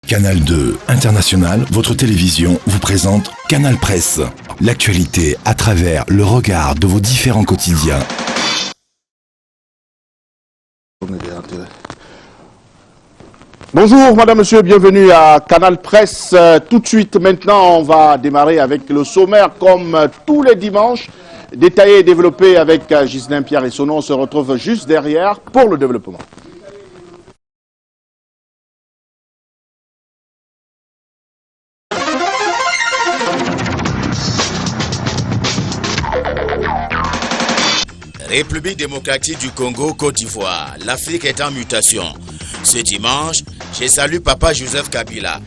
Canal 2 International, votre télévision, vous présente Canal Presse. L'actualité à travers le regard de vos différents quotidiens. Bonjour madame, monsieur, bienvenue à Canal Presse. Tout de suite maintenant, on va démarrer avec le sommaire comme tous les dimanches. Détaillé et développé avec Ghislain Pierre et Sono. On se retrouve juste derrière pour le développement. République démocratique du Congo, Côte d'Ivoire, l'Afrique est en mutation. Ce dimanche, je salue Papa Joseph Kabila.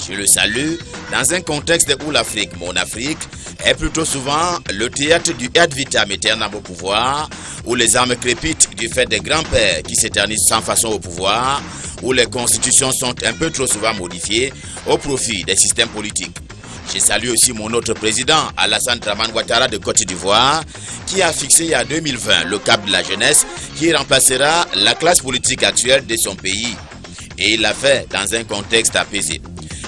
Je le salue dans un contexte où l'Afrique, mon Afrique, est plutôt souvent le théâtre du ad vitam aeternam au pouvoir, où les armes crépitent du fait des grands-pères qui s'éternisent sans façon au pouvoir, où les constitutions sont un peu trop souvent modifiées au profit des systèmes politiques. Je salue aussi mon autre président, Alassane Dramane Ouattara de Côte d'Ivoire, qui a fixé il y a 2020 le cap de la jeunesse qui remplacera la classe politique actuelle de son pays. Et il l'a fait dans un contexte apaisé.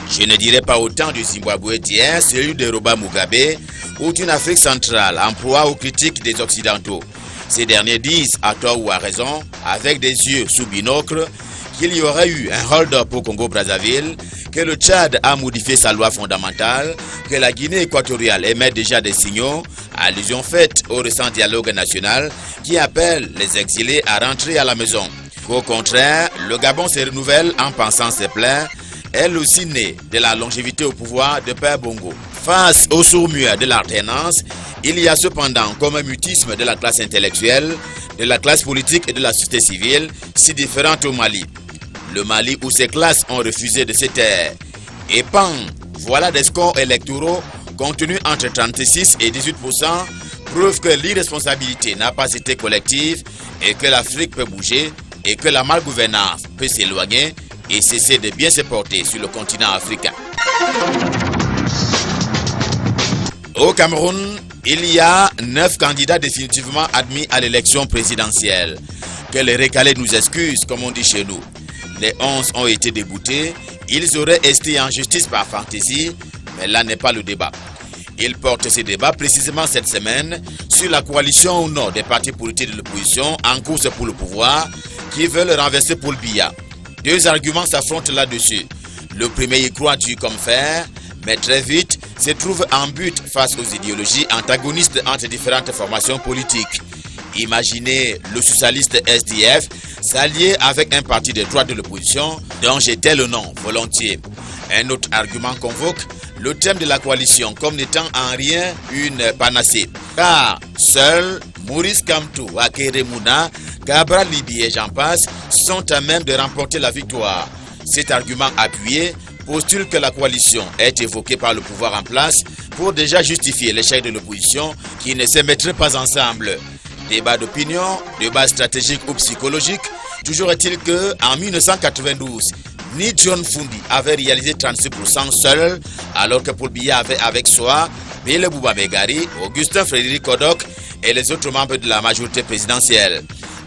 Je ne dirais pas autant du Zimbabwe d'hier, celui de Robert Mugabe, ou d'une Afrique centrale en proie aux critiques des Occidentaux. Ces derniers disent, à tort ou à raison, avec des yeux sous binocle, qu'il y aurait eu un hold-up au Congo-Brazzaville, que le Tchad a modifié sa loi fondamentale, que la Guinée équatoriale émet déjà des signaux, allusion faite au récent dialogue national qui appelle les exilés à rentrer à la maison. Au contraire, le Gabon se renouvelle en pensant ses plaies, elle aussi née de la longévité au pouvoir de Père Bongo. Face au sourd-muet de l'alternance, il y a cependant comme un mutisme de la classe intellectuelle, de la classe politique et de la société civile, si différente au Mali. Le Mali où ces classes ont refusé de se taire. Et pan, voilà des scores électoraux contenus entre 36 et 18%, preuve que l'irresponsabilité n'a pas été collective et que l'Afrique peut bouger et que la malgouvernance peut s'éloigner et cesser de bien se porter sur le continent africain. Au Cameroun, il y a 9 candidats définitivement admis à l'élection présidentielle. Que les récalés nous excusent, comme on dit chez nous. Les 11 ont été déboutés, ils auraient été en justice par fantaisie, mais là n'est pas le débat. Ils portent ce débat précisément cette semaine sur la coalition ou non des partis politiques de l'opposition en course pour le pouvoir qui veulent renverser Paul Biya. 2 arguments s'affrontent là-dessus. Le premier y croit dur comme fer, mais très vite se trouve en but face aux idéologies antagonistes entre différentes formations politiques. Imaginez le socialiste SDF s'allier avec un parti de droite de l'opposition dont j'étais le nom volontiers. Un autre argument convoque le thème de la coalition comme n'étant en rien une panacée. Car seuls Maurice Kamto, Akere Mouna, Gabra Libi et j'en passe sont à même de remporter la victoire. Cet argument appuyé postule que la coalition est évoquée par le pouvoir en place pour déjà justifier l'échec de l'opposition qui ne se mettrait pas ensemble. Débat d'opinion, débat stratégique ou psychologique, toujours est-il que en 1992, ni John Fundi avait réalisé 36% seul, alors que Paul Biya avait avec soi Bele Bouba Megari, Augustin Frédéric Kodok et les autres membres de la majorité présidentielle.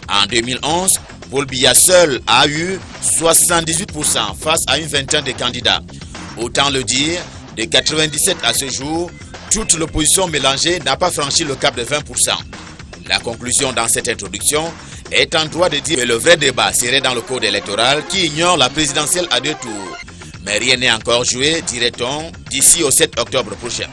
En 2011, Paul Biya seul a eu 78% face à une vingtaine de candidats. Autant le dire, de 97 à ce jour, toute l'opposition mélangée n'a pas franchi le cap de 20%. La conclusion dans cette introduction est en droit de dire que le vrai débat serait dans le code électoral qui ignore la présidentielle à 2 tours. Mais rien n'est encore joué, dirait-on, d'ici au 7 octobre prochain.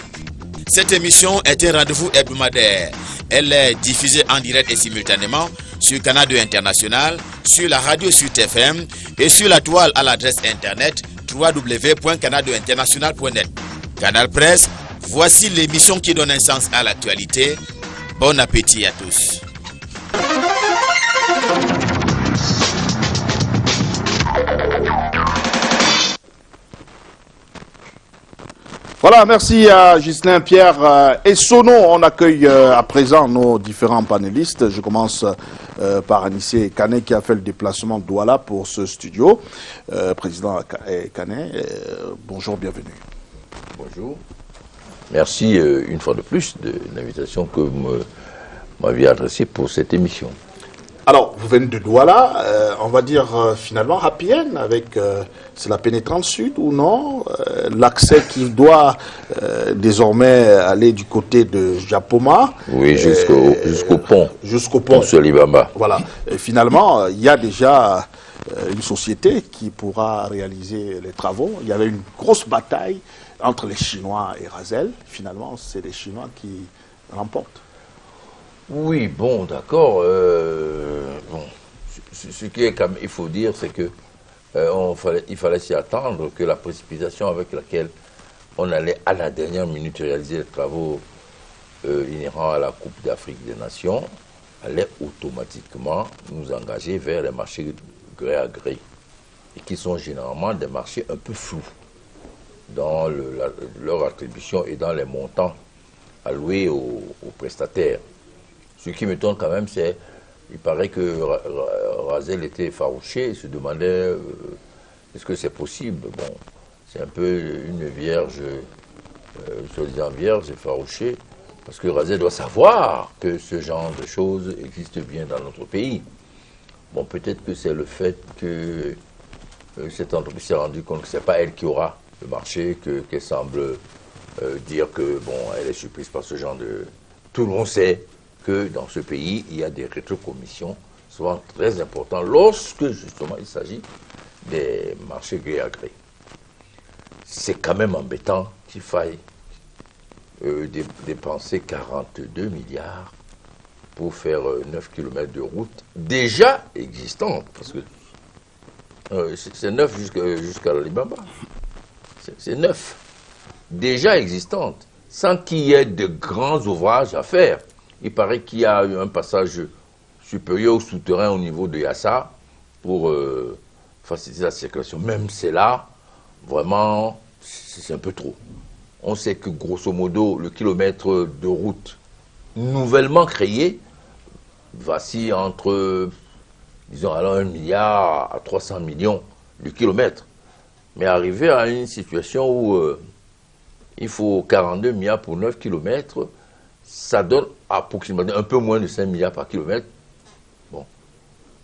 Cette émission est un rendez-vous hebdomadaire. Elle est diffusée en direct et simultanément sur Canal 2 International, sur la radio Sud FM et sur la toile à l'adresse internet www.canal2international.net. Canal Presse, voici l'émission qui donne un sens à l'actualité. Bon appétit à tous. Voilà, merci à Ghislain Pierre et Sono. On accueille à présent nos différents panélistes. Je commence par Anissé Kane qui a fait le déplacement de Douala pour ce studio. Président Kane, bonjour, bienvenue. Bonjour. Merci une fois de plus de l'invitation que vous m'aviez adressée pour cette émission. Alors, vous venez de Douala, on va dire finalement happy end avec c'est la pénétrante sud ou non, l'accès qui doit désormais aller du côté de Japoma. Oui, jusqu'au pont. Jusqu'au pont. Sur l'Ibamba. Voilà. Et finalement, il y a déjà une société qui pourra réaliser les travaux. Il y avait une grosse bataille entre les Chinois et Razel. Finalement, c'est les Chinois qui remportent. Oui, bon, d'accord. Bon, ce qui est quand même, il faut dire, c'est que il fallait s'y attendre que la précipitation avec laquelle on allait à la dernière minute réaliser les travaux inhérents à la Coupe d'Afrique des Nations allait automatiquement nous engager vers les marchés gré à gré, et qui sont généralement des marchés un peu flous dans leur attribution et dans les montants alloués aux prestataires. Ce qui m'étonne quand même, c'est il paraît que Razel était effarouché, il se demandait est-ce que c'est possible. Bon, c'est un peu une vierge, soi-disant vierge, effarouchée, parce que Razel doit savoir que ce genre de choses existe bien dans notre pays. Bon, peut-être que c'est le fait que cette entreprise s'est rendue compte que ce n'est pas elle qui aura le marché, qu'elle semble dire que bon, elle est surprise par ce genre de... Tout le monde sait que dans ce pays, il y a des rétrocommissions souvent très importantes lorsque justement il s'agit des marchés gré à gré. C'est quand même embêtant qu'il faille dépenser 42 milliards pour faire 9 km de route déjà existante, parce que c'est neuf jusqu'à l'Alibaba. C'est neuf, déjà existante, sans qu'il y ait de grands ouvrages à faire. Il paraît qu'il y a un passage supérieur ou souterrain au niveau de Yassa pour faciliter la circulation. Même c'est là, vraiment, c'est un peu trop. On sait que grosso modo, le kilomètre de route nouvellement créé vacille entre, disons, alors 1 milliard à 300 millions de kilomètres. Mais arriver à une situation où il faut 42 milliards pour 9 kilomètres, ça donne approximativement un peu moins de 5 milliards par kilomètre. Bon,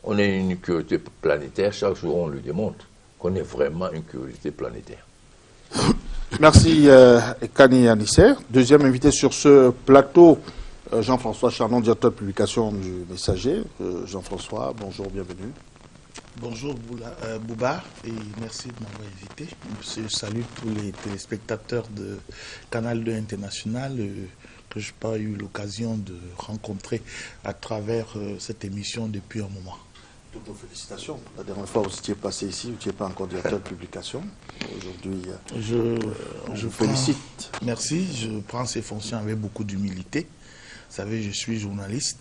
on est une curiosité planétaire, chaque jour on le démontre, qu'on est vraiment une curiosité planétaire. Merci Kani Anissé. Deuxième invité sur ce plateau, Jean-François Charnon, directeur de publication du Messager. Jean-François, bonjour, bienvenue. Bonjour Bouba et merci de m'avoir invité. Je salue tous les téléspectateurs de Canal 2 International que je n'ai pas eu l'occasion de rencontrer à travers cette émission depuis un moment. Toutes nos félicitations. La dernière fois, vous étiez passé ici, vous n'étiez pas encore directeur de publication. Aujourd'hui, je vous félicite. Merci, je prends ces fonctions avec beaucoup d'humilité. Vous savez, je suis journaliste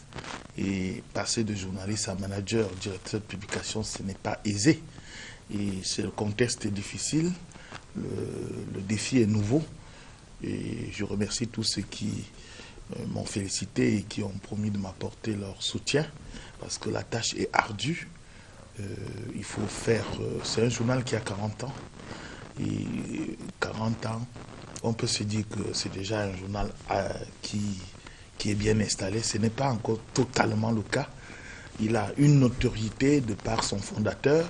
et passer de journaliste à manager, directeur de publication, ce n'est pas aisé. Et le contexte est difficile, le défi est nouveau. Et je remercie tous ceux qui m'ont félicité et qui ont promis de m'apporter leur soutien, parce que la tâche est ardue. Il faut faire... c'est un journal qui a 40 ans. Et 40 ans, on peut se dire que c'est déjà un journal qui est bien installé. Ce n'est pas encore totalement le cas. Il a une notoriété de par son fondateur,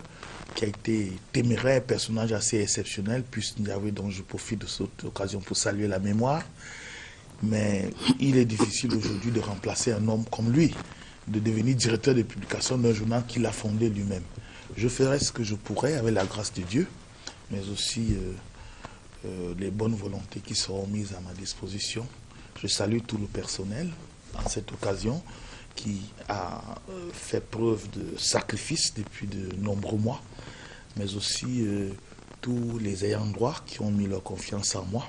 qui a été téméraire, personnage assez exceptionnel, puisque dont je profite de cette occasion pour saluer la mémoire. Mais il est difficile aujourd'hui de remplacer un homme comme lui, de devenir directeur de publication d'un journal qu'il a fondé lui-même. Je ferai ce que je pourrai avec la grâce de Dieu, mais aussi les bonnes volontés qui seront mises à ma disposition. Je salue tout le personnel en cette occasion qui a fait preuve de sacrifice depuis de nombreux mois, mais aussi tous les ayants droit qui ont mis leur confiance en moi.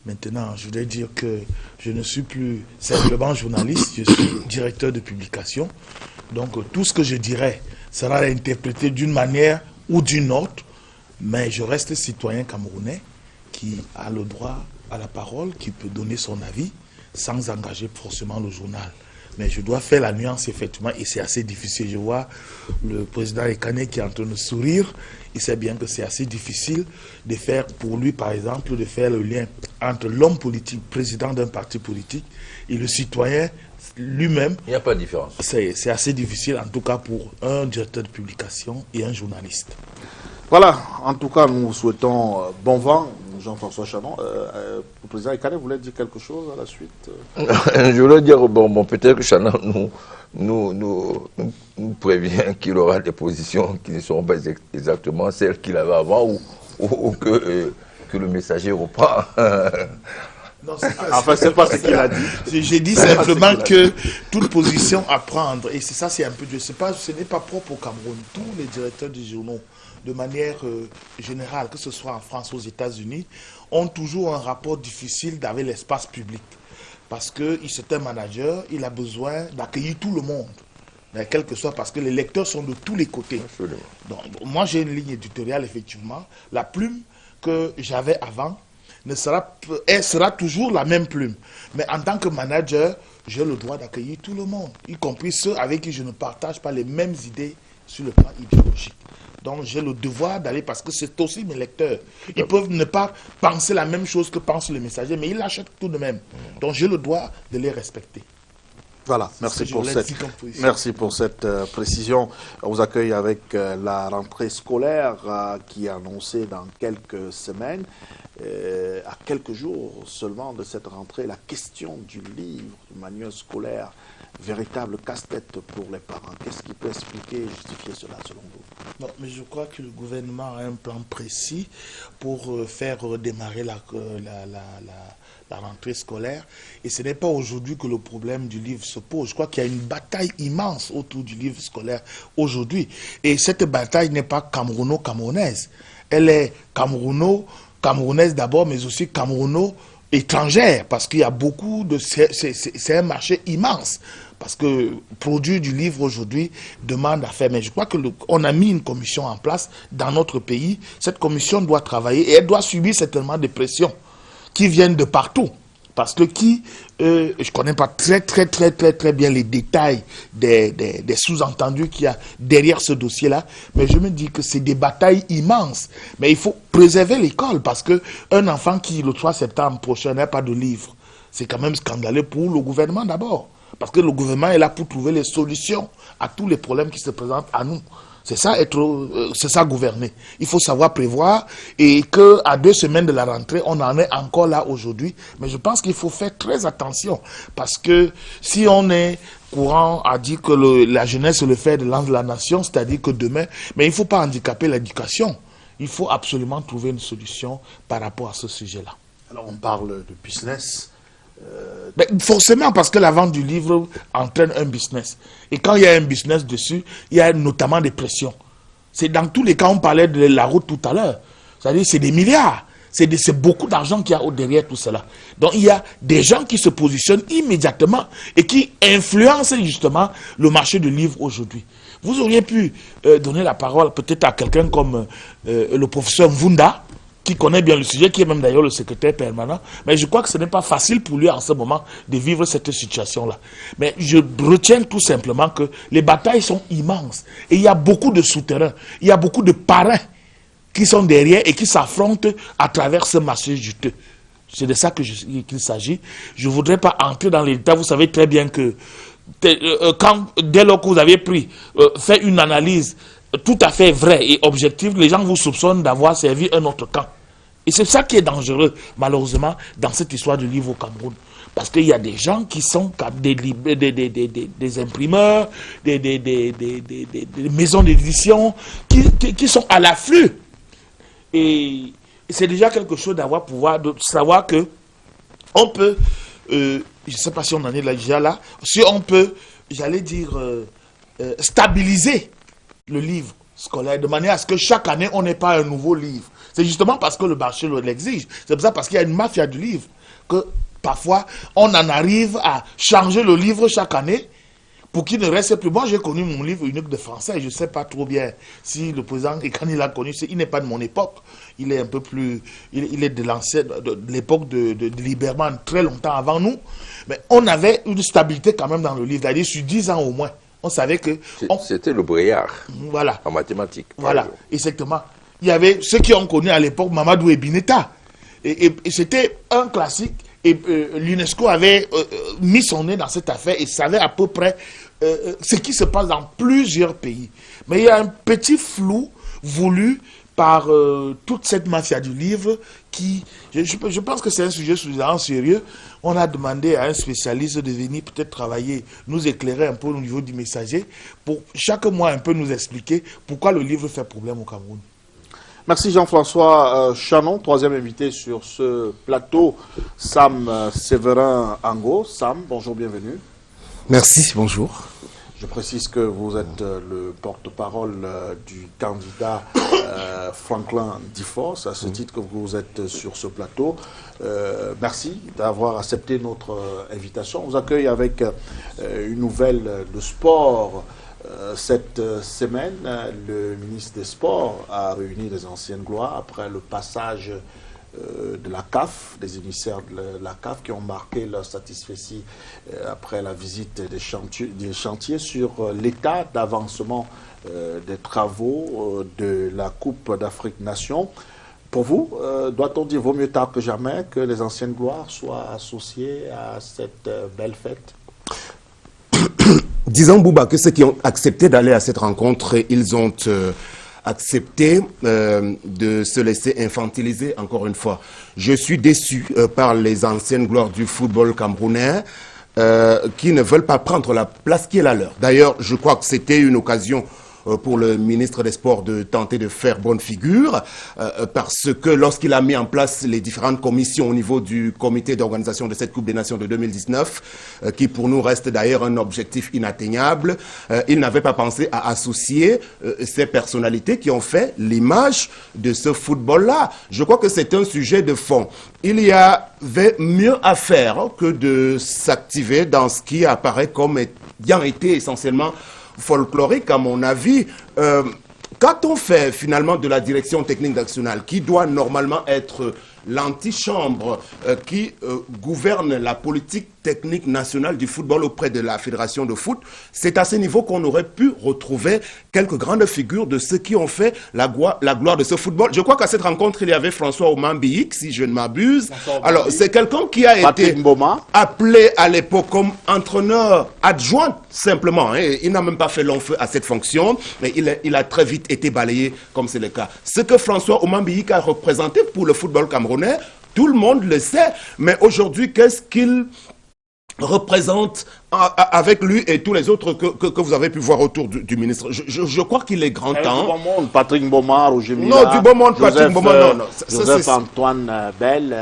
Maintenant, je voudrais dire que je ne suis plus simplement journaliste, je suis directeur de publication. Donc tout ce que je dirai sera interprété d'une manière ou d'une autre, mais je reste citoyen camerounais qui a le droit à la parole, qui peut donner son avis sans engager forcément le journal. Mais je dois faire la nuance, effectivement, et c'est assez difficile. Je vois le président Ekane qui est en train de sourire. Il sait bien que c'est assez difficile de faire, pour lui, par exemple, de faire le lien entre l'homme politique, président d'un parti politique, et le citoyen lui-même. Il n'y a pas de différence. C'est assez difficile, en tout cas pour un directeur de publication et un journaliste. Voilà, en tout cas, nous vous souhaitons bon vent, Jean-François Chanon. Le président Ekane voulait dire quelque chose à la suite? Je voulais dire, bon peut-être que Chanon nous prévient qu'il aura des positions qui ne seront pas exactement celles qu'il avait avant ou que le messager reprend. Non, enfin, c'est pas ce qu'il a dit. J'ai dit simplement que toute position à prendre, et c'est ça, c'est un peu dur. Ce n'est pas propre au Cameroun. Tous les directeurs de journaux, de manière générale, que ce soit en France ou aux États-Unis, ont toujours un rapport difficile avec l'espace public. Parce que c'est un manager, il a besoin d'accueillir tout le monde. Mais quel que soit, parce que les lecteurs sont de tous les côtés. Absolument. Donc, moi, j'ai une ligne éditoriale, effectivement. La plume que j'avais avant, elle sera toujours la même plume. Mais en tant que manager, j'ai le droit d'accueillir tout le monde, y compris ceux avec qui je ne partage pas les mêmes idées sur le plan idéologique. Donc j'ai le devoir d'aller, parce que c'est aussi mes lecteurs. Ils peuvent ne pas penser la même chose que pensent les messagers, mais ils l'achètent tout de même. Donc j'ai le droit de les respecter. Voilà, merci pour cette précision. On vous accueille avec la rentrée scolaire qui est annoncée dans quelques semaines. À quelques jours seulement de cette rentrée, la question du livre, du manuel scolaire, véritable casse-tête pour les parents. Qu'est-ce qui peut expliquer et justifier cela selon vous? Non, mais je crois que le gouvernement a un plan précis pour faire redémarrer la rentrée scolaire. Et ce n'est pas aujourd'hui que le problème du livre se pose. Je crois qu'il y a une bataille immense autour du livre scolaire aujourd'hui. Et cette bataille n'est pas camerouno-camerounaise. Elle est camerounaise d'abord, mais aussi camerouno-étrangère. Parce qu'il y a beaucoup de... C'est un marché immense. Parce que produire du livre aujourd'hui demande à faire. Mais je crois qu'on a mis une commission en place dans notre pays. Cette commission doit travailler et elle doit subir certainement des pressions qui viennent de partout. Parce que je ne connais pas très bien les détails des sous-entendus qu'il y a derrière ce dossier-là, mais je me dis que c'est des batailles immenses. Mais il faut préserver l'école, parce qu'un enfant qui, le 3 septembre prochain, n'a pas de livre, c'est quand même scandaleux pour le gouvernement d'abord. Parce que le gouvernement est là pour trouver les solutions à tous les problèmes qui se présentent à nous. C'est ça gouverner. Il faut savoir prévoir, et qu'à 2 semaines de la rentrée, on en est encore là aujourd'hui. Mais je pense qu'il faut faire très attention, parce que si on est courant à dire que la jeunesse est le fer de lance de la nation, c'est-à-dire que demain, mais il ne faut pas handicaper l'éducation. Il faut absolument trouver une solution par rapport à ce sujet-là. Alors on parle de business. Mais forcément, parce que la vente du livre entraîne un business. Et quand il y a un business dessus, il y a notamment des pressions. C'est dans tous les cas, on parlait de la route tout à l'heure. C'est-à-dire, c'est des milliards. C'est beaucoup d'argent qu'il y a derrière tout cela. Donc, il y a des gens qui se positionnent immédiatement et qui influencent justement le marché du livre aujourd'hui. Vous auriez pu donner la parole peut-être à quelqu'un comme le professeur Mvunda, qui connaît bien le sujet, qui est même d'ailleurs le secrétaire permanent. Mais je crois que ce n'est pas facile pour lui en ce moment de vivre cette situation-là. Mais je retiens tout simplement que les batailles sont immenses. Et il y a beaucoup de souterrains, il y a beaucoup de parrains qui sont derrière et qui s'affrontent à travers ce marché juteux. C'est de ça qu'il s'agit. Je ne voudrais pas entrer dans les détails. Vous savez très bien que dès lors que vous avez fait une analyse tout à fait vrai et objectif, les gens vous soupçonnent d'avoir servi un autre camp. Et c'est ça qui est dangereux, malheureusement, dans cette histoire du livre au Cameroun. Parce qu'il y a des gens qui sont des imprimeurs, des maisons d'édition, qui sont à l'afflux. Et c'est déjà quelque chose de savoir que on peut, je ne sais pas si on en est là déjà là, si on peut, j'allais dire, stabiliser le livre scolaire, de manière à ce que chaque année, on n'ait pas un nouveau livre. C'est justement parce que le marché l'exige. C'est pour ça, parce qu'il y a une mafia du livre, que parfois, on en arrive à changer le livre chaque année pour qu'il ne reste plus. Moi, j'ai connu mon livre unique de français. Je ne sais pas trop bien si le président, et quand il l'a connu, il n'est pas de mon époque. Il est un peu plus... Il est de l'ancienne, de l'époque de Liberman, très longtemps avant nous. Mais on avait une stabilité quand même dans le livre. C'est-à-dire, sur 10 ans au moins. On savait que... C'était le Bréard, voilà, en mathématiques. Voilà, exactement. Il y avait ceux qui ont connu à l'époque Mamadou et Bineta. Et c'était un classique Et l'UNESCO avait mis son nez dans cette affaire et savait à peu près ce qui se passe dans plusieurs pays. Mais il y a un petit flou voulu par toute cette mafia du livre qui, je pense que c'est un sujet suffisamment sérieux. On a demandé à un spécialiste de venir peut-être travailler, nous éclairer un peu au niveau du messager, pour chaque mois un peu nous expliquer pourquoi le livre fait problème au Cameroun. Merci Jean-François Chanon, troisième invité sur ce plateau, Sam Séverin Ango. Sam, bonjour, bienvenue. Merci, bonjour. Je précise que vous êtes le porte-parole du candidat Franklin Diforce, à ce titre que vous êtes sur ce plateau. Merci d'avoir accepté notre invitation. On vous accueille avec une nouvelle de sport. Cette semaine, le ministre des Sports a réuni les anciennes gloires après le passage de la CAF, des émissaires de la CAF qui ont marqué leur satisfaction après la visite des chantiers sur l'état d'avancement des travaux de la Coupe d'Afrique Nations. Pour vous, doit-on dire vaut mieux tard que jamais que les anciennes gloires soient associées à cette belle fête? Disons, Bouba, que ceux qui ont accepté d'aller à cette rencontre, ils ont accepté de se laisser infantiliser, encore une fois. Je suis déçu par les anciennes gloires du football camerounais qui ne veulent pas prendre la place qui est la leur. D'ailleurs, je crois que c'était une occasion pour le ministre des Sports de tenter de faire bonne figure, parce que lorsqu'il a mis en place les différentes commissions au niveau du comité d'organisation de cette Coupe des Nations de 2019, qui pour nous reste d'ailleurs un objectif inatteignable, il n'avait pas pensé à associer ces personnalités qui ont fait l'image de ce football-là. Je crois que c'est un sujet de fond. Il y avait mieux à faire que de s'activer dans ce qui apparaît comme ayant été essentiellement folklorique, à mon avis. Quand on fait finalement de la direction technique nationale, qui doit normalement être l'antichambre qui gouverne la politique technique nationale du football auprès de la fédération de foot, c'est à ce niveau qu'on aurait pu retrouver quelques grandes figures de ceux qui ont fait la gloire de ce football. Je crois qu'à cette rencontre, il y avait François Omambiik, si je ne m'abuse. Alors, c'est quelqu'un qui a été appelé à l'époque comme entraîneur adjoint, simplement. Hein. Il n'a même pas fait long feu à cette fonction, mais il a très vite été balayé, comme c'est le cas. Ce que François Omambiik a représenté pour le football camerounais, tout le monde le sait, mais aujourd'hui, qu'est-ce qu'il représente avec lui et tous les autres que vous avez pu voir autour du ministre? Je crois qu'il est grand temps. Du bon monde, Patrick Mboma, Roger Mila. Non, du bon monde, Patrick Mboma, non. Joseph Antoine Bell,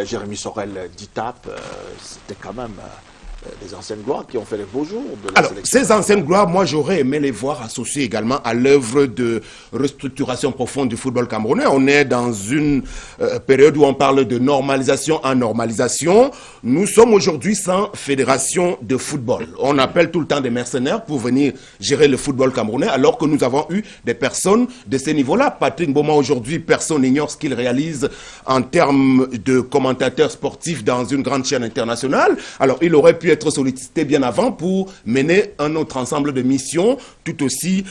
Jérémy Sorel Ditap, c'était quand même des anciennes gloires qui ont fait les beaux jours de la sélection. Ces anciennes gloires, moi j'aurais aimé les voir associées également à l'œuvre de restructuration profonde du football camerounais. On est dans une période où on parle de normalisation en normalisation. Nous sommes aujourd'hui sans fédération de football. On appelle tout le temps des mercenaires pour venir gérer le football camerounais, alors que nous avons eu des personnes de ces niveaux-là. Patrick Mboma, aujourd'hui, personne n'ignore ce qu'il réalise en termes de commentateur sportif dans une grande chaîne internationale. Alors il aurait pu être sollicité bien avant pour mener un autre ensemble de missions tout aussi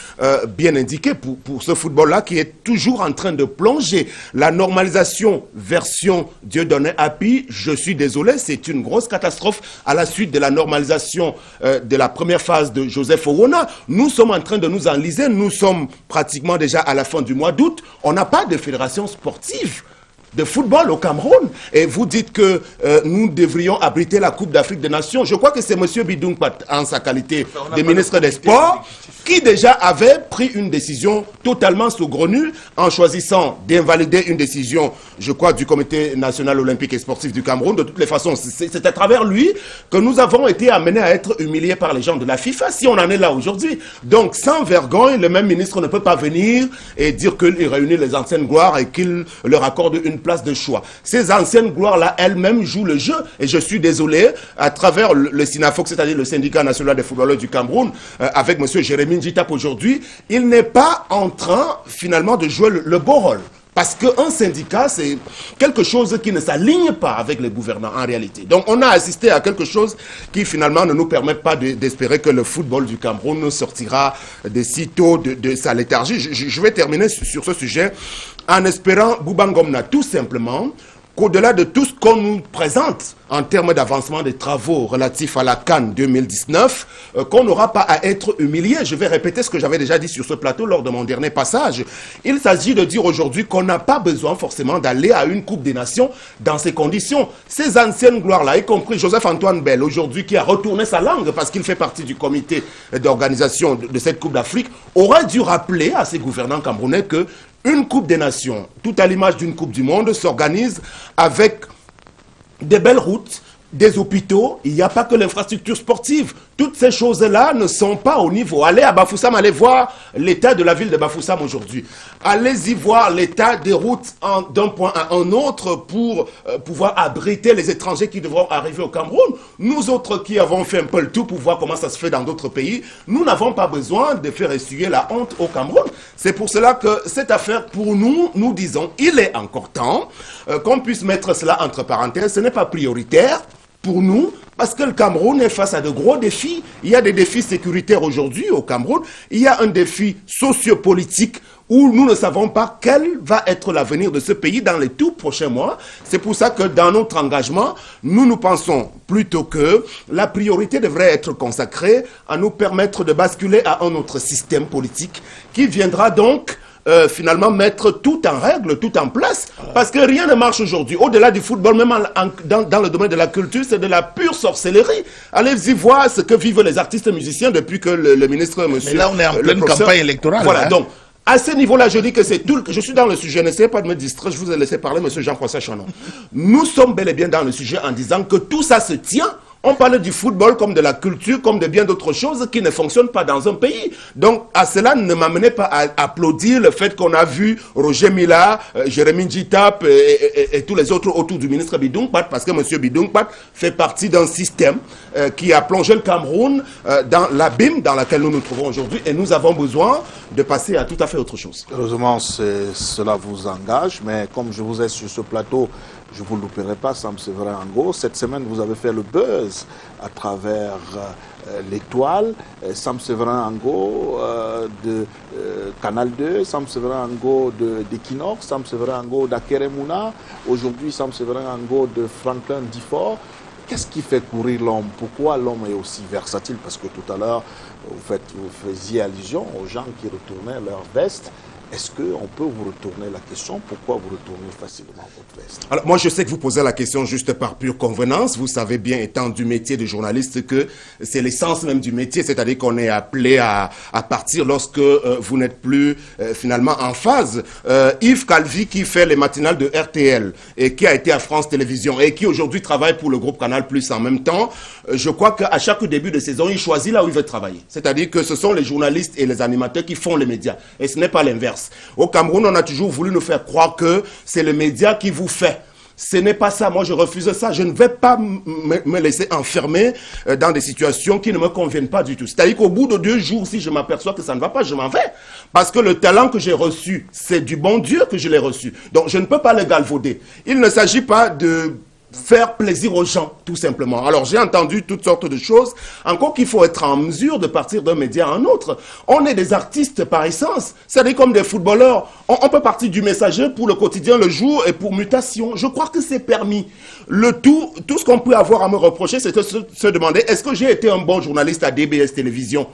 bien indiquées pour ce football-là qui est toujours en train de plonger. La normalisation version Dieudonné Happy, je suis désolé, c'est une grosse catastrophe à la suite de la normalisation de la première phase de Joseph Owona. Nous sommes en train de nous enliser, nous sommes pratiquement déjà à la fin du mois d'août. On n'a pas de fédération sportive de football au Cameroun. Et vous dites que nous devrions abriter la Coupe d'Afrique des Nations. Je crois que c'est M. Bidung Pat, en sa qualité de ministre des Sports, qui déjà avait pris une décision totalement saugrenue en choisissant d'invalider une décision, je crois, du Comité national olympique et sportif du Cameroun. De toutes les façons, c'est à travers lui que nous avons été amenés à être humiliés par les gens de la FIFA, si on en est là aujourd'hui. Donc, sans vergogne, le même ministre ne peut pas venir et dire qu'il réunit les anciennes gloires et qu'il leur accorde une place de choix. Ces anciennes gloires-là, elles-mêmes jouent le jeu. Et je suis désolé, à travers le SINAFOC, c'est-à-dire le syndicat national des footballeurs du Cameroun, avec M. Jérémy Njitap aujourd'hui, il n'est pas en train, finalement, de jouer le beau rôle. Parce qu'un syndicat, c'est quelque chose qui ne s'aligne pas avec les gouvernants en réalité. Donc on a assisté à quelque chose qui finalement ne nous permet pas d'espérer que le football du Cameroun sortira de sitôt de sa léthargie. Je vais terminer sur ce sujet en espérant, Bouba Ngomna, tout simplement, qu'au-delà de tout ce qu'on nous présente en termes d'avancement des travaux relatifs à la CAN 2019, qu'on n'aura pas à être humilié. Je vais répéter ce que j'avais déjà dit sur ce plateau lors de mon dernier passage. Il s'agit de dire aujourd'hui qu'on n'a pas besoin forcément d'aller à une Coupe des Nations dans ces conditions. Ces anciennes gloires-là, y compris Joseph-Antoine Bell, aujourd'hui qui a retourné sa langue parce qu'il fait partie du comité d'organisation de cette Coupe d'Afrique, aurait dû rappeler à ses gouvernants camerounais que une Coupe des Nations, tout à l'image d'une Coupe du Monde, s'organise avec des belles routes, des hôpitaux. Il n'y a pas que l'infrastructure sportive. Toutes ces choses-là ne sont pas au niveau. Allez à Bafoussam, allez voir l'état de la ville de Bafoussam aujourd'hui. Allez-y voir l'état des routes d'un point à un autre pour pouvoir abriter les étrangers qui devront arriver au Cameroun. Nous autres qui avons fait un peu le tout pour voir comment ça se fait dans d'autres pays, nous n'avons pas besoin de faire essuyer la honte au Cameroun. C'est pour cela que cette affaire, pour nous, nous disons, il est encore temps qu'on puisse mettre cela entre parenthèses. Ce n'est pas prioritaire pour nous, parce que le Cameroun est face à de gros défis. Il y a des défis sécuritaires aujourd'hui au Cameroun. Il y a un défi sociopolitique où nous ne savons pas quel va être l'avenir de ce pays dans les tout prochains mois. C'est pour ça que dans notre engagement, nous pensons plutôt que la priorité devrait être consacrée à nous permettre de basculer à un autre système politique qui viendra donc finalement mettre tout en règle, tout en place, parce que rien ne marche aujourd'hui. Au-delà du football, même dans le domaine de la culture, c'est de la pure sorcellerie. Allez-y voir ce que vivent les artistes musiciens depuis que le ministre, monsieur... Mais là, on est en pleine campagne électorale. Voilà, hein. donc, à ce niveau-là, je dis que c'est tout... Je suis dans le sujet, n'essayez pas de me distraire, je vous ai laissé parler, monsieur Jean-François Chanon. Nous sommes bel et bien dans le sujet en disant que tout ça se tient. On parle du football comme de la culture, comme de bien d'autres choses qui ne fonctionnent pas dans un pays. Donc, à cela, ne m'amenez pas à applaudir le fait qu'on a vu Roger Mila, Jérémy Njitap et tous les autres autour du ministre Bidungpat, parce que M. Bidungpat fait partie d'un système qui a plongé le Cameroun dans l'abîme dans lequel nous nous trouvons aujourd'hui, et nous avons besoin de passer à tout à fait autre chose. Heureusement, cela vous engage, mais comme je vous ai sur ce plateau, je ne vous louperai pas, Sam Séverin Ango. Cette semaine, vous avez fait le buzz à travers l'Étoile. Sam Séverin Ango de Canal 2, Sam Séverin Ango d'Equinox, Sam Séverin Ango d'Akeremuna, aujourd'hui Sam Séverin Ango de Franklin Difford. Qu'est-ce qui fait courir l'homme? Pourquoi l'homme est aussi versatile? Parce que tout à l'heure, vous faisiez allusion aux gens qui retournaient leur veste. Est-ce qu'on peut vous retourner la question? Pourquoi vous retournez facilement votre veste? Alors, moi, je sais que vous posez la question juste par pure convenance. Vous savez bien, étant du métier de journaliste, que c'est l'essence même du métier. C'est-à-dire qu'on est appelé à partir lorsque vous n'êtes plus finalement en phase. Yves Calvi, qui fait les matinales de RTL et qui a été à France Télévisions et qui aujourd'hui travaille pour le groupe Canal Plus en même temps, je crois qu'à chaque début de saison, il choisit là où il veut travailler. C'est-à-dire que ce sont les journalistes et les animateurs qui font les médias. Et ce n'est pas l'inverse. Au Cameroun, on a toujours voulu nous faire croire que c'est le média qui vous fait. Ce n'est pas ça. Moi, je refuse ça. Je ne vais pas me laisser enfermer dans des situations qui ne me conviennent pas du tout. C'est-à-dire qu'au bout de 2 jours, si je m'aperçois que ça ne va pas, je m'en vais. Parce que le talent que j'ai reçu, c'est du bon Dieu que je l'ai reçu. Donc, je ne peux pas le galvauder. Il ne s'agit pas de faire plaisir aux gens, tout simplement. Alors, j'ai entendu toutes sortes de choses. Encore qu'il faut être en mesure de partir d'un média à un autre. On est des artistes par essence. C'est-à-dire comme des footballeurs. On peut partir du Messager pour le Quotidien, Le Jour et pour Mutation. Je crois que c'est permis. Tout ce qu'on peut avoir à me reprocher, c'est de se demander, est-ce que j'ai été un bon journaliste à DBS Télévision ?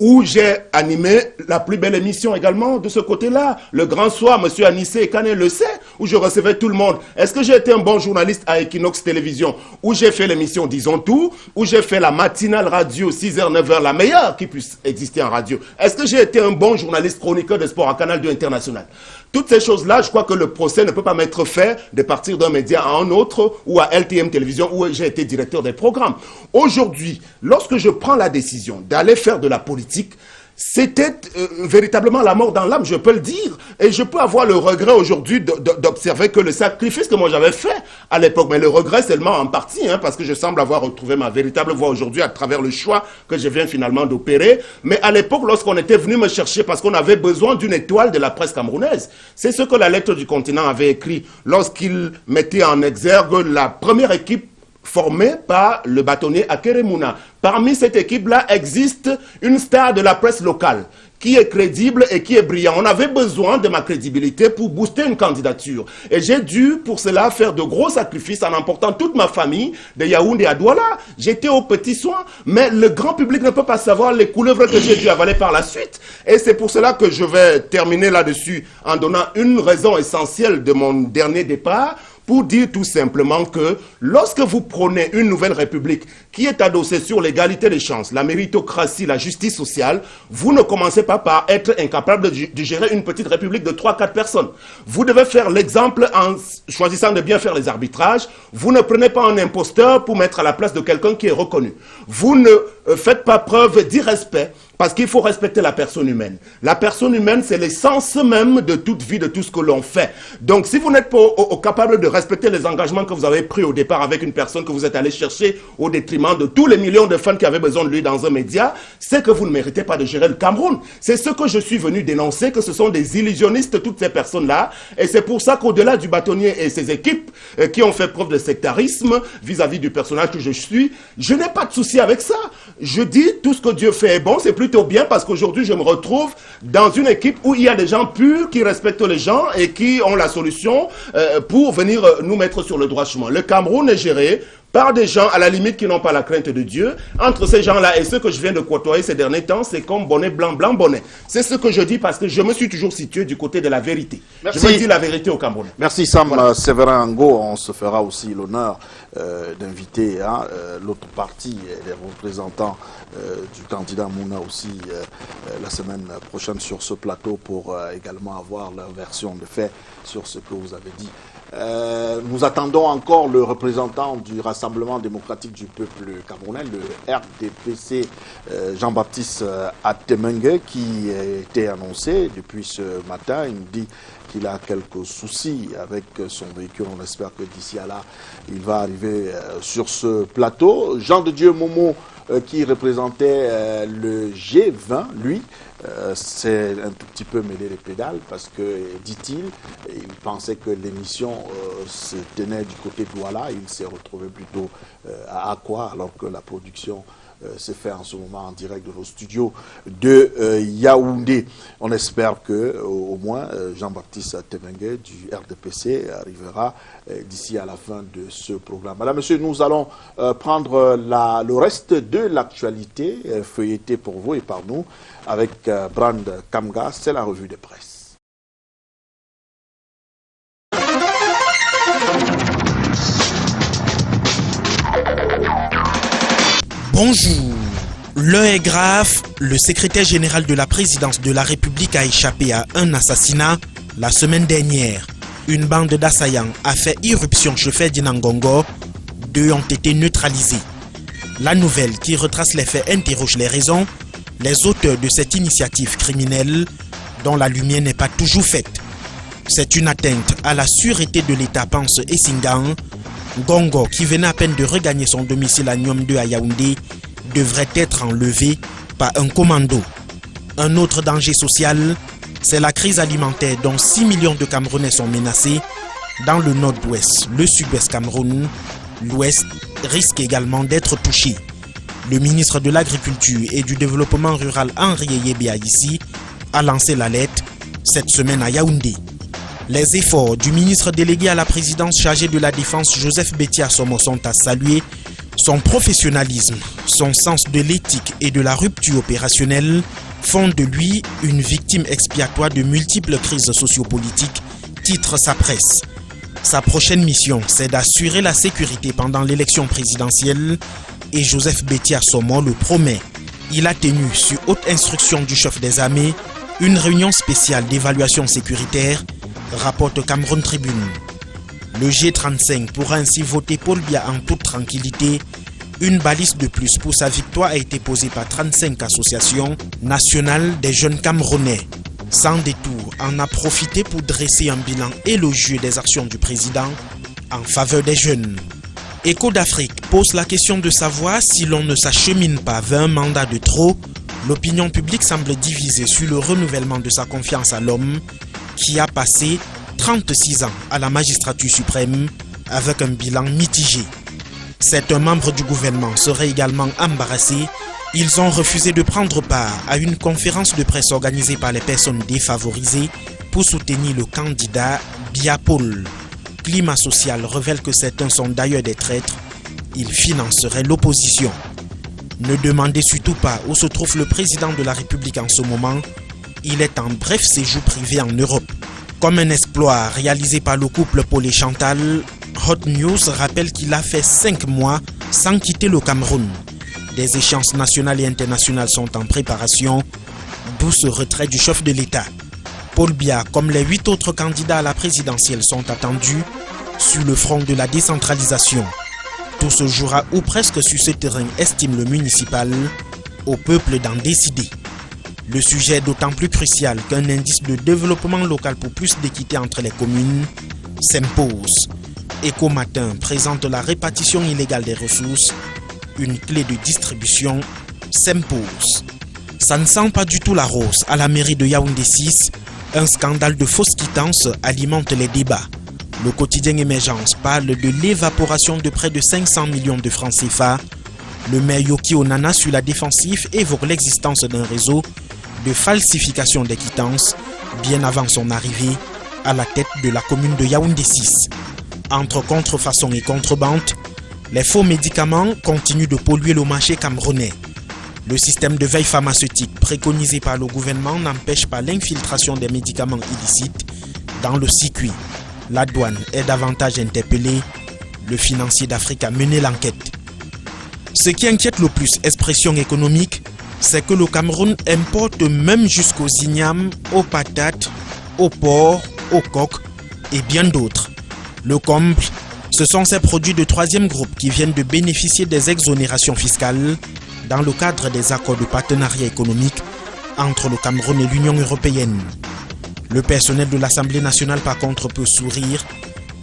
Où j'ai animé la plus belle émission également de ce côté-là. Le Grand Soir, M. Anissé Kane le sait, où je recevais tout le monde. Est-ce que j'ai été un bon journaliste à Equinox Télévision, où j'ai fait l'émission Disons Tout, où j'ai fait la matinale radio 6h, 9h, la meilleure qui puisse exister en radio? Est-ce que j'ai été un bon journaliste chroniqueur de sport à Canal 2 International? Toutes ces choses-là, je crois que le procès ne peut pas m'être fait de partir d'un média à un autre ou à LTM Télévision où j'ai été directeur des programmes. Aujourd'hui, lorsque je prends la décision d'aller faire de la politique, c'était véritablement la mort dans l'âme, je peux le dire. Et je peux avoir le regret aujourd'hui d'observer que le sacrifice que moi j'avais fait à l'époque, mais le regret seulement en partie, parce que je semble avoir retrouvé ma véritable voie aujourd'hui à travers le choix que je viens finalement d'opérer. Mais à l'époque, lorsqu'on était venu me chercher parce qu'on avait besoin d'une étoile de la presse camerounaise, c'est ce que la Lettre du Continent avait écrit lorsqu'il mettait en exergue la première équipe formé par le bâtonnier Akeremuna. Parmi cette équipe-là existe une star de la presse locale qui est crédible et qui est brillant. On avait besoin de ma crédibilité pour booster une candidature. Et j'ai dû, pour cela, faire de gros sacrifices en emportant toute ma famille de Yaoundé à Douala. J'étais aux petits soins, mais le grand public ne peut pas savoir les couleuvres que j'ai dû avaler par la suite. Et c'est pour cela que je vais terminer là-dessus en donnant une raison essentielle de mon dernier départ, pour dire tout simplement que lorsque vous prenez une nouvelle république qui est adossée sur l'égalité des chances, la méritocratie, la justice sociale, vous ne commencez pas par être incapable de gérer une petite république de 3-4 personnes. Vous devez faire l'exemple en choisissant de bien faire les arbitrages. Vous ne prenez pas un imposteur pour mettre à la place de quelqu'un qui est reconnu. Vous ne faites pas preuve d'irrespect. Parce qu'il faut respecter la personne humaine. La personne humaine, c'est l'essence même de toute vie, de tout ce que l'on fait. Donc, si vous n'êtes pas capable de respecter les engagements que vous avez pris au départ avec une personne que vous êtes allé chercher au détriment de tous les millions de fans qui avaient besoin de lui dans un média, c'est que vous ne méritez pas de gérer le Cameroun. C'est ce que je suis venu dénoncer, que ce sont des illusionnistes, toutes ces personnes-là. Et c'est pour ça qu'au-delà du bâtonnier et ses équipes qui ont fait preuve de sectarisme vis-à-vis du personnage que je suis, je n'ai pas de souci avec ça. Je dis, tout ce que Dieu fait est bon, c'est plutôt bien parce qu'aujourd'hui je me retrouve dans une équipe où il y a des gens purs qui respectent les gens et qui ont la solution pour venir nous mettre sur le droit chemin. Le Cameroun est géré par des gens à la limite qui n'ont pas la crainte de Dieu. Entre ces gens-là et ceux que je viens de côtoyer ces derniers temps, c'est comme bonnet blanc, blanc, bonnet. C'est ce que je dis parce que je me suis toujours situé du côté de la vérité. Merci. Je veux dire la vérité au Cameroun. Merci Sam. Voilà. Séverin Ango, on se fera aussi l'honneur d'inviter l'autre partie et les représentants du candidat Mouna aussi la semaine prochaine sur ce plateau pour également avoir leur version de fait sur ce que vous avez dit. Nous attendons encore le représentant du Rassemblement démocratique du peuple camerounais, le RDPC, Jean-Baptiste Atemengue, qui a été annoncé depuis ce matin. Il nous dit qu'il a quelques soucis avec son véhicule. On espère que d'ici à là, il va arriver sur ce plateau. Jean de Dieu Momo, qui représentait le G20, lui, c'est un tout petit peu mêlé les pédales parce que, dit-il, il pensait que l'émission se tenait du côté de Douala. Il s'est retrouvé plutôt à Akwa alors que la production se fait en ce moment en direct de nos studios de Yaoundé. On espère que au moins Jean-Baptiste Temengue du RDPC arrivera d'ici à la fin de ce programme. Madame, Monsieur, nous allons prendre le reste de l'actualité feuilletée pour vous et par nous avec Brand Kamga. C'est la revue de presse. Bonjour. L'heure est grave. Le secrétaire général de la présidence de la République a échappé à un assassinat la semaine dernière. Une bande d'assaillants a fait irruption chez Ferdinand Ngongo. 2 ont été neutralisés. La nouvelle qui retrace les faits interroge les raisons, les auteurs de cette initiative criminelle dont la lumière n'est pas toujours faite. C'est une atteinte à la sûreté de l'État, pense Essingan. Ngongo, qui venait à peine de regagner son domicile à Niom 2 à Yaoundé, devrait être enlevé par un commando. Un autre danger social, c'est la crise alimentaire dont 6 millions de Camerounais sont menacés. Dans le nord-ouest, le sud-ouest Cameroun, l'ouest risque également d'être touché. Le ministre de l'Agriculture et du Développement rural Henri Yébé ici a lancé l'alerte cette semaine à Yaoundé. Les efforts du ministre délégué à la présidence chargé de la défense Joseph Betia Somo sont à saluer. Son professionnalisme, son sens de l'éthique et de la rupture opérationnelle font de lui une victime expiatoire de multiples crises sociopolitiques, titre sa presse. Sa prochaine mission, c'est d'assurer la sécurité pendant l'élection présidentielle et Joseph Betia Somo le promet. Il a tenu, sur haute instruction du chef des armées, une réunion spéciale d'évaluation sécuritaire, rapporte Cameroun Tribune. Le G35 pourra ainsi voter Paul Biya en toute tranquillité. Une balise de plus pour sa victoire a été posée par 35 associations nationales des jeunes Camerounais. Sans détour, en a profité pour dresser un bilan élogieux des actions du président en faveur des jeunes. Écho d'Afrique pose la question de savoir si l'on ne s'achemine pas vers un mandat de trop. L'opinion publique semble divisée sur le renouvellement de sa confiance à l'homme qui a passé 36 ans à la magistrature suprême avec un bilan mitigé. Certains membres du gouvernement seraient également embarrassés Ils ont refusé de prendre part à une conférence de presse organisée par les personnes défavorisées pour soutenir le candidat Biya-Paul. Climat social révèle que certains sont d'ailleurs des traîtres. Ils financeraient l'opposition. Ne demandez surtout pas où se trouve le président de la République en ce moment. Il est en bref séjour privé en Europe. Comme un exploit réalisé par le couple Paul et Chantal, Hot News rappelle qu'il a fait 5 mois sans quitter le Cameroun. Des échéances nationales et internationales sont en préparation, d'où ce retrait du chef de l'État. Paul Biya, comme les 8 autres candidats à la présidentielle, sont attendus sur le front de la décentralisation. Tout se jouera ou presque sur ce terrain, estime le municipal, au peuple d'en décider. Le sujet est d'autant plus crucial qu'un indice de développement local pour plus d'équité entre les communes s'impose. Éco Matin présente la répartition illégale des ressources. Une clé de distribution s'impose. Ça ne sent pas du tout la rose. À la mairie de Yaoundé 6, un scandale de fausses quittances alimente les débats. Le quotidien Émergence parle de l'évaporation de près de 500 millions de francs CFA. Le maire Yoki Onana, sur la défensive, évoque l'existence d'un réseau de falsification des quittances bien avant son arrivée à la tête de la commune de Yaoundé 6. Entre contrefaçon et contrebande, les faux médicaments continuent de polluer le marché camerounais. Le système de veille pharmaceutique préconisé par le gouvernement n'empêche pas l'infiltration des médicaments illicites dans le circuit. La douane est davantage interpellée. Le financier d'Afrique a mené l'enquête. Ce qui inquiète le plus, expression économique, c'est que le Cameroun importe même jusqu'aux ignames, aux patates, aux porcs, aux coques et bien d'autres. Le comble, ce sont ces produits de troisième groupe qui viennent de bénéficier des exonérations fiscales dans le cadre des accords de partenariat économique entre le Cameroun et l'Union européenne. Le personnel de l'Assemblée nationale par contre peut sourire.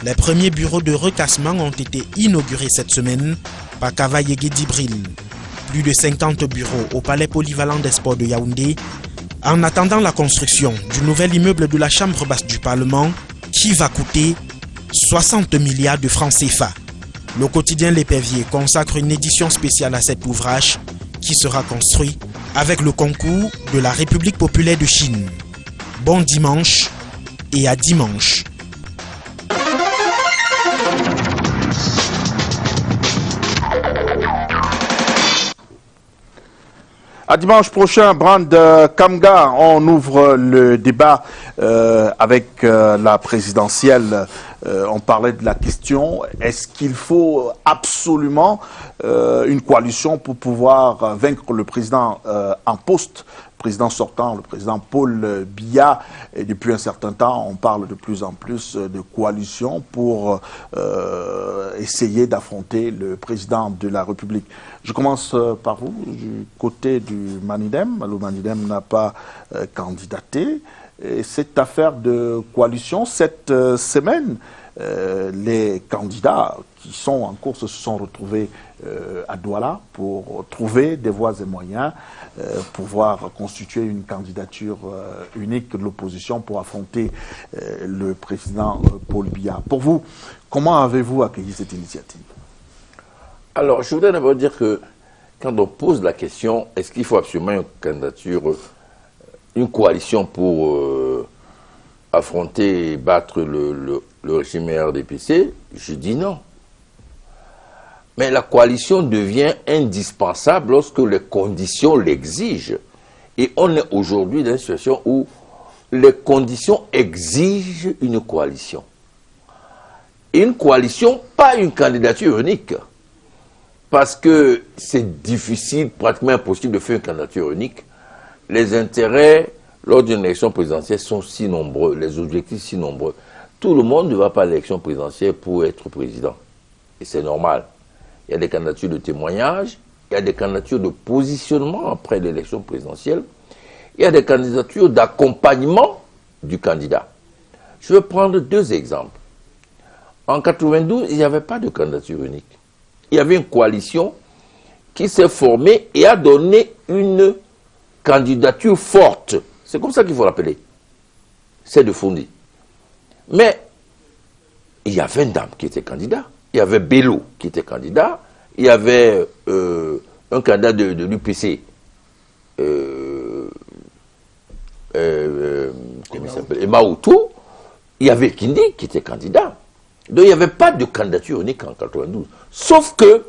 Les premiers bureaux de recassement ont été inaugurés cette semaine par Kavaye Guédibril. Plus de 50 bureaux au palais polyvalent des sports de Yaoundé, en attendant la construction du nouvel immeuble de la Chambre basse du Parlement qui va coûter 60 milliards de francs CFA. Le quotidien L'Épervier consacre une édition spéciale à cet ouvrage qui sera construit avec le concours de la République populaire de Chine. Bon dimanche et à dimanche. À dimanche prochain, Brand Kamga, on ouvre le débat avec la présidentielle. On parlait de la question, est-ce qu'il faut absolument une coalition pour pouvoir vaincre le président en poste, le président sortant, le président Paul Biya? Et depuis un certain temps, on parle de plus en plus de coalition pour essayer d'affronter le président de la République. Je commence par vous, du côté du Manidem. Le Manidem n'a pas candidaté. Et cette affaire de coalition, cette semaine, les candidats qui sont en course se sont retrouvés à Douala pour trouver des voies et moyens, pouvoir constituer une candidature unique de l'opposition pour affronter le président Paul Biya. Pour vous, comment avez-vous accueilli cette initiative? Alors, je voudrais d'abord dire que quand on pose la question, est-ce qu'il faut absolument une candidature, une coalition pour affronter et battre le régime RDPC, je dis non. Mais la coalition devient indispensable lorsque les conditions l'exigent. Et on est aujourd'hui dans une situation où les conditions exigent une coalition. Et une coalition, pas une candidature unique. Parce que c'est difficile, pratiquement impossible de faire une candidature unique. Les intérêts, lors d'une élection présidentielle, sont si nombreux, les objectifs si nombreux. Tout le monde ne va pas à l'élection présidentielle pour être président. Et c'est normal. Il y a des candidatures de témoignage, il y a des candidatures de positionnement après l'élection présidentielle, il y a des candidatures d'accompagnement du candidat. Je vais prendre 2 exemples. En 92, il n'y avait pas de candidature unique. Il y avait une coalition qui s'est formée et a donné une candidature forte. C'est comme ça qu'il faut l'appeler. C'est de Fondi. Mais il y avait Ndam qui était candidat. Il y avait Bello qui était candidat. Il y avait un candidat de l'UPC, comment il s'appelle, Emma Outou, il y avait Kindi qui était candidat. Donc il n'y avait pas de candidature unique en 92. Sauf que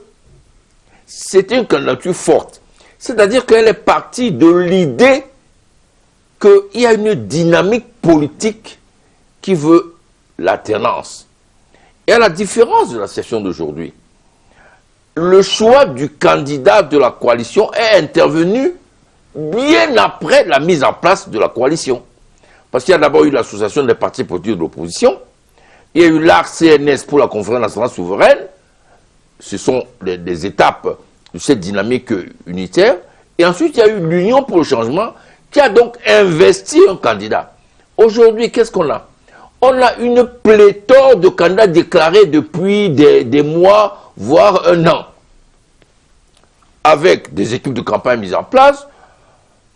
c'était une candidature forte. C'est-à-dire qu'elle est partie de l'idée qu'il y a une dynamique politique qui veut l'alternance. Et à la différence de la session d'aujourd'hui, le choix du candidat de la coalition est intervenu bien après la mise en place de la coalition. Parce qu'il y a d'abord eu l'association des partis politiques de l'opposition, il y a eu l'ARC-CNS pour la conférence nationale souveraine, ce sont des étapes de cette dynamique unitaire, et ensuite il y a eu l'Union pour le changement, qui a donc investi un candidat. Aujourd'hui, qu'est-ce qu'on a? On a une pléthore de candidats déclarés depuis des mois, voire un an, avec des équipes de campagne mises en place,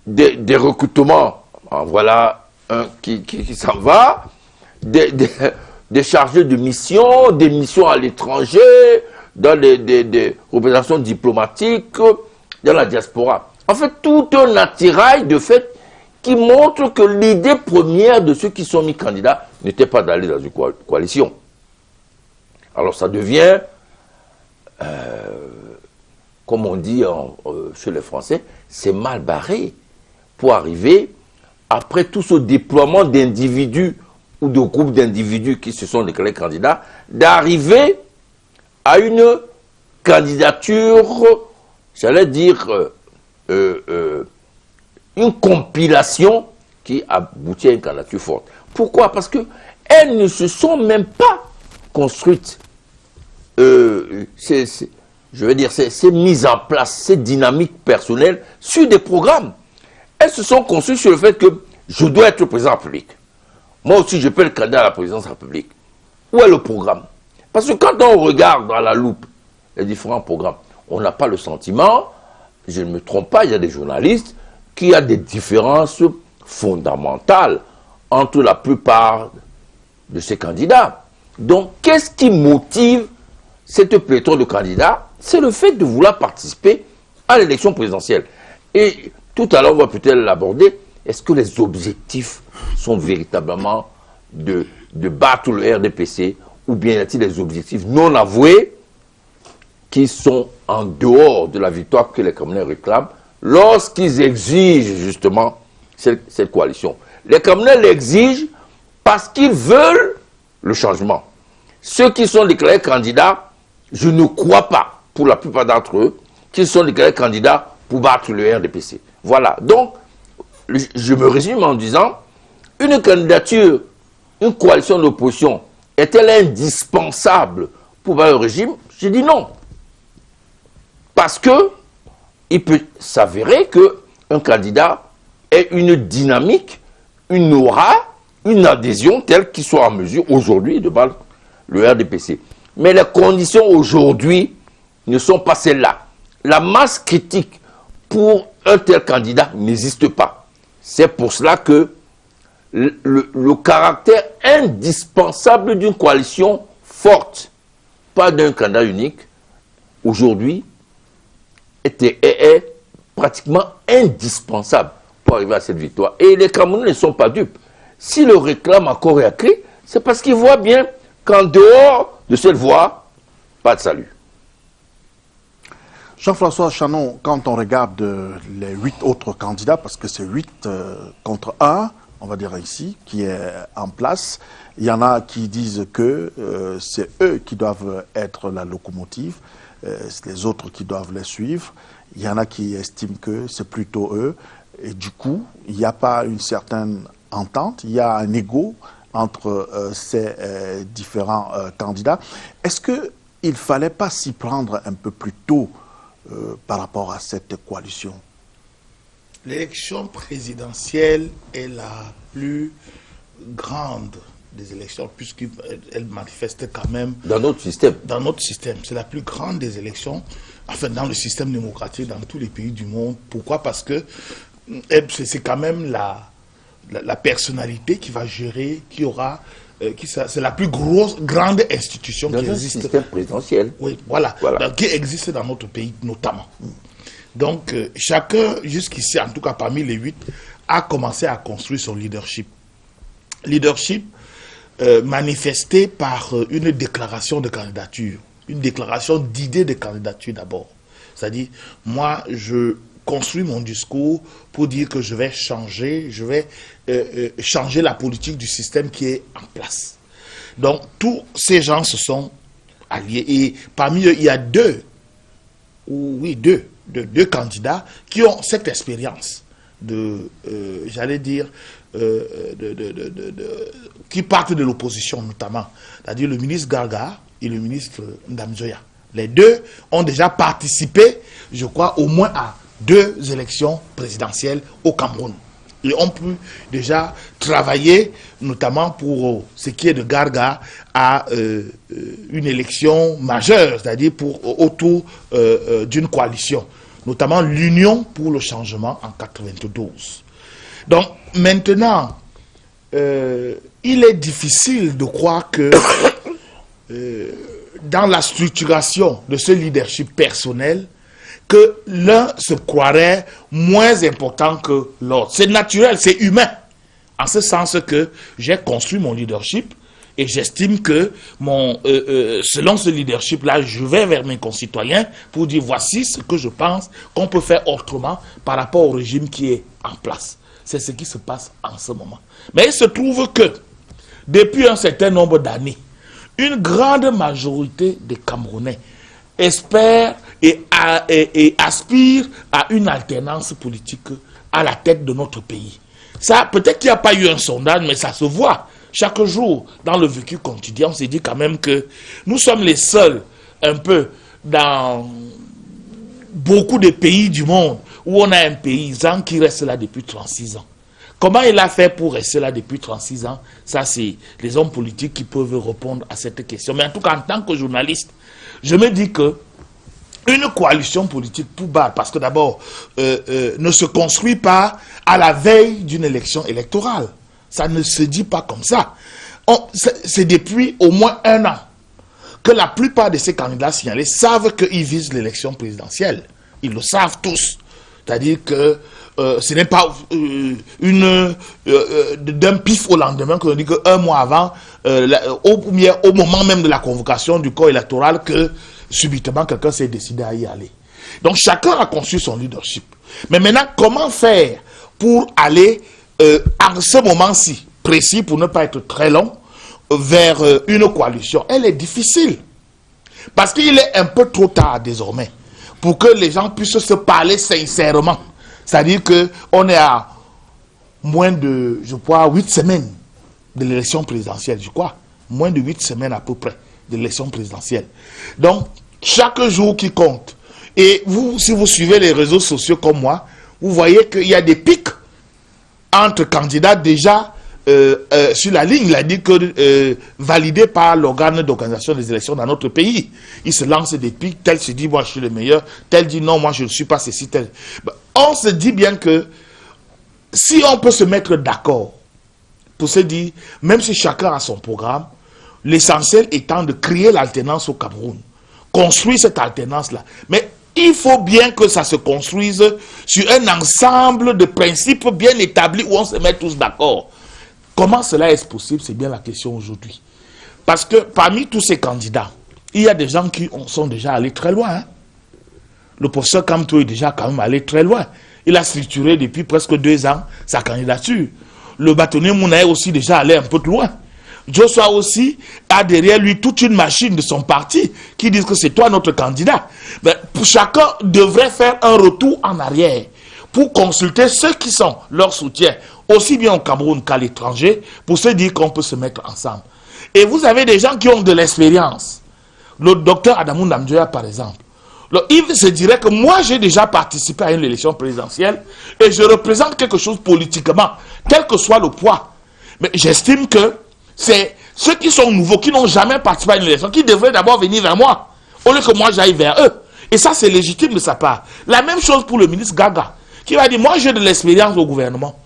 des recrutements, voilà un qui s'en va, des chargés de mission, des missions à l'étranger, dans des représentations diplomatiques, dans la diaspora. En fait, tout un attirail de fait qui montre que l'idée première de ceux qui sont mis candidats n'était pas d'aller dans une coalition. Alors ça devient, comme on dit chez les Français, c'est mal barré pour arriver, après tout ce déploiement d'individus ou de groupes d'individus qui se sont déclarés candidats, d'arriver à une candidature, j'allais dire, une compilation qui aboutit à une candidature forte. Pourquoi? Parce qu'elles ne se sont même pas construites, je veux dire, ces mises en place, ces dynamiques personnelles sur des programmes. Elles se sont construites sur le fait que je dois être le président de la République. Moi aussi, je peux être candidat à la présidence de la République. Où est le programme? Parce que quand on regarde dans la loupe les différents programmes, on n'a pas le sentiment, je ne me trompe pas, il y a des journalistes, qu'il y a des différences fondamentales entre la plupart de ces candidats. Donc, qu'est-ce qui motive cette pléthore de candidats? C'est le fait de vouloir participer à l'élection présidentielle. Et tout à l'heure, on va peut-être l'aborder. Est-ce que les objectifs sont véritablement de battre le RDPC, ou bien y a-t-il des objectifs non avoués qui sont en dehors de la victoire que les Camerounais réclament lorsqu'ils exigent justement cette coalition? Les Camerounais l'exigent parce qu'ils veulent le changement. Ceux qui sont déclarés candidats, je ne crois pas, pour la plupart d'entre eux, qu'ils sont déclarés candidats pour battre le RDPC. Voilà. Donc, je me résume en disant, une candidature, une coalition d'opposition, est-elle indispensable pour battre le régime? Je dis non. Parce que il peut s'avérer qu'un candidat ait une dynamique, une aura, une adhésion telle qu'il soit en mesure aujourd'hui de battre le RDPC. Mais les conditions aujourd'hui ne sont pas celles-là. La masse critique pour un tel candidat n'existe pas. C'est pour cela que le caractère indispensable d'une coalition forte, pas d'un candidat unique, aujourd'hui, est pratiquement indispensable pour arriver à cette victoire. Et les Camerounais ne sont pas dupes. S'ils le réclament encore et à cri, c'est parce qu'ils voient bien qu'en dehors de cette voie, pas de salut. Jean-François Chanon, quand on regarde les 8 autres candidats, parce que c'est 8 contre 1, on va dire ici, qui est en place, il y en a qui disent que c'est eux qui doivent être la locomotive, les autres qui doivent les suivre. Il y en a qui estiment que c'est plutôt eux. Et du coup, il n'y a pas une certaine entente, il y a un ego entre ces différents candidats. Est-ce qu'il ne fallait pas s'y prendre un peu plus tôt par rapport à cette coalition? L'élection présidentielle est la plus grande des élections, puisqu'elle manifeste quand même... Dans notre système. Dans notre système. C'est la plus grande des élections, enfin dans le système démocratique, dans tous les pays du monde. Pourquoi? Parce que c'est quand même la personnalité qui va gérer, qui aura... c'est la plus grande institution dans qui un existe. Système présidentiel. Oui, voilà. Qui existe dans notre pays notamment. Donc, chacun, jusqu'ici, en tout cas parmi les 8, a commencé à construire son leadership. Leadership manifesté par une déclaration de candidature, une déclaration d'idée de candidature d'abord. C'est-à-dire, moi, je construis mon discours pour dire que je vais changer la politique du système qui est en place. Donc, tous ces gens se sont alliés. Et parmi eux, il y a deux candidats qui ont cette expérience qui partent de l'opposition notamment, c'est-à-dire le ministre Garga et le ministre Ndamzoya. Les deux ont déjà participé, je crois, au moins à 2 élections présidentielles au Cameroun. Ils ont pu déjà travailler, notamment pour ce qui est de Garga, à une élection majeure, c'est-à-dire autour d'une coalition, notamment l'Union pour le changement en 92. Donc maintenant, il est difficile de croire que dans la structuration de ce leadership personnel, que l'un se croirait moins important que l'autre. C'est naturel, c'est humain. En ce sens que j'ai construit mon leadership et j'estime que selon ce leadership-là, je vais vers mes concitoyens pour dire voici ce que je pense qu'on peut faire autrement par rapport au régime qui est en place. C'est ce qui se passe en ce moment. Mais il se trouve que depuis un certain nombre d'années, une grande majorité des Camerounais espèrent et aspirent à une alternance politique à la tête de notre pays. Ça, peut-être qu'il n'y a pas eu un sondage, mais ça se voit. Chaque jour, dans le vécu quotidien, on s'est dit quand même que nous sommes les seuls, un peu, dans beaucoup de pays du monde, où on a un paysan qui reste là depuis 36 ans. Comment il a fait pour rester là depuis 36 ans? Ça, c'est les hommes politiques qui peuvent répondre à cette question. Mais en tout cas, en tant que journaliste, je me dis que une coalition politique tout bas, parce que d'abord, ne se construit pas à la veille d'une élection électorale. Ça ne se dit pas comme ça. C'est depuis au moins 1 an que la plupart de ces candidats signalés savent qu'ils visent l'élection présidentielle. Ils le savent tous. C'est-à-dire que ce n'est pas d'un pif au lendemain qu'on dit qu'un mois avant, au moment même de la convocation du corps électoral, que subitement quelqu'un s'est décidé à y aller. Donc chacun a conçu son leadership. Mais maintenant, comment faire pour aller en ce moment-ci, précis pour ne pas être très long, vers une coalition? Elle est difficile. Parce qu'il est un peu trop tard désormais pour que les gens puissent se parler sincèrement. C'est-à-dire qu'on est à moins de, je crois, 8 semaines de l'élection présidentielle, je crois. Moins de 8 semaines à peu près de l'élection présidentielle. Donc, chaque jour qui compte. Et vous, si vous suivez les réseaux sociaux comme moi, vous voyez qu'il y a des pics entre candidats déjà sur la ligne. Il a dit que validé par l'organe d'organisation des élections dans notre pays. Il se lance des pics, tel se dit moi je suis le meilleur, tel dit non moi je ne suis pas ceci, tel. On se dit bien que si on peut se mettre d'accord pour se dire, même si chacun a son programme, l'essentiel étant de créer l'alternance au Cameroun, construire cette alternance-là. Mais il faut bien que ça se construise sur un ensemble de principes bien établis où on se met tous d'accord. Comment cela est possible? C'est bien la question aujourd'hui. Parce que parmi tous ces candidats, il y a des gens qui sont déjà allés très loin. Hein? Le professeur Kamto est déjà quand même allé très loin. Il a structuré depuis presque 2 ans sa candidature. Le bâtonnier Mouna est aussi déjà allé un peu plus loin. Joshua aussi a derrière lui toute une machine de son parti qui dit que c'est toi notre candidat. Mais chacun devrait faire un retour en arrière pour consulter ceux qui sont leur soutien, aussi bien au Cameroun qu'à l'étranger, pour se dire qu'on peut se mettre ensemble. Et vous avez des gens qui ont de l'expérience. Le docteur Adamou Ndamzoya, par exemple. Il se dirait que moi, j'ai déjà participé à une élection présidentielle et je représente quelque chose politiquement, quel que soit le poids. Mais j'estime que c'est ceux qui sont nouveaux, qui n'ont jamais participé à une élection, qui devraient d'abord venir vers moi, au lieu que moi j'aille vers eux. Et ça, c'est légitime de sa part. La même chose pour le ministre Gaga, qui va dire, moi j'ai de l'expérience au gouvernement.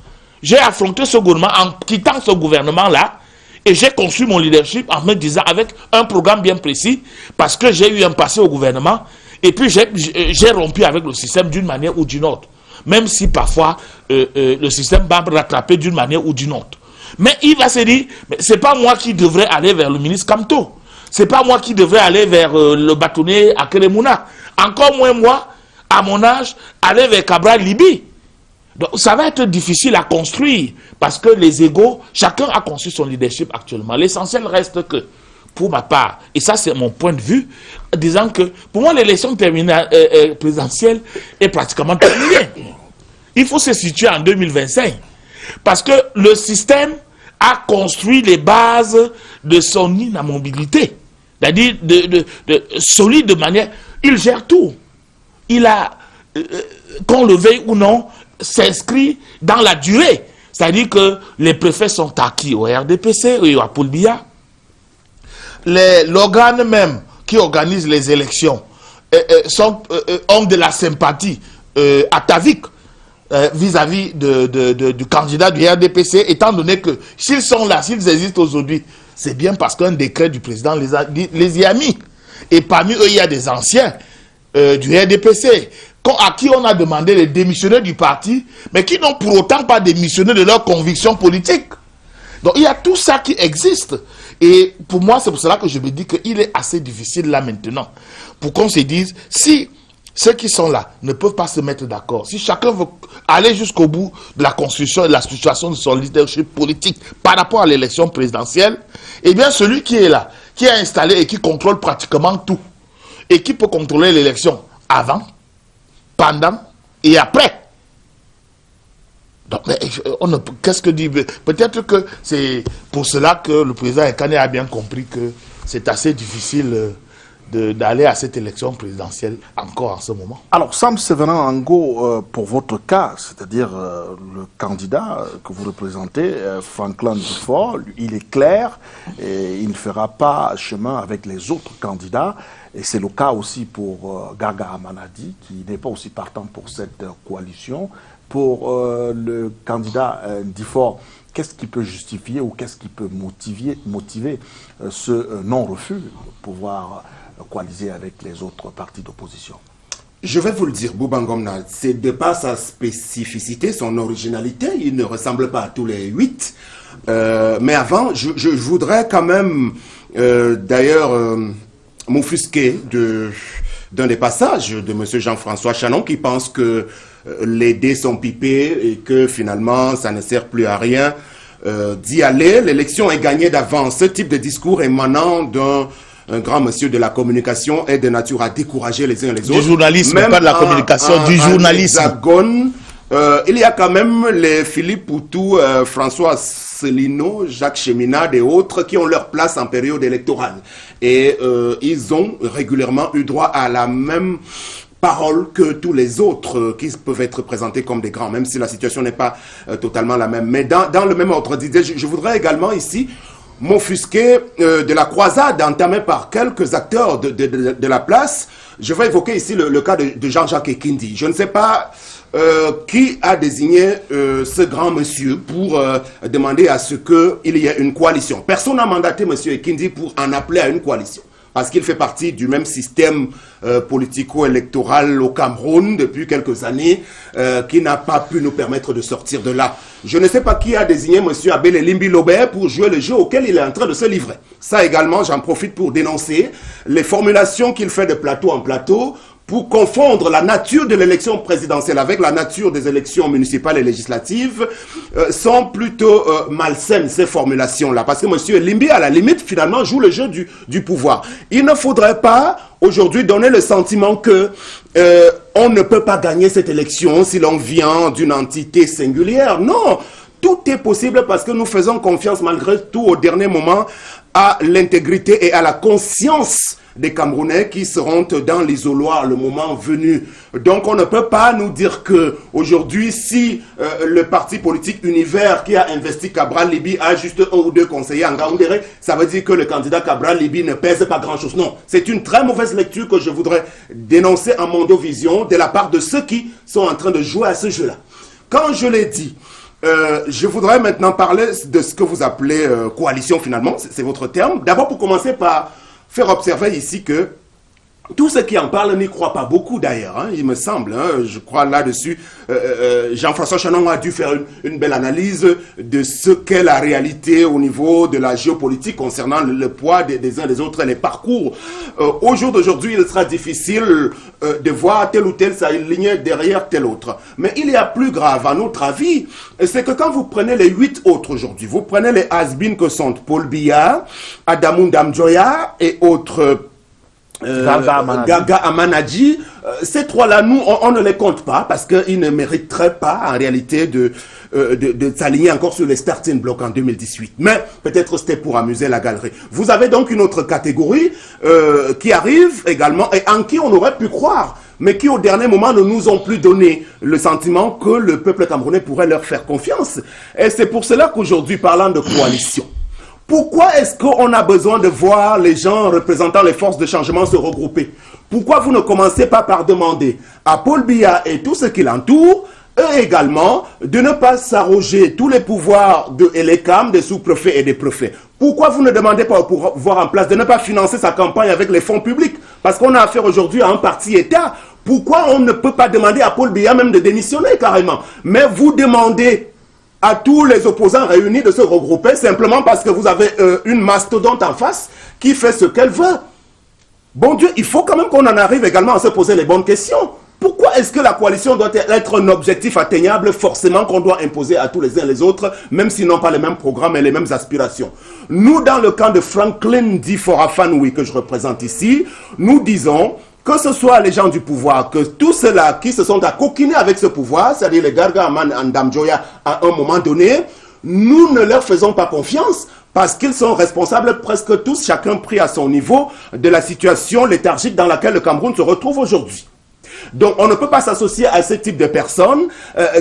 J'ai affronté ce gouvernement en quittant ce gouvernement-là, et j'ai construit mon leadership en me disant, avec un programme bien précis, parce que j'ai eu un passé au gouvernement, Et puis j'ai rompu avec le système d'une manière ou d'une autre. Même si parfois le système va me rattraper d'une manière ou d'une autre. Mais il va se dire, c'est pas moi qui devrais aller vers le ministre Kamto. C'est pas moi qui devrais aller vers le bâtonnier Akeremouna. Encore moins moi, à mon âge, aller vers Cabral Libi. Donc ça va être difficile à construire parce que les égos, chacun a construit son leadership actuellement. L'essentiel reste que, pour ma part, et ça c'est mon point de vue, disant que pour moi l'élection présidentielle est pratiquement terminée. Il faut se situer en 2025 parce que le système a construit les bases de son inamobilité, c'est-à-dire de solide de manière, il gère tout. Il a, qu'on le veuille ou non, s'inscrit dans la durée. C'est-à-dire que les préfets sont acquis au RDPC et à Poulbia. L'organe même qui organise les élections ont de la sympathie atavique vis-à-y du candidat du RDPC, étant donné que s'ils sont là, s'ils existent aujourd'hui, c'est bien parce qu'un décret du président les y a mis. Et parmi eux, il y a des anciens du RDPC à qui on a demandé de démissionner du parti, mais qui n'ont pour autant pas démissionné de leurs convictions politiques. Donc il y a tout ça qui existe. Et pour moi, c'est pour cela que je me dis qu'il est assez difficile là maintenant, pour qu'on se dise, si ceux qui sont là ne peuvent pas se mettre d'accord, si chacun veut aller jusqu'au bout de la construction et de la situation de son leadership politique par rapport à l'élection présidentielle, eh bien celui qui est là, qui est installé et qui contrôle pratiquement tout, et qui peut contrôler l'élection avant, pendant et après. Donc, qu'est-ce que dit? Peut-être que c'est pour cela que le président Ekane a bien compris que c'est assez difficile d'aller à cette élection présidentielle encore en ce moment. Alors, Sam Severin Ango, pour votre cas, c'est-à-dire le candidat que vous représentez, Franklin Dufort, il est clair et il ne fera pas chemin avec les autres candidats. Et c'est le cas aussi pour Gaga Amanadi, qui n'est pas aussi partant pour cette coalition. Pour le candidat Dufort, qu'est-ce qui peut justifier ou qu'est-ce qui peut motiver ce non-refus de pouvoir coaliser avec les autres partis d'opposition? Je vais vous le dire, Bouba Ngomna, c'est de par sa spécificité, son originalité, il ne ressemble pas à tous les 8. Mais avant, je voudrais quand même, d'ailleurs, m'offusquer d'un des passages de M. Jean-François Chanon qui pense que les dés sont pipés et que finalement ça ne sert plus à rien d'y aller. L'élection est gagnée d'avance. Ce type de discours émanant d'un grand monsieur de la communication est de nature à décourager les uns et les autres. Du journalisme, même pas de la communication, du journalisme. Il y a quand même les Philippe Poutou, François Célineau, Jacques Cheminade et autres qui ont leur place en période électorale. Et ils ont régulièrement eu droit à la même parole que tous les autres qui peuvent être présentés comme des grands, même si la situation n'est pas totalement la même. Mais dans le même ordre d'idée, je voudrais également ici m'offusquer de la croisade entamée par quelques acteurs de la place. Je vais évoquer ici le cas de Jean-Jacques Ekindi. Je ne sais pas qui a désigné ce grand monsieur pour demander à ce qu'il y ait une coalition. Personne n'a mandaté M. Ekindi pour en appeler à une coalition, parce qu'il fait partie du même système politico-électoral au Cameroun depuis quelques années, qui n'a pas pu nous permettre de sortir de là. Je ne sais pas qui a désigné M. Abel Elimbi Lobert pour jouer le jeu auquel il est en train de se livrer. Ça également, j'en profite pour dénoncer les formulations qu'il fait de plateau en plateau, pour confondre la nature de l'élection présidentielle avec la nature des élections municipales et législatives, sont plutôt malsaines, ces formulations-là. Parce que M. Elimbi, à la limite, finalement, joue le jeu du pouvoir. Il ne faudrait pas, aujourd'hui, donner le sentiment que on ne peut pas gagner cette élection si l'on vient d'une entité singulière. Non, tout est possible parce que nous faisons confiance, malgré tout, au dernier moment, à l'intégrité et à la conscience des Camerounais qui seront dans l'isoloir le moment venu. Donc on ne peut pas nous dire que aujourd'hui, si le parti politique Univers qui a investi Cabral Libi a juste 1 ou 2 conseillers en Gaoundéré, ça veut dire que le candidat Cabral Libi ne pèse pas grand-chose. Non, c'est une très mauvaise lecture que je voudrais dénoncer en mondovision de la part de ceux qui sont en train de jouer à ce jeu-là. Quand je l'ai dit, je voudrais maintenant parler de ce que vous appelez coalition finalement, c'est votre terme. D'abord pour commencer par faire observer ici que Tous ceux qui en parlent n'y croient pas beaucoup d'ailleurs, hein, il me semble. Hein, je crois là-dessus, Jean-François Chanon a dû faire une belle analyse de ce qu'est la réalité au niveau de la géopolitique concernant le poids des uns des autres et les parcours. Au jour d'aujourd'hui, il sera difficile de voir telle ou telle s'aligner derrière telle autre. Mais il y a plus grave, à notre avis, c'est que quand vous prenez les 8 autres aujourd'hui, vous prenez les has-been que sont Paul Biya, Adamou Ndamjoya et autres... Gaga Amanadji, ces trois-là, nous, on ne les compte pas parce qu'ils ne mériteraient pas, en réalité, de s'aligner encore sur les starting blocks en 2018. Mais peut-être c'était pour amuser la galerie. Vous avez donc une autre catégorie qui arrive également et en qui on aurait pu croire, mais qui au dernier moment ne nous ont plus donné le sentiment que le peuple camerounais pourrait leur faire confiance. Et c'est pour cela qu'aujourd'hui, parlant de coalition, pourquoi est-ce qu'on a besoin de voir les gens représentant les forces de changement se regrouper? Pourquoi vous ne commencez pas par demander à Paul Biya et tous ceux qui l'entourent, eux également, de ne pas s'arroger tous les pouvoirs de l'ECAM, des sous-préfets et des préfets? Pourquoi vous ne demandez pas au pouvoir en place de ne pas financer sa campagne avec les fonds publics? Parce qu'on a affaire aujourd'hui à un parti État. Pourquoi on ne peut pas demander à Paul Biya même de démissionner carrément? Mais vous demandez à tous les opposants réunis de se regrouper simplement parce que vous avez une mastodonte en face qui fait ce qu'elle veut. Bon Dieu, il faut quand même qu'on en arrive également à se poser les bonnes questions. Pourquoi est-ce que la coalition doit être un objectif atteignable forcément qu'on doit imposer à tous les uns les autres, même s'ils n'ont pas les mêmes programmes et les mêmes aspirations? Nous, dans le camp de Franklin D. Forafanoui que je représente ici, nous disons que ce soit les gens du pouvoir, que tous ceux-là qui se sont accoquinés avec ce pouvoir, c'est-à-dire les Garga Aman Ndamjoya à un moment donné, nous ne leur faisons pas confiance parce qu'ils sont responsables presque tous, chacun pris à son niveau, de la situation léthargique dans laquelle le Cameroun se retrouve aujourd'hui. Donc on ne peut pas s'associer à ce type de personnes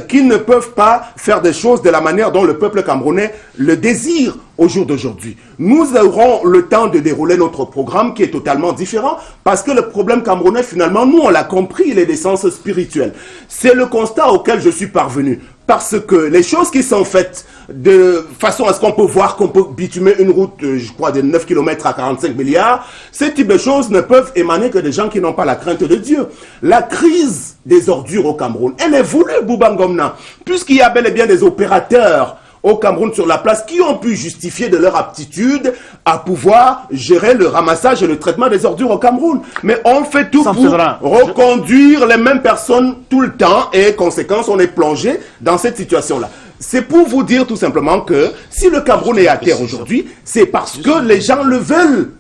qui ne peuvent pas faire des choses de la manière dont le peuple camerounais le désire au jour d'aujourd'hui. Nous aurons le temps de dérouler notre programme qui est totalement différent parce que le problème camerounais finalement, nous on l'a compris, il est d'essence spirituelle. C'est le constat auquel je suis parvenu. Parce que les choses qui sont faites de façon à ce qu'on peut voir qu'on peut bitumer une route, je crois, de 9 km à 45 milliards, ce type de choses ne peuvent émaner que des gens qui n'ont pas la crainte de Dieu. La crise des ordures au Cameroun, elle est voulue, Bouba Ngomna, puisqu'il y a bel et bien des opérateurs au Cameroun sur la place qui ont pu justifier de leur aptitude à pouvoir gérer le ramassage et le traitement des ordures au Cameroun. Mais on fait tout pour reconduire les mêmes personnes tout le temps et conséquence, on est plongé dans cette situation-là. C'est pour vous dire tout simplement que si le Cameroun est à terre aujourd'hui, c'est parce que les gens le veulent.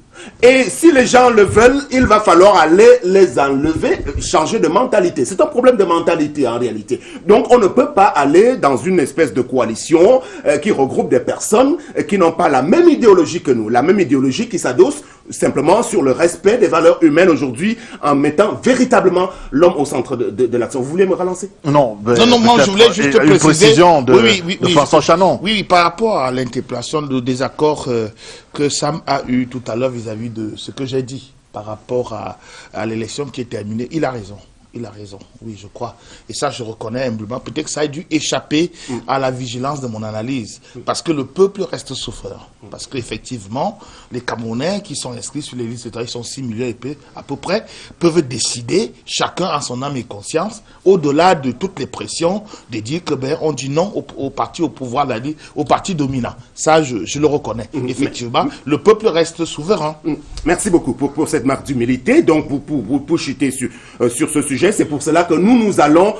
Et si les gens le veulent, il va falloir aller les enlever, changer de mentalité. C'est un problème de mentalité en réalité. Donc on ne peut pas aller dans une espèce de coalition qui regroupe des personnes qui n'ont pas la même idéologie que nous. La même idéologie qui s'adosse simplement sur le respect des valeurs humaines aujourd'hui en mettant véritablement l'homme au centre de l'action. Vous voulez me relancer? Non, moi je voulais juste une précision de François Chanon. Oui, par rapport à l'interpellation de désaccord que Sam a eu tout à l'heure vis-à-vis de ce que j'ai dit par rapport à l'élection qui est terminée, il a raison. Il a raison, oui, je crois. Et ça, je reconnais humblement. Peut-être que ça a dû échapper à la vigilance de mon analyse. Parce que le peuple reste souffrant. Parce qu'effectivement, les Camerounais qui sont inscrits sur les listes électorales, ils sont 6 millions et peu, à peu près, peuvent décider, chacun en son âme et conscience, au-delà de toutes les pressions, de dire que on dit non au parti au pouvoir, au parti dominant. Ça, je le reconnais. Effectivement, le peuple reste souverain. Merci beaucoup pour cette marque d'humilité. Donc, pour chuter sur ce sujet, c'est pour cela que nous allons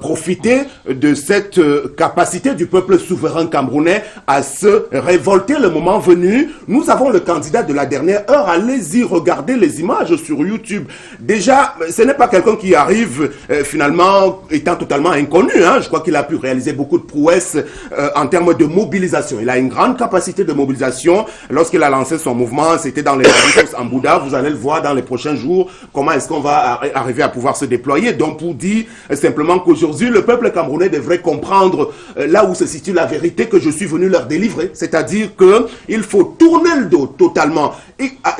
profiter de cette capacité du peuple souverain camerounais à se révolter le moment venu. Nous avons le candidat de la dernière heure. Allez-y, regardez les images sur YouTube. Déjà, ce n'est pas quelqu'un qui arrive finalement étant totalement inconnu. Hein. Je crois qu'il a pu réaliser beaucoup de prouesses en termes de mobilisation. Il a une grande capacité de mobilisation. Lorsqu'il a lancé son mouvement, c'était dans les en Bouddha. Vous allez le voir dans les prochains jours. Comment est-ce qu'on va arriver à pouvoir se déployer déployés. Donc pour dire simplement qu'aujourd'hui, le peuple camerounais devrait comprendre là où se situe la vérité que je suis venu leur délivrer. C'est-à-dire qu'il faut tourner le dos totalement,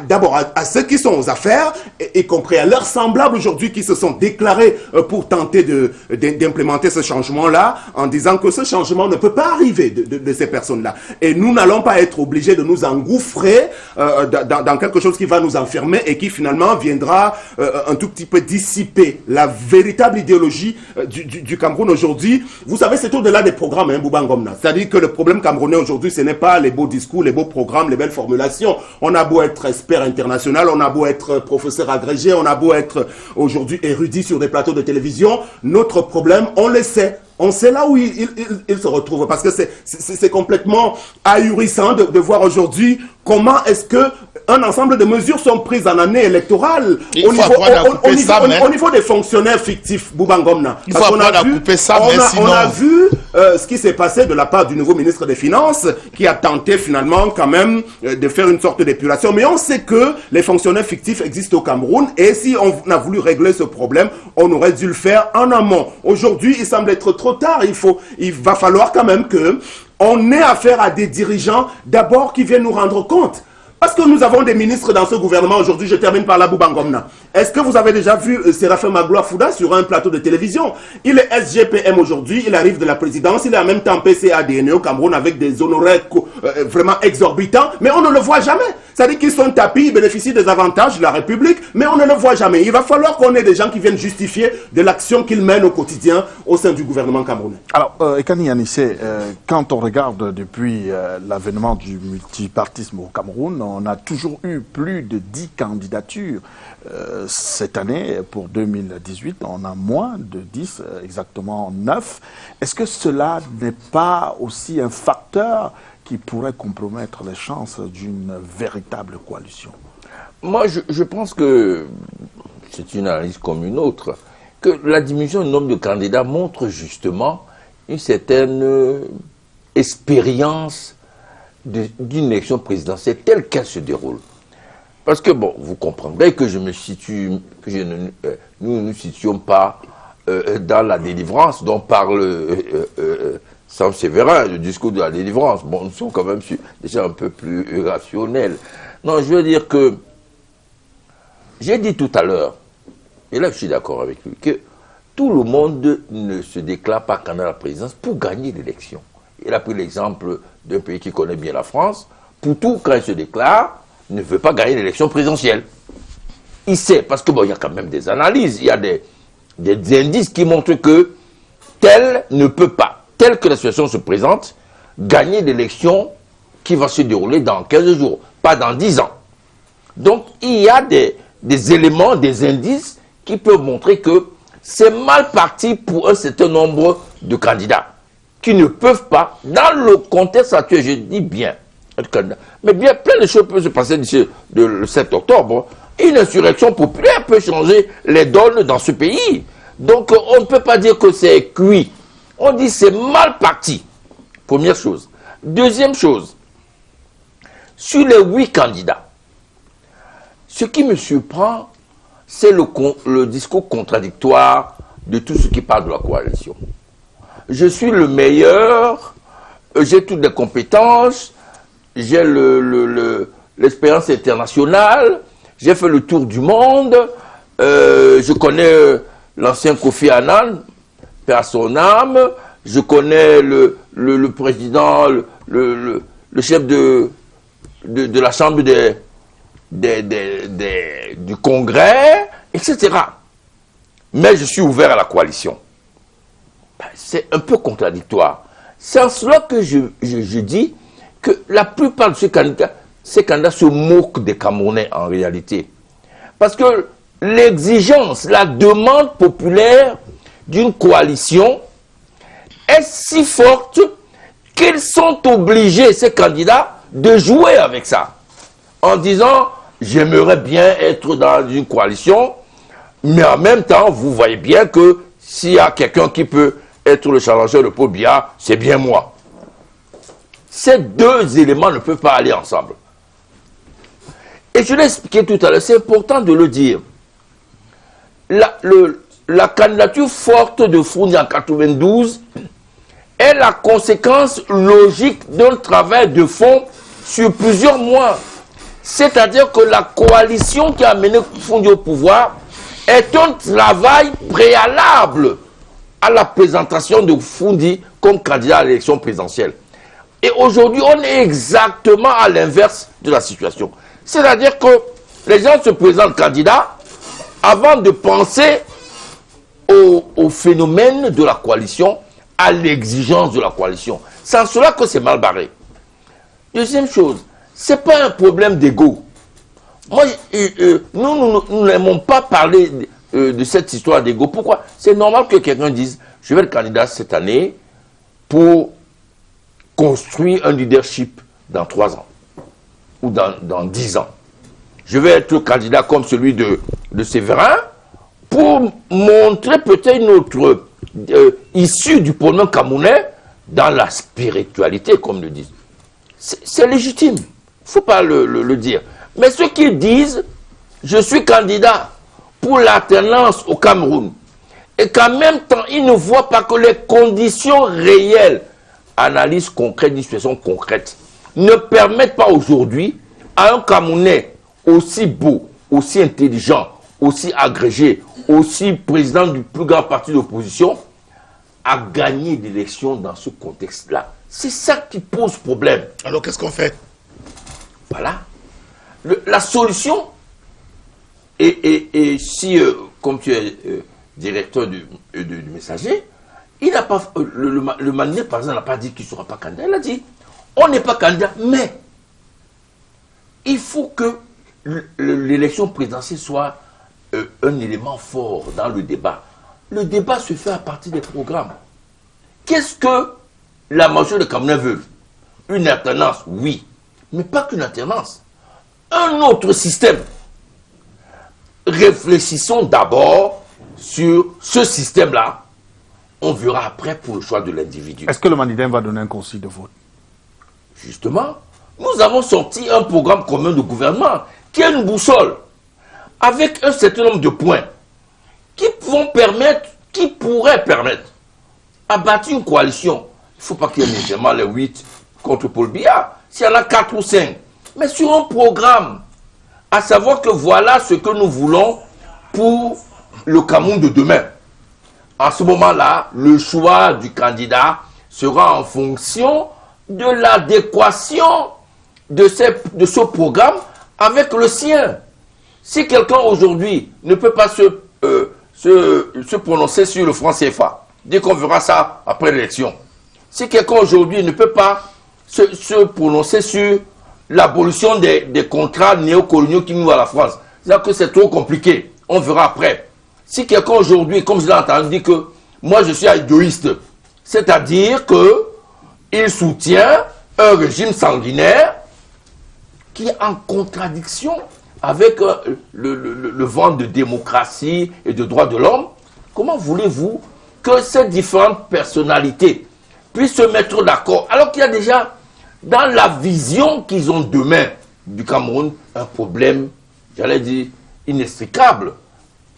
d'abord à ceux qui sont aux affaires, y compris à leurs semblables aujourd'hui qui se sont déclarés pour tenter d'implémenter ce changement-là, en disant que ce changement ne peut pas arriver de ces personnes-là. Et nous n'allons pas être obligés de nous engouffrer dans quelque chose qui va nous enfermer et qui finalement viendra un tout petit peu dissiper la véritable idéologie du Cameroun aujourd'hui. Vous savez, c'est au-delà des programmes, hein, Bouba Ngomna. C'est-à-dire que le problème camerounais aujourd'hui, ce n'est pas les beaux discours, les beaux programmes, les belles formulations. On a beau être expert international, on a beau être professeur agrégé, on a beau être aujourd'hui érudit sur des plateaux de télévision, notre problème, on le sait. On sait là où il se retrouve, parce que c'est complètement ahurissant de voir aujourd'hui comment est-ce que un ensemble de mesures sont prises en année électorale au niveau des fonctionnaires fictifs, Bouba Ngomna. Il faut apprendre à couper ça, mais sinon... On a vu ce qui s'est passé de la part du nouveau ministre des Finances, qui a tenté finalement quand même de faire une sorte d'épuration. Mais on sait que les fonctionnaires fictifs existent au Cameroun, et si on a voulu régler ce problème, on aurait dû le faire en amont. Aujourd'hui, il semble être trop tard. Il va falloir quand même que on ait affaire à des dirigeants d'abord qui viennent nous rendre compte. Parce que nous avons des ministres dans ce gouvernement aujourd'hui. Je termine par la Bouba Ngomna. Est-ce que vous avez déjà vu Séraphin Magloire Fouda sur un plateau de télévision? Il est SGPM aujourd'hui, il arrive de la présidence, il est en même temps PCADNE au Cameroun avec des honoraires vraiment exorbitants, mais on ne le voit jamais. C'est-à-dire qu'ils sont tapis, ils bénéficient des avantages de la République, mais on ne le voit jamais. Il va falloir qu'on ait des gens qui viennent justifier de l'action qu'ils mènent au quotidien au sein du gouvernement camerounais. Alors, Ekani Yanissé, quand on regarde depuis l'avènement du multipartisme au Cameroun, on a toujours eu plus de 10 candidatures. Cette année, pour 2018, on a moins de 10, exactement 9. Est-ce que cela n'est pas aussi un facteur qui pourrait compromettre les chances d'une véritable coalition? Moi, je pense que c'est une analyse comme une autre, que la diminution du nombre de candidats montre justement une certaine expérience d'une élection présidentielle telle qu'elle se déroule. Parce que, bon, vous comprendrez que nous ne nous situons pas dans la délivrance dont parle Sam Sévérin, le discours de la délivrance. Bon, nous sommes quand même déjà un peu plus rationnels. Non, je veux dire que, j'ai dit tout à l'heure, et là je suis d'accord avec lui, que tout le monde ne se déclare pas candidat à la présidence pour gagner l'élection. Il a pris l'exemple d'un pays qui connaît bien la France. Pour tout, quand il se déclare, ne veut pas gagner l'élection présidentielle. Il sait, parce que bon, il y a quand même des analyses, il y a des indices qui montrent que tel ne peut pas, telle que la situation se présente, gagner l'élection qui va se dérouler dans 15 jours, pas dans 10 ans. Donc, il y a des éléments, des indices qui peuvent montrer que c'est mal parti pour un certain nombre de candidats qui ne peuvent pas, dans le contexte actuel, je dis bien, mais bien plein de choses peuvent se passer d'ici le 7 octobre. Une insurrection populaire peut changer les donnes dans ce pays. Donc on ne peut pas dire que c'est cuit. On dit c'est mal parti. Première chose. Deuxième chose, sur les 8 candidats, ce qui me surprend, c'est le discours contradictoire de tous ceux qui parlent de la coalition. Je suis le meilleur, j'ai toutes les compétences, j'ai l'expérience internationale, j'ai fait le tour du monde, je connais l'ancien Kofi Annan, paix à son âme, je connais le président, le chef de la chambre du Congrès, etc. Mais je suis ouvert à la coalition. C'est un peu contradictoire. C'est en cela que je dis que la plupart de ces candidats se moquent des Camerounais en réalité. Parce que l'exigence, la demande populaire d'une coalition est si forte qu'ils sont obligés, ces candidats, de jouer avec ça. En disant, j'aimerais bien être dans une coalition, mais en même temps, vous voyez bien que s'il y a quelqu'un qui peut être le challenger de Paul Biya, c'est bien moi. Ces deux éléments ne peuvent pas aller ensemble. Et je l'ai expliqué tout à l'heure, c'est important de le dire. la candidature forte de Foundi en 92 est la conséquence logique d'un travail de fond sur plusieurs mois. C'est-à-dire que la coalition qui a mené Foundi au pouvoir est un travail préalable à la présentation de Foundi comme candidat à l'élection présidentielle. Et aujourd'hui, on est exactement à l'inverse de la situation. C'est-à-dire que les gens se présentent candidats avant de penser au phénomène de la coalition, à l'exigence de la coalition. C'est en cela que c'est mal barré. Deuxième chose, ce n'est pas un problème d'ego. Moi, nous n'aimons pas parler de cette histoire d'ego. Pourquoi? C'est normal que quelqu'un dise, je vais être candidat cette année pour construire un leadership dans 3 ans ou dans 10 ans. Je vais être candidat comme celui de Séverin pour montrer peut-être une autre issue du problème camerounais dans la spiritualité, comme le disent. C'est légitime, il ne faut pas le dire. Mais ceux qui disent, je suis candidat pour l'alternance au Cameroun, et qu'en même temps, ils ne voient pas que les conditions réelles, analyse concrète, situation concrète, ne permettent pas aujourd'hui à un Camerounais aussi beau, aussi intelligent, aussi agrégé, aussi président du plus grand parti d'opposition, à gagner l'élection dans ce contexte-là. C'est ça qui pose problème. Alors qu'est-ce qu'on fait? Voilà. La solution, et si, comme tu es directeur du Messager, il n'a pas, le Manier, par exemple, n'a pas dit qu'il ne sera pas candidat. Il a dit, on n'est pas candidat, mais il faut que l'élection présidentielle soit un élément fort dans le débat. Le débat se fait à partir des programmes. Qu'est-ce que la majorité des Camerounais veut? Une alternance, oui, mais pas qu'une alternance. Un autre système. Réfléchissons d'abord sur ce système-là. On verra après pour le choix de l'individu. Est-ce que le Manidem va donner un conseil de vote? Justement, nous avons sorti un programme commun de gouvernement qui est une boussole avec un certain nombre de points qui pourraient permettre à bâtir une coalition. Il ne faut pas qu'il y ait nécessairement les 8 contre Paul Biya. S'il y en a 4 ou 5, mais sur un programme, à savoir que voilà ce que nous voulons pour le Cameroun de demain. En ce moment-là, le choix du candidat sera en fonction de l'adéquation de ce programme avec le sien. Si quelqu'un aujourd'hui ne peut pas se prononcer sur le franc CFA, dès qu'on verra ça après l'élection. Si quelqu'un aujourd'hui ne peut pas se prononcer sur l'abolition des contrats néocoloniaux qui nous à la France, c'est-à-dire que c'est trop compliqué, on verra après. Si quelqu'un aujourd'hui, comme je l'ai entendu, dit que moi je suis égoïste, c'est-à-dire qu'il soutient un régime sanguinaire qui est en contradiction avec le vent de démocratie et de droits de l'homme, comment voulez-vous que ces différentes personnalités puissent se mettre d'accord alors qu'il y a déjà dans la vision qu'ils ont demain du Cameroun un problème, j'allais dire, inextricable.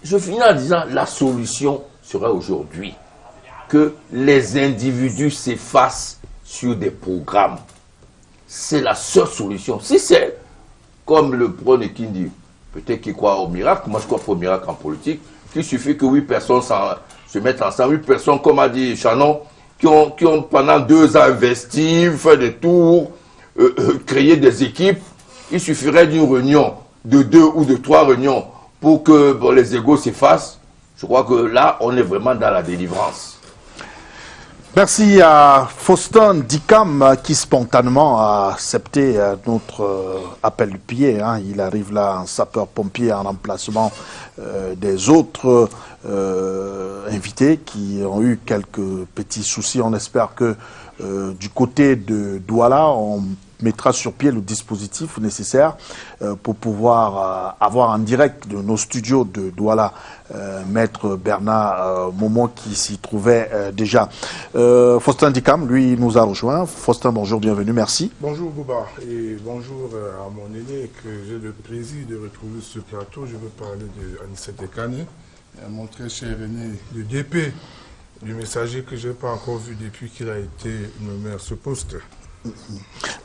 Je finis en disant la solution serait aujourd'hui que les individus s'effacent sur des programmes. C'est la seule solution. Si c'est comme le prône qui dit, peut-être qu'il croit au miracle, moi je crois pas au miracle en politique, qu'il suffit que 8 personnes se mettent ensemble, 8 personnes, comme a dit Chanon, qui ont pendant 2 ans investi, fait des tours, créé des équipes. Il suffirait d'une réunion, de 2 ou de 3 réunions, pour que les égos s'effacent. Je crois que là, on est vraiment dans la délivrance. Merci à Faustin Dikam qui spontanément a accepté notre appel du pied. Il arrive là en sapeur-pompier en remplacement des autres invités qui ont eu quelques petits soucis. On espère que du côté de Douala, on mettra sur pied le dispositif nécessaire pour pouvoir avoir en direct de nos studios de Douala Maître Bernard Momon qui s'y trouvait déjà. Faustin Dikam, lui, nous a rejoint. Faustin, bonjour, bienvenue, merci. Bonjour Bouba et bonjour à mon aîné que j'ai le plaisir de retrouver sur ce plateau. Je veux parler d'Anicette Ekane, mon très cher René, le DP du messager que je n'ai pas encore vu depuis qu'il a été nommé à ce poste.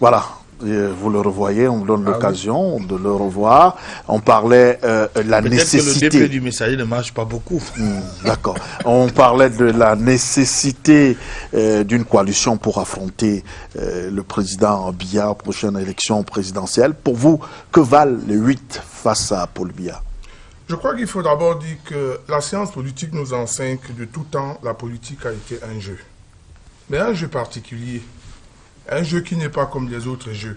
Voilà, vous le revoyez, on vous donne l'occasion de le revoir. On parlait de la nécessité... que le DP du messager ne marche pas beaucoup. D'accord. On parlait de la nécessité d'une coalition pour affronter le président Biya aux prochaines élections présidentielles. Pour vous, que valent les 8 face à Paul Biya? Je crois qu'il faut d'abord dire que la science politique nous enseigne que de tout temps, la politique a été un jeu. Mais un jeu particulier. Un jeu qui n'est pas comme les autres jeux.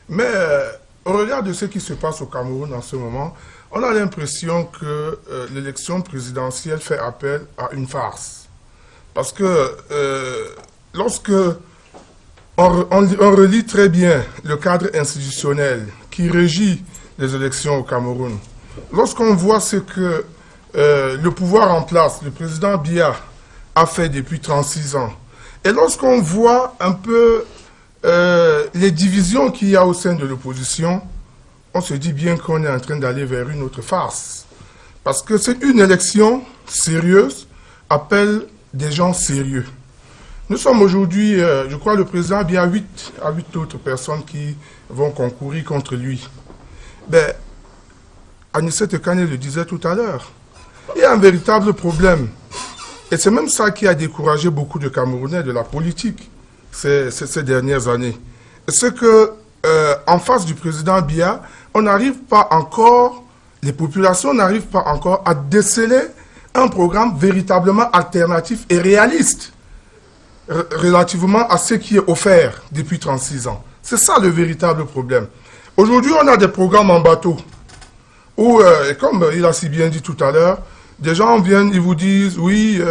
Mais au regard de ce qui se passe au Cameroun en ce moment, on a l'impression que l'élection présidentielle fait appel à une farce. Parce que lorsque on relit très bien le cadre institutionnel qui régit les élections au Cameroun, lorsqu'on voit ce que le pouvoir en place, le président Biya, a fait depuis 36 ans, et lorsqu'on voit un peu les divisions qu'il y a au sein de l'opposition, on se dit bien qu'on est en train d'aller vers une autre farce. Parce que c'est une élection sérieuse, appelle des gens sérieux. Nous sommes aujourd'hui, je crois, le président Biya, 8 autres personnes qui vont concourir contre lui. Ben, Anicette Kane le disait tout à l'heure. Il y a un véritable problème. Et c'est même ça qui a découragé beaucoup de Camerounais de la politique ces dernières années. C'est que, en face du président Biya, on n'arrive pas encore, les populations n'arrivent pas encore à déceler un programme véritablement alternatif et réaliste relativement à ce qui est offert depuis 36 ans. C'est ça le véritable problème. Aujourd'hui, on a des programmes en bateau où, comme il a si bien dit tout à l'heure, des gens viennent, ils vous disent, oui,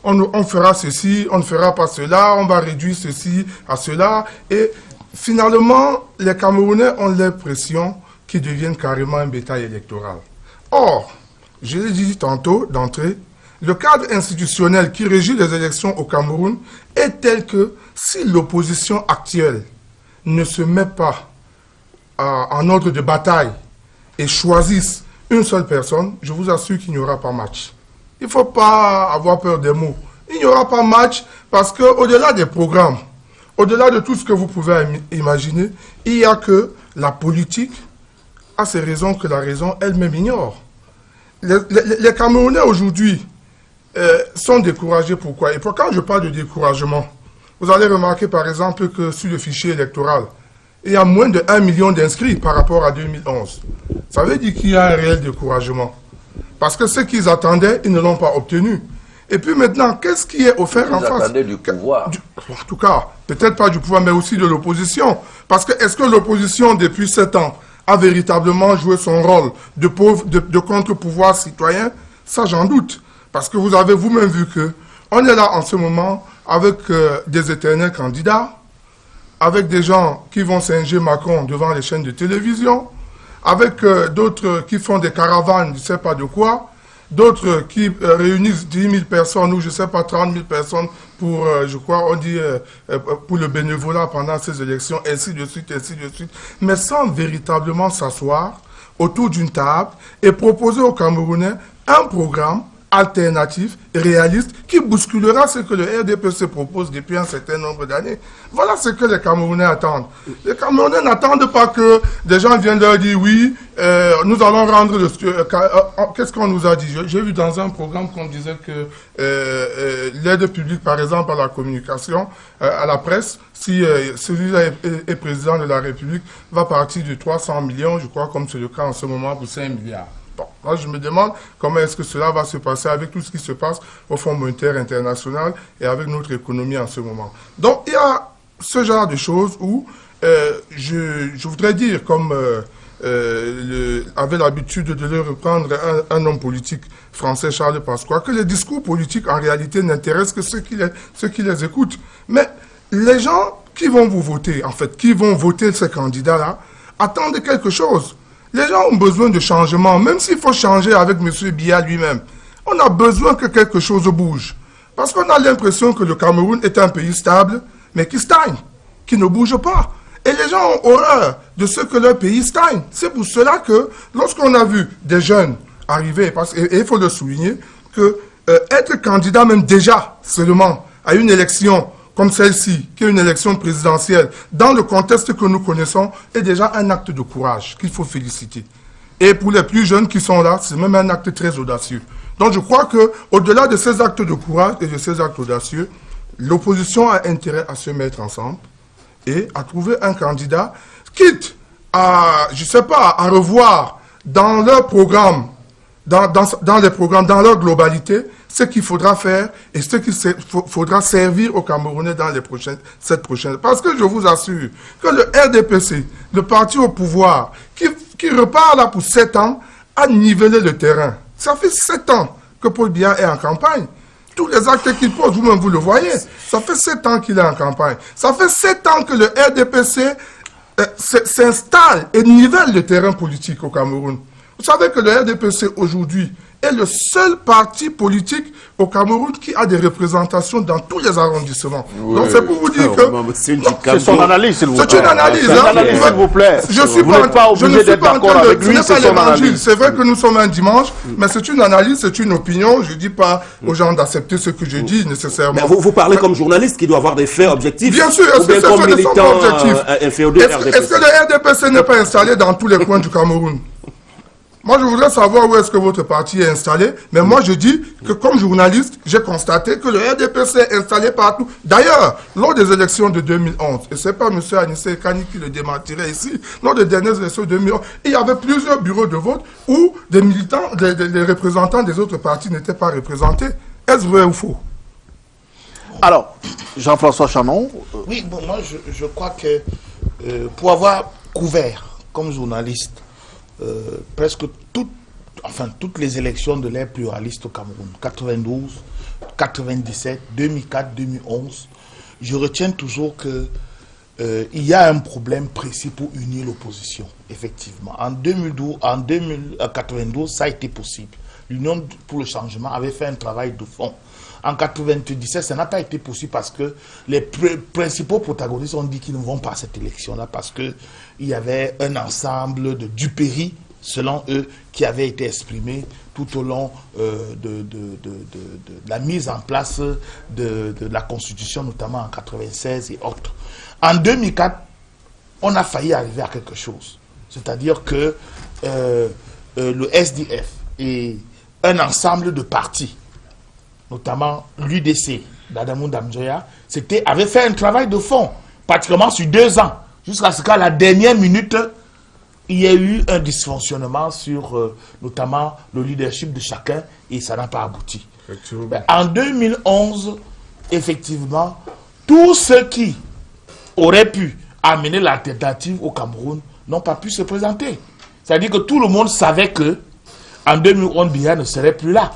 on fera ceci, on ne fera pas cela, on va réduire ceci à cela. Et finalement, les Camerounais ont l'impression qu'ils deviennent carrément un bétail électoral. Or, je l'ai dit tantôt d'entrée, le cadre institutionnel qui régit les élections au Cameroun est tel que si l'opposition actuelle ne se met pas en ordre de bataille et choisissent une seule personne, je vous assure qu'il n'y aura pas match. Il ne faut pas avoir peur des mots. Il n'y aura pas match parce qu'au-delà des programmes, au-delà de tout ce que vous pouvez imaginer, il y a que la politique a ses raisons que la raison elle-même ignore. Les Camerounais aujourd'hui sont découragés. Pourquoi? Et quand je parle de découragement, vous allez remarquer par exemple que sur le fichier électoral, il y a moins de 1 million d'inscrits par rapport à 2011. Ça veut dire qu'il y a un réel découragement. Parce que ce qu'ils attendaient, ils ne l'ont pas obtenu. Et puis maintenant, qu'est-ce qui est offert en face? Ils attendaient du pouvoir. En tout cas, peut-être pas du pouvoir, mais aussi de l'opposition. Parce que est-ce que l'opposition, depuis 7 ans, a véritablement joué son rôle de contre-pouvoir citoyen? Ça, j'en doute. Parce que vous avez vous-même vu que on est là en ce moment avec des éternels candidats, avec des gens qui vont singer Macron devant les chaînes de télévision, avec d'autres qui font des caravanes, je ne sais pas de quoi, d'autres qui réunissent 10 000 personnes ou je ne sais pas 30 000 personnes pour, je crois, on dit, pour le bénévolat pendant ces élections, ainsi de suite, mais sans véritablement s'asseoir autour d'une table et proposer aux Camerounais un programme alternatif, réaliste, qui bousculera ce que le RDPC propose depuis un certain nombre d'années. Voilà ce que les Camerounais attendent. Les Camerounais n'attendent pas que des gens viennent leur dire oui, nous allons rendre le... Qu'est-ce qu'on nous a dit? J'ai vu dans un programme qu'on disait que l'aide publique, par exemple, à la communication, à la presse, si celui-là est président de la République, va partir de 300 millions, je crois, comme c'est le cas en ce moment, pour 5 milliards. Bon, là, je me demande comment est-ce que cela va se passer avec tout ce qui se passe au Fonds monétaire international et avec notre économie en ce moment. Donc, il y a ce genre de choses où je voudrais dire, comme avait l'habitude de le reprendre un homme politique français, Charles Pasqua, que les discours politiques, en réalité, n'intéressent que ceux qui les écoutent. Mais les gens qui vont vous voter, en fait, qui vont voter ces candidats-là, attendent quelque chose. Les gens ont besoin de changement, même s'il faut changer avec M. Biya lui-même. On a besoin que quelque chose bouge. Parce qu'on a l'impression que le Cameroun est un pays stable, mais qui stagne, qui ne bouge pas. Et les gens ont horreur de ce que leur pays stagne. C'est pour cela que, lorsqu'on a vu des jeunes arriver, et il faut le souligner, que être candidat même déjà seulement à une élection comme celle-ci, qui est une élection présidentielle, dans le contexte que nous connaissons, est déjà un acte de courage qu'il faut féliciter. Et pour les plus jeunes qui sont là, c'est même un acte très audacieux. Donc je crois qu'au-delà de ces actes de courage et de ces actes audacieux, l'opposition a intérêt à se mettre ensemble et à trouver un candidat, quitte à, je sais pas, à revoir dans leur programme, dans les programmes, dans leur globalité, ce qu'il faudra faire et ce qu'il faudra servir aux Camerounais dans cette prochaine. Parce que je vous assure que le RDPC, le parti au pouvoir, qui repart là pour 7 ans, a nivelé le terrain. Ça fait 7 ans que Paul Biya est en campagne. Tous les actes qu'il pose, vous-même vous le voyez, ça fait 7 ans qu'il est en campagne. Ça fait 7 ans que le RDPC s'installe et nivelle le terrain politique au Cameroun. Vous savez que le RDPC aujourd'hui est le seul parti politique au Cameroun qui a des représentations dans tous les arrondissements. Oui. Donc c'est pour vous dire que... C'est son analyse, s'il vous plaît. C'est une analyse, s'il vous plaît. Je n'êtes pas obligé d'être d'accord avec lui, c'est son analyse. C'est vrai que nous sommes un dimanche, mais c'est une analyse, c'est une opinion. Je ne dis pas aux gens d'accepter ce que je dis nécessairement. Mais vous parlez comme journaliste qui doit avoir des faits objectifs. Bien sûr, est-ce que c'est comme objectif? Est-ce que le RDPC n'est pas installé dans tous les coins du Cameroun? Moi, je voudrais savoir où est-ce que votre parti est installé. Mais moi, je dis que comme journaliste, j'ai constaté que le RDPC est installé partout. D'ailleurs, lors des élections de 2011, et ce n'est pas M. Anissé Kani qui le démentirait ici, lors des dernières élections de 2011, il y avait plusieurs bureaux de vote où des militants, des représentants des autres partis n'étaient pas représentés. Est-ce vrai ou faux? Alors, Jean-François Chanon. Oui, bon, moi, je crois que pour avoir couvert comme journaliste presque toutes les élections de l'ère pluraliste au Cameroun, 92, 97, 2004, 2011, je retiens toujours que il y a un problème précis pour unir l'opposition, effectivement. En 92, ça a été possible. L'Union pour le changement avait fait un travail de fond. En 97, ça n'a pas été possible parce que les principaux protagonistes ont dit qu'ils ne vont pas à cette élection-là parce qu'il y avait un ensemble de duperies, selon eux, qui avait été exprimé tout au long de la mise en place de la Constitution, notamment en 96 et autres. En 2004, on a failli arriver à quelque chose. C'est-à-dire que le SDF et un ensemble de partis, notamment l'UDC d'Adamou Damjoya, avait fait un travail de fond, pratiquement sur 2 ans, jusqu'à ce qu'à la dernière minute, il y a eu un dysfonctionnement sur notamment le leadership de chacun et ça n'a pas abouti. En 2011, effectivement, tous ceux qui auraient pu amener l'alternative au Cameroun n'ont pas pu se présenter. C'est-à-dire que tout le monde savait que en 2011, Biya ne serait plus là.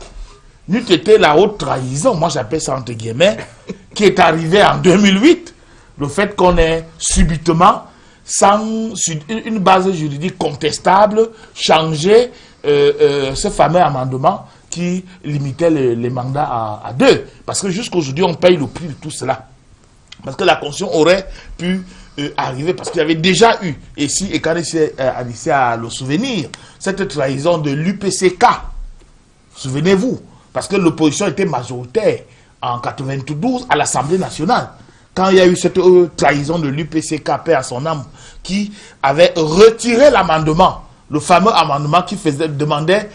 N'eût été la haute trahison, moi j'appelle ça entre guillemets, qui est arrivée en 2008, le fait qu'on ait subitement, sans une base juridique contestable, changé ce fameux amendement qui limitait les mandats à 2. Parce que jusqu'aujourd'hui, on paye le prix de tout cela. Parce que la Constitution aurait pu arriver, parce qu'il y avait déjà eu, et si Anissé a le souvenir, cette trahison de l'UPCK. Souvenez-vous, parce que l'opposition était majoritaire en 92 à l'Assemblée nationale. Quand il y a eu cette trahison de l'UPCK, paix à son âme, qui avait retiré l'amendement, le fameux amendement qui demandait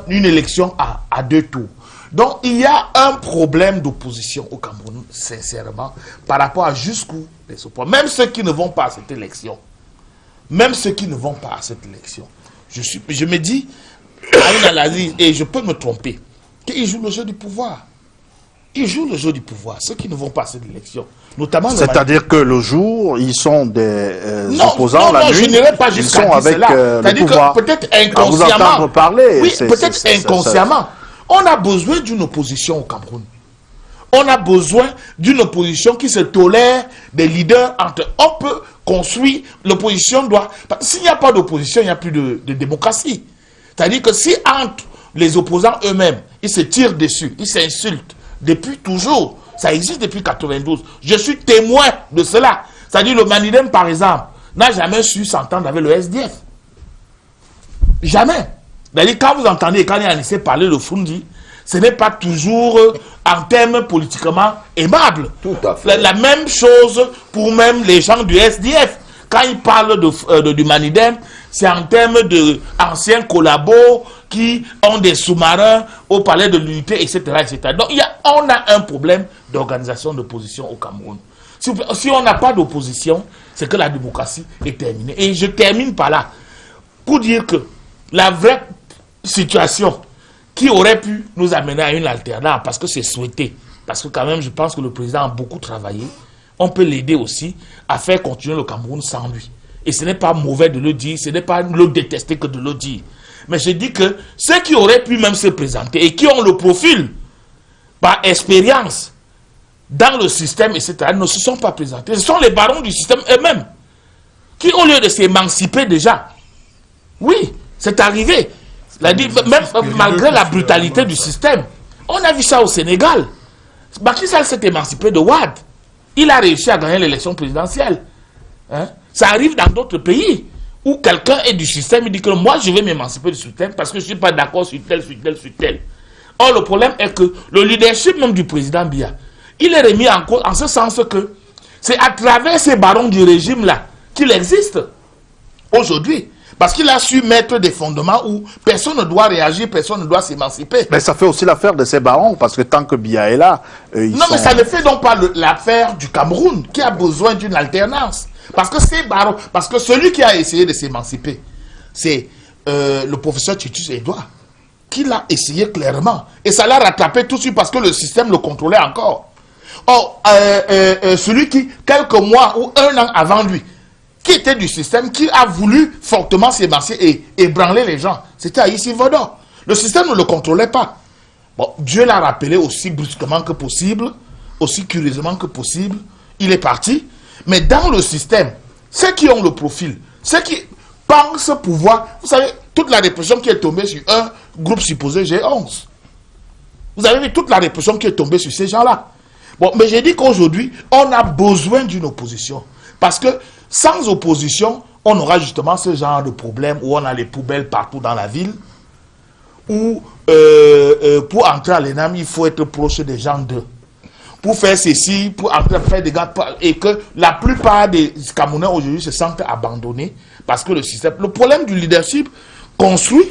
une élection à 2 tours. Donc il y a un problème d'opposition au Cameroun, sincèrement, par rapport à jusqu'où les opposants. Même ceux qui ne vont pas à cette élection, je me dis, à une analyse, et je peux me tromper, qu'ils jouent le jeu du pouvoir. Ils jouent le jeu du pouvoir, ceux qui ne vont pas à cette élection. Notamment. C'est-à-dire que le jour, ils sont des opposants, la nuit, je n'irai pas jusqu'à dire cela. C'est-à-dire que peut-être inconsciemment, peut-être inconsciemment, on a besoin d'une opposition au Cameroun. On a besoin d'une opposition qui se tolère des leaders entre. On peut construire, l'opposition doit. S'il n'y a pas d'opposition, il n'y a plus de démocratie. C'est-à-dire que si entre les opposants eux-mêmes, ils se tirent dessus, ils s'insultent, depuis toujours, ça existe depuis 92. Je suis témoin de cela. C'est-à-dire le Manidem, par exemple, n'a jamais su s'entendre avec le SDF. Jamais. C'est-à-dire, quand vous entendez Kani Anissé parler de Fundi, ce n'est pas toujours en termes politiquement aimables. Tout à fait. La même chose pour même les gens du SDF. Quand ils parlent du Manidem, c'est en termes d'anciens collabos qui ont des sous-marins au palais de l'unité, etc., etc. Donc, on a un problème d'organisation d'opposition au Cameroun. Si on n'a pas d'opposition, c'est que la démocratie est terminée. Et je termine par là, pour dire que la vraie situation qui aurait pu nous amener à une alternance, parce que c'est souhaité, parce que quand même, je pense que le président a beaucoup travaillé, on peut l'aider aussi à faire continuer le Cameroun sans lui. Et ce n'est pas mauvais de le dire, ce n'est pas le détester que de le dire. Mais je dis que ceux qui auraient pu même se présenter et qui ont le profil, par expérience, dans le système, etc., ne se sont pas présentés. Ce sont les barons du système eux-mêmes, qui au lieu de s'émanciper déjà, oui, c'est arrivé. Même malgré la brutalité du système, on a vu ça au Sénégal. Macky Sall s'est émancipé de Wade. Il a réussi à gagner l'élection présidentielle. Hein? Ça arrive dans d'autres pays où quelqu'un est du système, il dit que moi je vais m'émanciper du système parce que je ne suis pas d'accord sur tel. Or le problème est que le leadership même du président Biya, il est remis en cause en ce sens que c'est à travers ces barons du régime-là qu'il existe aujourd'hui. Parce qu'il a su mettre des fondements où personne ne doit réagir, personne ne doit s'émanciper. Mais ça fait aussi l'affaire de ces barons, parce que tant que Biya est là... mais ça ne fait donc pas l'affaire du Cameroun, qui a besoin d'une alternance. Parce que ces barons... Parce que celui qui a essayé de s'émanciper, c'est le professeur Titus Edouard, qui l'a essayé clairement. Et ça l'a rattrapé tout de suite parce que le système le contrôlait encore. Or, celui qui, quelques mois ou un an avant lui, qui était du système, qui a voulu fortement s'émanciper et ébranler les gens, c'était Aïssi Vodor. Le système ne le contrôlait pas. Bon, Dieu l'a rappelé aussi brusquement que possible, aussi curieusement que possible. Il est parti. Mais dans le système, ceux qui ont le profil, ceux qui pensent pouvoir... Vous savez, toute la répression qui est tombée sur un groupe supposé G11. Vous avez vu toute la répression qui est tombée sur ces gens-là. Bon, mais j'ai dit qu'aujourd'hui, on a besoin d'une opposition. Parce que sans opposition, on aura justement ce genre de problème où on a les poubelles partout dans la ville, où pour entrer à l'ENAM, il faut être proche des gens d'eux. Pour faire ceci, pour entrer, faire des gars, et que la plupart des Camerounais aujourd'hui se sentent abandonnés parce que le système... Le problème du leadership construit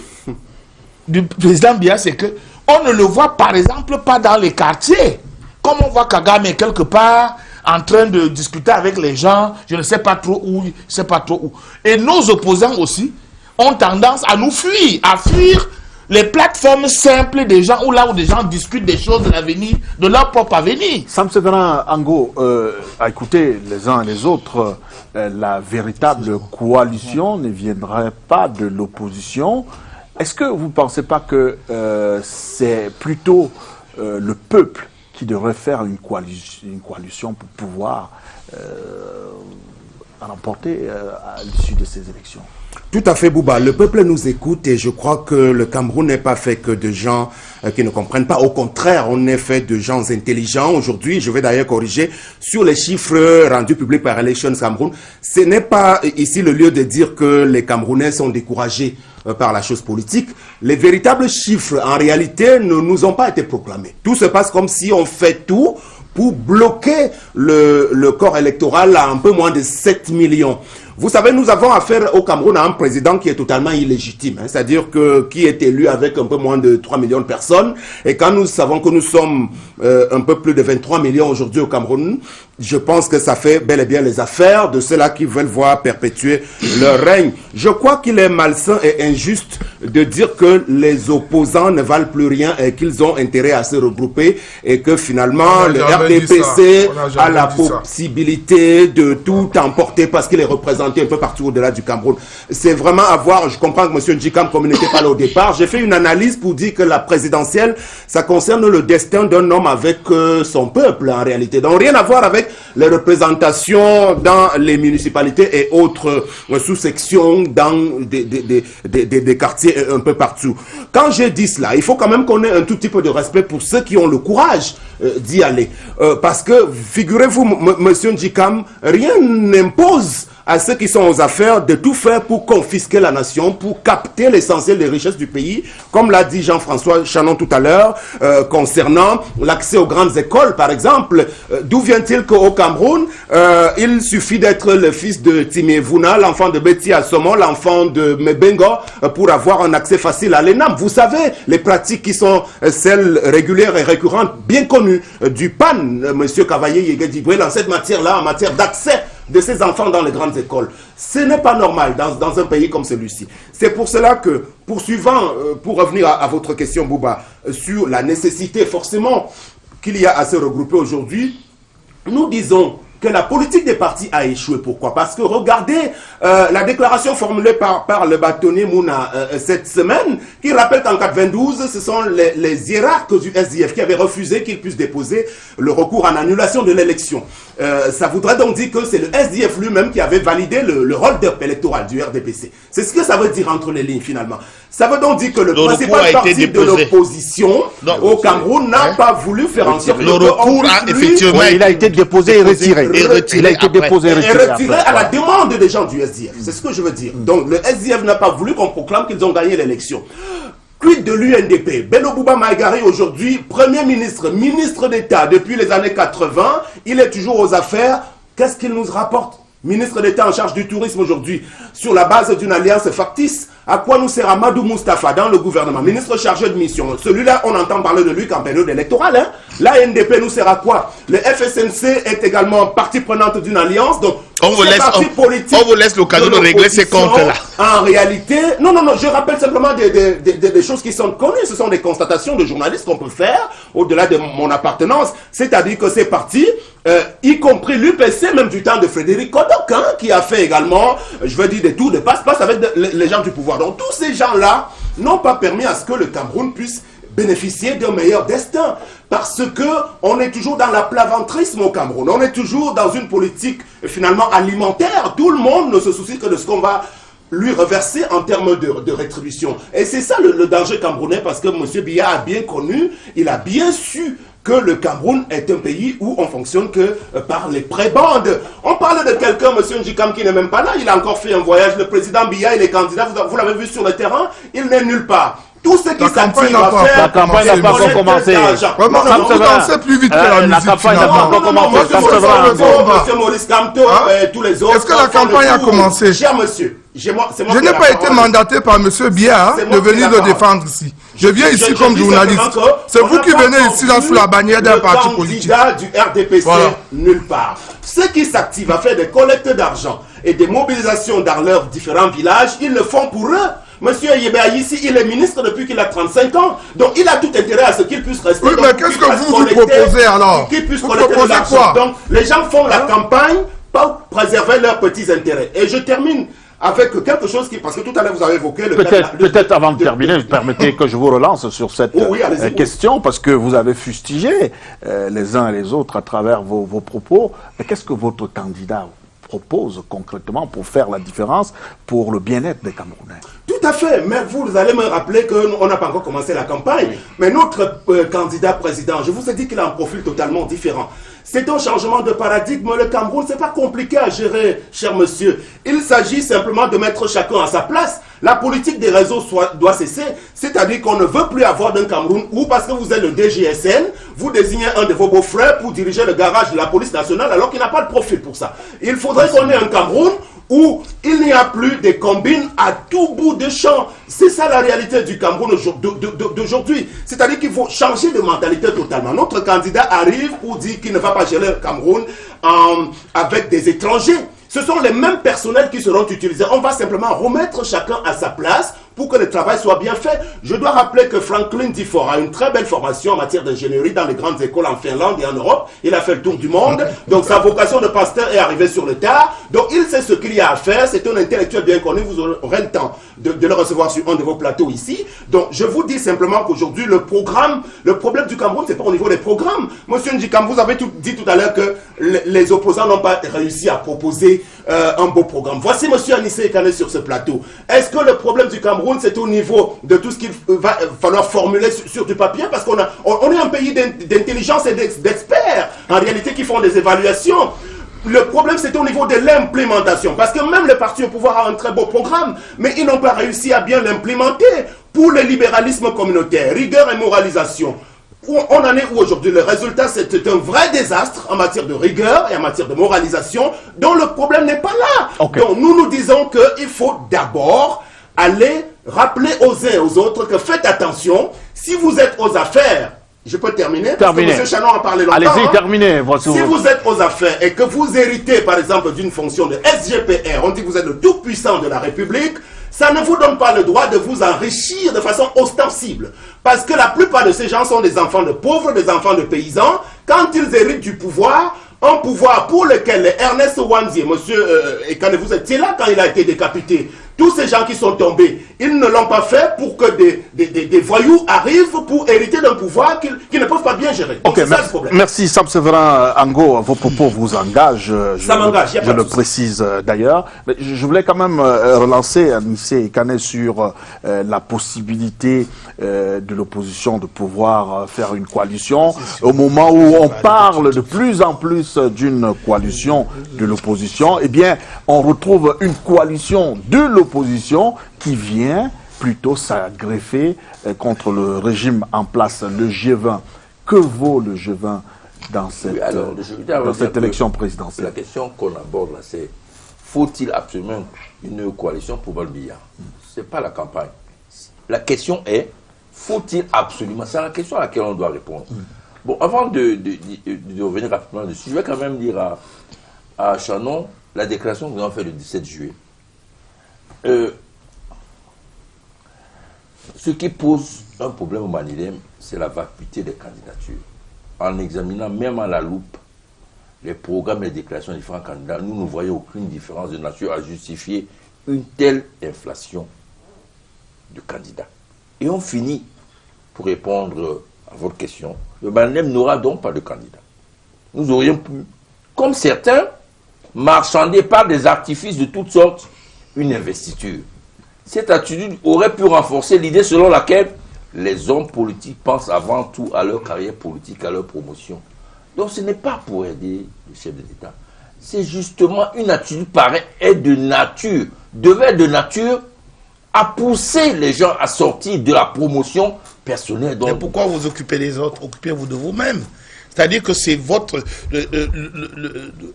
du président Biya, c'est que on ne le voit par exemple pas dans les quartiers. Comme on voit Kagame quelque part en train de discuter avec les gens, je ne sais pas trop où, Et nos opposants aussi ont tendance à nous fuir, à fuir les plateformes simples des gens, là où des gens discutent des choses de l'avenir, de leur propre avenir. Sam Severin Ango, à écouter les uns et les autres, la véritable coalition ne viendrait pas de l'opposition. Est-ce que vous ne pensez pas que c'est plutôt le peuple qui devrait faire une coalition pour pouvoir remporter à l'issue de ces élections? Tout à fait, Bouba. Le peuple nous écoute et je crois que le Cameroun n'est pas fait que de gens qui ne comprennent pas. Au contraire, on est fait de gens intelligents. Aujourd'hui, je vais d'ailleurs corriger sur les chiffres rendus publics par Elections Cameroun. Ce n'est pas ici le lieu de dire que les Camerounais sont découragés par la chose politique. Les véritables chiffres, en réalité, ne nous ont pas été proclamés. Tout se passe comme si on fait tout pour bloquer le corps électoral à un peu moins de 7 millions. Vous savez, nous avons affaire au Cameroun à un président qui est totalement illégitime, hein, c'est-à-dire qui est élu avec un peu moins de 3 millions de personnes. Et quand nous savons que nous sommes un peu plus de 23 millions aujourd'hui au Cameroun, je pense que ça fait bel et bien les affaires de ceux-là qui veulent voir perpétuer leur règne. Je crois qu'il est malsain et injuste de dire que les opposants ne valent plus rien et qu'ils ont intérêt à se regrouper et que finalement le RDPC a la possibilité de tout emporter parce qu'il est représenté un peu partout au-delà du Cameroun. C'est vraiment à voir. Je comprends que M. Njikam communiquait pas là au départ. J'ai fait une analyse pour dire que la présidentielle, ça concerne le destin d'un homme avec son peuple en réalité. Donc rien à voir avec les représentations dans les municipalités et autres sous-sections dans des quartiers un peu partout. Quand j'ai dit cela, il faut quand même qu'on ait un tout petit peu de respect pour ceux qui ont le courage d'y aller. Parce que, figurez-vous, M. Njikam, rien n'impose à ceux qui sont aux affaires de tout faire pour confisquer la nation, pour capter l'essentiel des richesses du pays, comme l'a dit Jean-François Chanon tout à l'heure, concernant l'accès aux grandes écoles, par exemple. D'où vient-il qu'au Cameroun, il suffit d'être le fils de Timé-Vouna, l'enfant de Betty Assomo, l'enfant de Mebengo, pour avoir un accès facile à l'ENAM. Vous savez, les pratiques qui sont celles régulières et récurrentes, bien connues, du PAN, Monsieur Cavaillé Yegedibrel, en cette matière-là, en matière d'accès de ces enfants dans les grandes écoles. Ce n'est pas normal dans un pays comme celui-ci. C'est pour cela que, poursuivant, pour revenir à votre question, Bouba, sur la nécessité forcément qu'il y a à se regrouper aujourd'hui, nous disons que la politique des partis a échoué. Pourquoi? Parce que regardez la déclaration formulée par le bâtonnier Mouna cette semaine, qui rappelle qu'en 92, ce sont les hiérarques du SDF qui avaient refusé qu'il puisse déposer le recours en annulation de l'élection. Ça voudrait donc dire que c'est le SDF lui-même qui avait validé le hold-up électoral du RDPC. C'est ce que ça veut dire entre les lignes finalement. Ça veut donc dire que le principal parti de l'opposition au Cameroun n'a pas voulu faire en sorte que... Le recours a effectivement... il a été déposé et retiré. Il a été déposé et retiré à la demande des gens du SDF. C'est ce que je veux dire. Donc le SDF n'a pas voulu qu'on proclame qu'ils ont gagné l'élection. Quid de l'UNDP? Bello Bouba Maïgari aujourd'hui, Premier ministre, ministre d'État depuis les années 80, il est toujours aux affaires. Qu'est-ce qu'il nous rapporte? Ministre d'État en charge du tourisme aujourd'hui, sur la base d'une alliance factice. À quoi nous sert Amadou Moustapha dans le gouvernement? Ministre chargé de mission. Celui-là, on entend parler de lui qu'en période électorale. Hein? La NDP nous sert à quoi? Le FSNC est également partie prenante d'une alliance. Donc, on vous laisse l'occasion de régler ces comptes-là. En réalité, non, je rappelle simplement des choses qui sont connues. Ce sont des constatations de journalistes qu'on peut faire au-delà de mon appartenance. C'est-à-dire que ces partis, y compris l'UPC, même du temps de Frédéric Kodok, hein, qui a fait également, je veux dire, des tours de passe-passe avec les gens du pouvoir. Donc tous ces gens-là n'ont pas permis à ce que le Cameroun puisse bénéficier d'un meilleur destin. Parce que on est toujours dans l'aplaventrisme au Cameroun. On est toujours dans une politique finalement alimentaire. Tout le monde ne se soucie que de ce qu'on va lui reverser en termes de rétribution. Et c'est ça le danger camerounais, parce que M. Biya a bien connu, il a bien su que le Cameroun est un pays où on fonctionne que par les prébendes. On parle de quelqu'un, M. Njikam, qui n'est même pas là, il a encore fait un voyage. Le président Biya, il est candidat, vous l'avez vu sur le terrain, il n'est nulle part. Tout ce qui s'active à faire... La campagne n'a pas encore commencé. Vraiment, vous dansez plus vite que la musique. La campagne n'a pas encore commencé. M. Maurice Kamto et tous les autres... Est-ce que la campagne a commencé? Cher monsieur, je n'ai pas été mandaté par M. Biya de venir le défendre ici. Je viens ici comme journaliste. C'est vous qui venez ici là sous la bannière d'un parti politique. Le candidat du RDPC, nulle part. Ceux qui s'activent à faire des collectes d'argent et des mobilisations dans leurs différents villages, ils le font pour eux. Monsieur Yébéa ici, il est ministre depuis qu'il a 35 ans. Donc il a tout intérêt à ce qu'il puisse rester. Oui, mais qu'est-ce que vous proposez alors? Qu'il puisse collecter de l'argent. Donc les gens font la campagne pour préserver leurs petits intérêts. Et je termine avec quelque chose qui... Parce que tout à l'heure vous avez évoqué le... Peut-être avant de terminer, permettez que je vous relance sur cette question, parce que vous avez fustigé les uns et les autres à travers vos propos. Mais qu'est-ce que votre candidat propose concrètement pour faire la différence pour le bien-être des Camerounais? Tout à fait, mais vous allez me rappeler qu'on n'a pas encore commencé la campagne. Mais notre candidat président, je vous ai dit qu'il a un profil totalement différent. C'est un changement de paradigme. Le Cameroun, c'est pas compliqué à gérer, cher monsieur. Il s'agit simplement de mettre chacun à sa place. La politique des réseaux doit cesser. C'est-à-dire qu'on ne veut plus avoir d'un Cameroun où, parce que vous êtes le DGSN, vous désignez un de vos beaux-frères pour diriger le garage de la police nationale alors qu'il n'a pas de profil pour ça. Il faudrait qu'on ait un Cameroun où il n'y a plus de combines à tout bout de champ. C'est ça la réalité du Cameroun d'aujourd'hui. C'est-à-dire qu'il faut changer de mentalité totalement. Notre candidat arrive pour dire qu'il ne va pas gérer le Cameroun avec des étrangers. Ce sont les mêmes personnels qui seront utilisés. On va simplement remettre chacun à sa place pour que le travail soit bien fait. Je dois rappeler que Franklin Difford a une très belle formation en matière d'ingénierie dans les grandes écoles en Finlande et en Europe. Il a fait le tour du monde. Donc sa vocation de pasteur est arrivée sur le tard. Donc il sait ce qu'il y a à faire. C'est un intellectuel bien connu. Vous aurez le temps de le recevoir sur un de vos plateaux ici. Donc je vous dis simplement qu'aujourd'hui le problème du Cameroun, c'est pas au niveau des programmes. Monsieur Njikam, vous avez dit tout à l'heure que les opposants n'ont pas réussi à proposer un beau programme. Voici monsieur Anissé Ekane sur ce plateau. Est-ce que le problème du Cameroun, c'est au niveau de tout ce qu'il va falloir formuler sur du papier, parce qu'on est un pays d'intelligence et d'experts, en réalité, qui font des évaluations. Le problème, c'était au niveau de l'implémentation. Parce que même le parti au pouvoir a un très beau programme, mais ils n'ont pas réussi à bien l'implémenter. Pour le libéralisme communautaire, rigueur et moralisation, on en est où aujourd'hui? Le résultat, c'est un vrai désastre en matière de rigueur et en matière de moralisation, dont le problème n'est pas là. Okay. Donc nous disons qu'il faut d'abord aller rappeler aux uns et aux autres que faites attention, si vous êtes aux affaires, je peux terminer, parce que M. Chanon a parlé longtemps. Allez-y, terminez. Si vous êtes aux affaires et que vous héritez, par exemple, d'une fonction de SGPR, on dit que vous êtes le tout-puissant de la République, ça ne vous donne pas le droit de vous enrichir de façon ostensible. Parce que la plupart de ces gens sont des enfants de pauvres, des enfants de paysans. Quand ils héritent du pouvoir, un pouvoir pour lequel Ernest Wanzi, monsieur Ekane, vous étiez là quand il a été décapité. Tous ces gens qui sont tombés, ils ne l'ont pas fait pour que des voyous arrivent pour hériter d'un pouvoir qu'ils ne peuvent pas bien gérer. Donc c'est ça le problème. Merci Sam Séverin Ango, vos propos vous engagent. Ça m'engage, je le précise d'ailleurs. Mais je voulais quand même relancer Anissé Ekane sur la possibilité de l'opposition de pouvoir faire une coalition. Au moment où on parle de plus en plus d'une coalition de l'opposition, eh bien, on retrouve une coalition de l'opposition qui vient plutôt s'agreffer contre le régime en place, le G20. Que vaut le G20 dans cette élection présidentielle? La question qu'on aborde là, c'est faut-il absolument une coalition pour Balbia? Ce n'est pas la campagne. La question est, faut-il absolument? C'est la question à laquelle on doit répondre. Bon, avant de revenir rapidement dessus, je vais quand même dire à Chanon la déclaration que nous avons faite le 17 juillet. Ce qui pose un problème au Manilem, c'est la vacuité des candidatures. En examinant même à la loupe les programmes et les déclarations des différents candidats, nous ne voyons aucune différence de nature à justifier une telle inflation de candidats. Et on finit, pour répondre à votre question, le Manilem n'aura donc pas de candidat. Nous aurions pu, comme certains, marchander par des artifices de toutes sortes, une investiture. Cette attitude aurait pu renforcer l'idée selon laquelle les hommes politiques pensent avant tout à leur carrière politique, à leur promotion. Donc ce n'est pas pour aider le chef de l'État. C'est justement une attitude pareille devait être de nature à pousser les gens à sortir de la promotion personnelle. Mais pourquoi vous occupez les autres? Occupez-vous de vous-même. C'est-à-dire que c'est votre...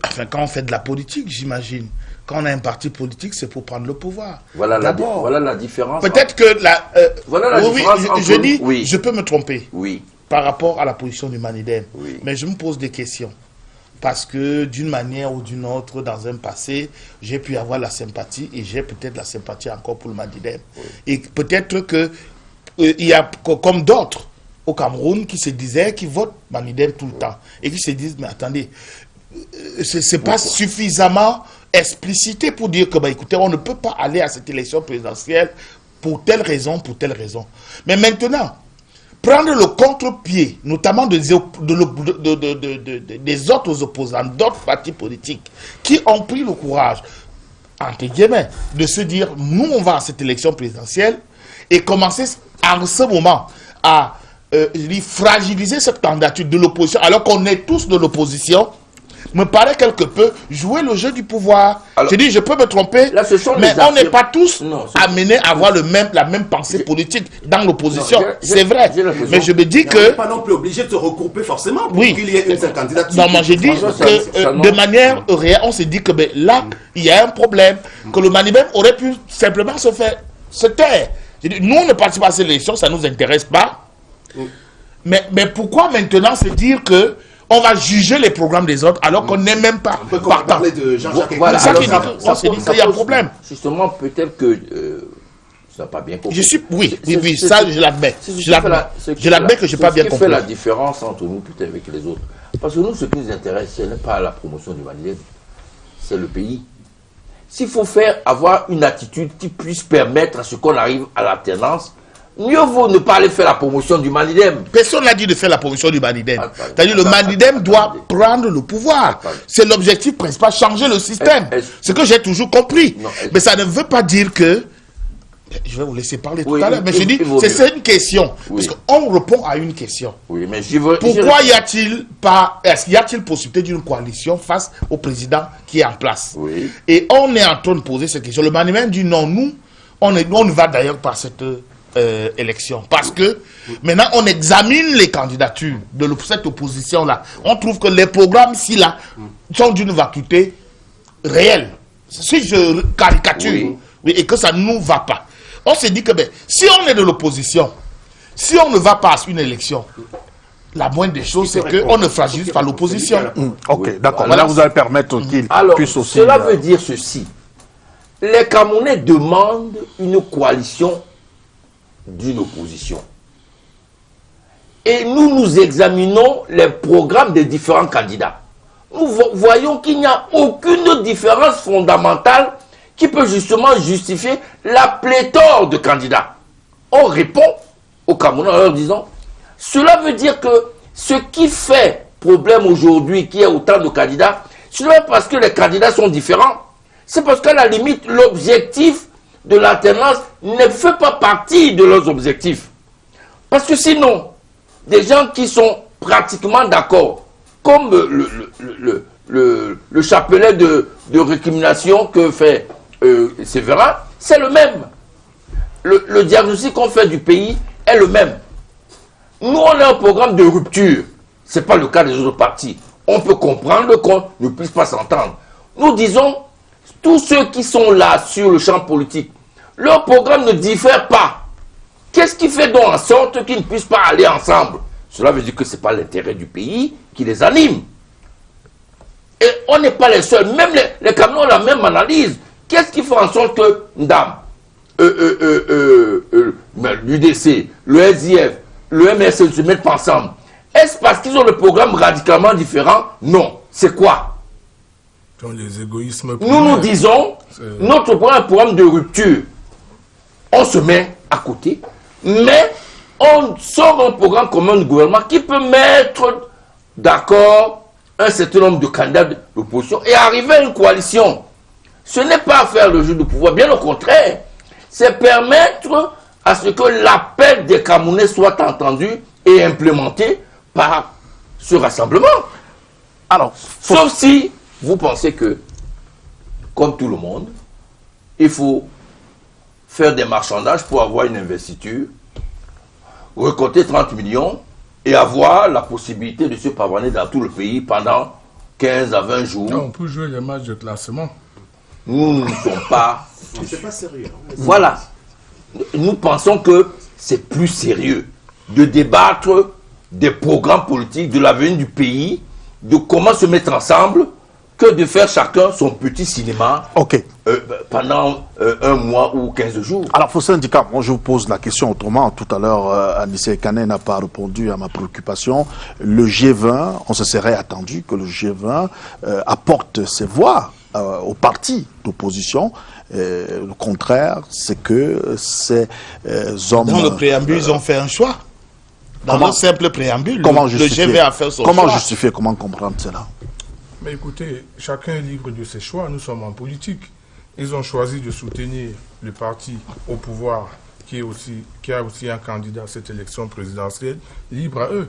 enfin, quand on fait de la politique, j'imagine, quand on a un parti politique, c'est pour prendre le pouvoir. Voilà la différence. Peut-être que je dis, oui. Je peux me tromper oui. par rapport à la position du Manidem. Oui. Mais je me pose des questions. Parce que d'une manière ou d'une autre, dans un passé, j'ai pu avoir la sympathie et j'ai peut-être la sympathie encore pour le Manidem. Oui. Et peut-être qu'il y a comme d'autres au Cameroun qui se disaient qu'ils votent Manidem tout le temps. Et qui se disent, mais attendez, c'est pas suffisamment explicité pour dire que, bah, écoutez, on ne peut pas aller à cette élection présidentielle pour telle raison, pour telle raison. Mais maintenant, prendre le contre-pied, notamment des autres opposants, d'autres partis politiques, qui ont pris le courage, entre guillemets, de se dire, nous, on va à cette élection présidentielle, et commencer en ce moment à fragiliser cette candidature de l'opposition, alors qu'on est tous de l'opposition, me paraît quelque peu jouer le jeu du pouvoir. Alors, je dis, je peux me tromper, là, mais on n'est pas tous amenés à avoir la même pensée politique dans l'opposition. C'est vrai. Mais je me dis que... On n'est pas non plus obligé de se regrouper forcément pour qu'il y ait une seule candidature. Non, moi je dis que de manière réelle, on se dit que là, il y a un problème, que le Manibem aurait pu simplement se taire. Je dis, nous, on ne participe pas à cette élection, ça ne nous intéresse pas. Mais pourquoi maintenant se dire que on va juger les programmes des autres alors qu'on n'est même pas parler de Jean-Jacques. Voilà, ça qu'il y a un problème. Justement, peut-être que ça n'a pas bien compris. Oui, ça je l'admets. Je l'admets que je n'ai pas bien compris. Ce qui fait la différence entre nous peut-être avec les autres. Parce que nous, ce qui nous intéresse, ce n'est pas la promotion du Manilem, c'est le pays. S'il faut avoir une attitude qui puisse permettre à ce qu'on arrive à l'alternance, mieux vaut ne pas aller faire la promotion du Manidem. Personne n'a dit de faire la promotion du Manidem. C'est-à-dire le Manidem doit prendre le pouvoir. C'est l'objectif principal, changer le système. Ce que j'ai toujours compris. Mais ça ne veut pas dire que Je vais vous laisser parler Oui, tout à l'heure. Mais je dis, vaut mieux. c'est une question. Oui. Parce qu'on répond à une question. Oui, mais Pourquoi y a-t-il possibilité d'une coalition face au président qui est en place? Oui. Et on est en train de poser cette question. Le Maniman dit non, nous, on ne va d'ailleurs pas à cette élection. Parce que maintenant, on examine les candidatures de cette opposition-là. On trouve que les programmes là sont d'une vacuité réelle. Si je caricature, oui, et que ça ne nous va pas. On s'est dit que si on est de l'opposition, si on ne va pas à une élection, la moindre des choses, c'est qu'on ne fragilise pas l'opposition. Ok, d'accord. Voilà. Là, vous allez permettre qu'il puisse aussi... Cela veut dire ceci. Les Camerounais demandent une coalition d'une opposition. Et nous examinons les programmes des différents candidats. Nous voyons qu'il n'y a aucune différence fondamentale qui peut justement justifier la pléthore de candidats. On répond aux Camerounais en leur disant, cela veut dire que ce qui fait problème aujourd'hui, qu'il y ait autant de candidats, ce n'est pas parce que les candidats sont différents, c'est parce qu'à la limite, l'objectif de l'alternance ne fait pas partie de leurs objectifs. Parce que sinon, des gens qui sont pratiquement d'accord, comme le chapelet de récrimination que fait Séverin, c'est le même. Le diagnostic qu'on fait du pays est le même. Nous, on a un programme de rupture. Ce n'est pas le cas des autres partis. On peut comprendre qu'on ne puisse pas s'entendre. Nous disons, tous ceux qui sont là sur le champ politique, leur programme ne diffère pas. Qu'est-ce qui fait donc en sorte qu'ils ne puissent pas aller ensemble? Cela veut dire que ce n'est pas l'intérêt du pays qui les anime. Et on n'est pas les seuls. Même les Camerounais ont la même analyse. Qu'est-ce qui fait en sorte que Ndam, l'UDC, le SIF, le MSL se mettent ensemble? Est-ce parce qu'ils ont le programme radicalement différent? Non. C'est quoi? Les égoïsmes. Nous disons, notre programme est un programme de rupture. On se met à côté, mais on sort un programme commun du gouvernement qui peut mettre d'accord un certain nombre de candidats de l'opposition et arriver à une coalition. Ce n'est pas faire le jeu du pouvoir, bien au contraire. C'est permettre à ce que l'appel des Camerounais soit entendu et implémenté par ce rassemblement. Alors, sauf si vous pensez que, comme tout le monde, il faut faire des marchandages pour avoir une investiture, récolter 30 millions et avoir la possibilité de se pavaner dans tout le pays pendant 15 à 20 jours. Non, on peut jouer les matchs de classement. Nous ne sommes pas... C'est pas sérieux. Voilà. Nous pensons que c'est plus sérieux de débattre des programmes politiques, de l'avenir du pays, de comment se mettre ensemble, que de faire chacun son petit cinéma pendant un mois ou 15 jours. Alors, Fossé Ndika, moi je vous pose la question autrement. Tout à l'heure, Anissé Kane n'a pas répondu à ma préoccupation. Le G20, on se serait attendu que le G20 apporte ses voix aux partis d'opposition. Le contraire, c'est que ces hommes... Dans le préambule, ils ont fait un choix. Dans le simple préambule, comment le G20 a fait son choix. Comment justifier, comment comprendre cela? Mais écoutez, chacun est libre de ses choix. Nous sommes en politique. Ils ont choisi de soutenir le parti au pouvoir qui a aussi un candidat à cette élection présidentielle. Libre à eux.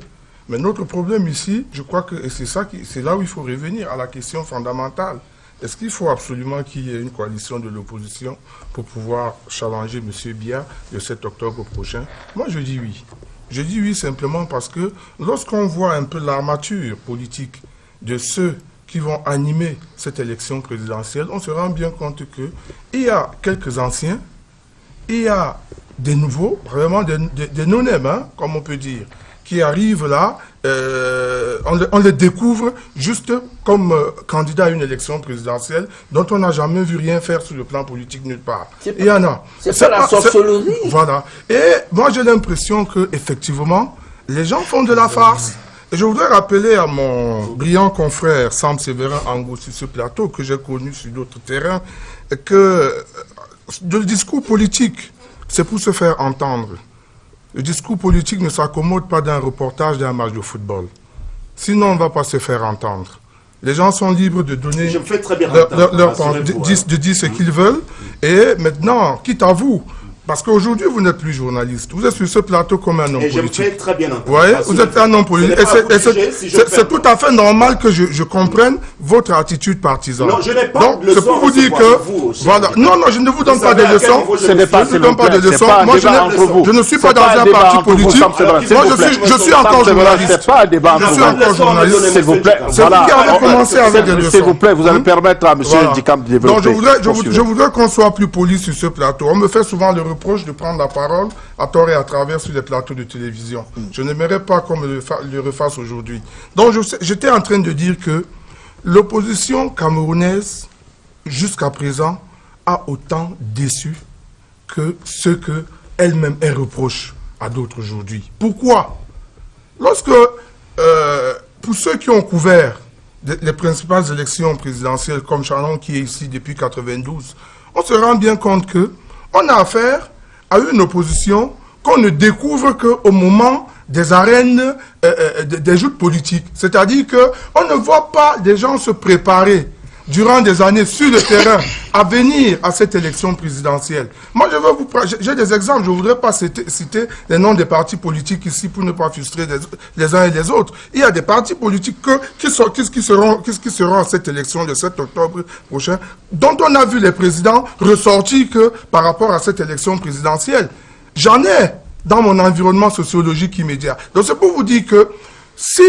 Mais notre problème ici, je crois que c'est là où il faut revenir à la question fondamentale. Est-ce qu'il faut absolument qu'il y ait une coalition de l'opposition pour pouvoir challenger M. Biya le 7 octobre prochain? Moi, je dis oui. Je dis oui simplement parce que lorsqu'on voit un peu l'armature politique de ceux qui vont animer cette élection présidentielle, on se rend bien compte qu'il y a quelques anciens, il y a des nouveaux, vraiment des non-nèmes, hein, comme on peut dire, qui arrivent là, on les découvre juste comme candidats à une élection présidentielle dont on n'a jamais vu rien faire sur le plan politique nulle part. Il y en a. C'est pas la sorcellerie. Voilà. Et moi j'ai l'impression que effectivement, les gens font de la farce. Et je voudrais rappeler à mon brillant confrère Sam Séverin Ango sur ce plateau que j'ai connu sur d'autres terrains que le discours politique, c'est pour se faire entendre. Le discours politique ne s'accommode pas d'un reportage d'un match de football. Sinon, on ne va pas se faire entendre. Les gens sont libres de donner de dire ce qu'ils veulent. Et maintenant, quitte à vous Parce qu'aujourd'hui, vous n'êtes plus journaliste. Vous êtes sur ce plateau comme un homme politique. Et je me fais très bien entendre. Oui, vous êtes un homme politique. C'est tout à fait normal que je comprenne votre attitude partisane. Non, je n'ai pas de leçons. C'est pour vous dire que... Voilà. Non, je ne vous donne pas des leçons. Ce n'est pas, je ne vous donne pas des leçons. Moi, je ne suis pas dans un parti politique. Moi, je suis encore journaliste. C'est pas un débat entre vous. Je suis encore journaliste. S'il vous plaît. C'est vous qui avez commencé avec des leçons. S'il vous plaît, vous allez permettre à M. Ndikam de développer. Donc, je voudrais qu'on soit plus poli sur ce plateau. On me fait souvent le reproche de prendre la parole à tort et à travers sur les plateaux de télévision. Je n'aimerais pas qu'on me le refasse aujourd'hui. Donc j'étais en train de dire que l'opposition camerounaise, jusqu'à présent, a autant déçu que ce qu'elle-même elle reproche à d'autres aujourd'hui. Pourquoi? Lorsque, pour ceux qui ont couvert les principales élections présidentielles, comme Chanon qui est ici depuis 92, on se rend bien compte que on a affaire à une opposition qu'on ne découvre qu'au moment des arènes, des joutes politiques. C'est-à-dire qu'on ne voit pas des gens se préparer durant des années sur le terrain à venir à cette élection présidentielle. Moi, j'ai des exemples. Je ne voudrais pas citer les noms des partis politiques ici pour ne pas frustrer les uns et les autres. Il y a des partis politiques qui seront à cette élection le 7 octobre prochain, dont on a vu les présidents ressortir que par rapport à cette élection présidentielle. J'en ai dans mon environnement sociologique immédiat. Donc c'est pour vous dire que si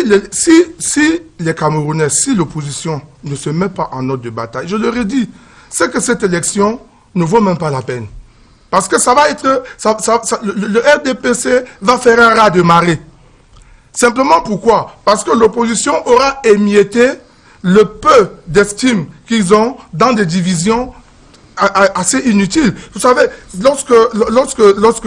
les Camerounais, si l'opposition ne se met pas en ordre de bataille, je leur ai dit, c'est que cette élection ne vaut même pas la peine. Parce que ça va être... le RDPC va faire un raz de marée. Simplement pourquoi? Parce que l'opposition aura émietté le peu d'estime qu'ils ont dans des divisions assez inutile. Vous savez, lorsque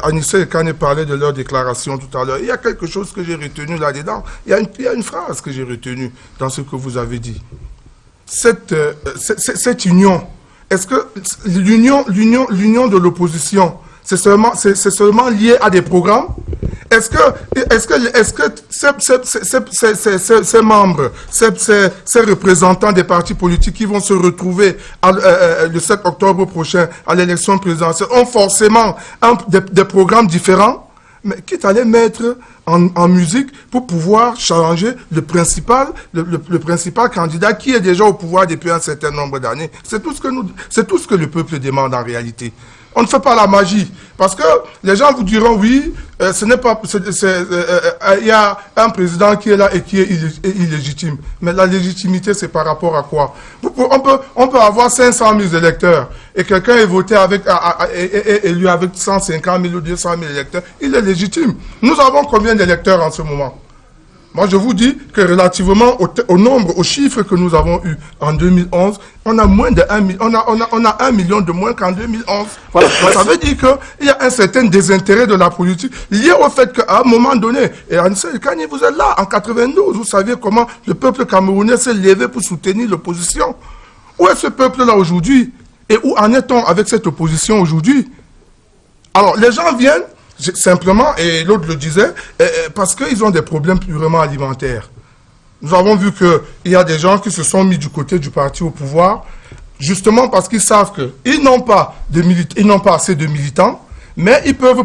Anissé et Kane parlaient de leur déclaration tout à l'heure, il y a quelque chose que j'ai retenu là-dedans. Il y a une phrase que j'ai retenue dans ce que vous avez dit. Cette union, est-ce que l'union de l'opposition, c'est seulement lié à des programmes? Est-ce que ces membres, ces représentants des partis politiques qui vont se retrouver le 7 octobre prochain à l'élection présidentielle ont forcément des programmes différents, mais quitte à les mettre en musique pour pouvoir challenger le principal candidat qui est déjà au pouvoir depuis un certain nombre d'années? C'est tout ce que le peuple demande en réalité. On ne fait pas la magie. Parce que les gens vous diront, oui, ce n'est pas... Il y a un président qui est là et qui est illégitime. Mais la légitimité, c'est par rapport à quoi? On peut avoir 500 000 électeurs et quelqu'un est voté élu avec 150 000 ou 200 000 électeurs. Il est légitime. Nous avons combien d'électeurs en ce moment? Moi, je vous dis que relativement au nombre, aux chiffres que nous avons eus en 2011, on a moins de 1 million, on a 1 million de moins qu'en 2011. Voilà. Donc, ça veut dire qu'il y a un certain désintérêt de la politique lié au fait qu'à un moment donné, et Anissé Kani, vous êtes là, en 92, vous saviez comment le peuple camerounais s'est levé pour soutenir l'opposition. Où est ce peuple-là aujourd'hui? Et où en est-on avec cette opposition aujourd'hui? Alors, les gens viennent simplement, et l'autre le disait, parce qu'ils ont des problèmes purement alimentaires. Nous avons vu qu'il y a des gens qui se sont mis du côté du parti au pouvoir, justement parce qu'ils savent qu'ils n'ont pas assez de militants, mais ils peuvent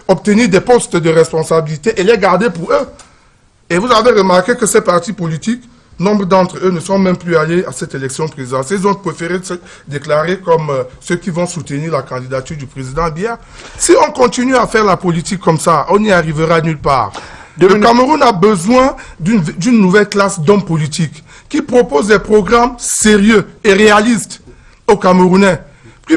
obtenir des postes de responsabilité et les garder pour eux. Et vous avez remarqué que ces partis politiques, nombre d'entre eux ne sont même plus allés à cette élection présidentielle. Ils ont préféré se déclarer comme ceux qui vont soutenir la candidature du président Biya. Si on continue à faire la politique comme ça, on n'y arrivera nulle part. Le Cameroun a besoin d'une nouvelle classe d'hommes politiques qui proposent des programmes sérieux et réalistes aux Camerounais,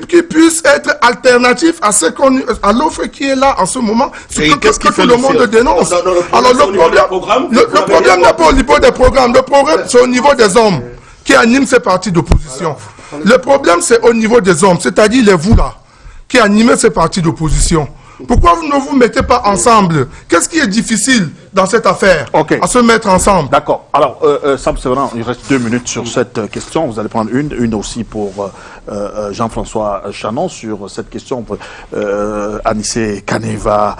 qui puissent être alternatifs à l'offre qui est là en ce moment, ce que le monde dénonce. Alors le problème n'est pas au niveau des programmes, le problème c'est au niveau des hommes qui animent ces partis d'opposition. Le problème c'est au niveau des hommes, c'est-à-dire les vous là, qui animez ces partis d'opposition. Pourquoi vous ne vous mettez pas ensemble? Qu'est-ce qui est difficile dans cette affaire à se mettre ensemble? D'accord. Alors, Sam Séverin, il reste 2 minutes sur cette question. Vous allez prendre une aussi pour Jean-François Chanon sur cette question. Anissé Kane va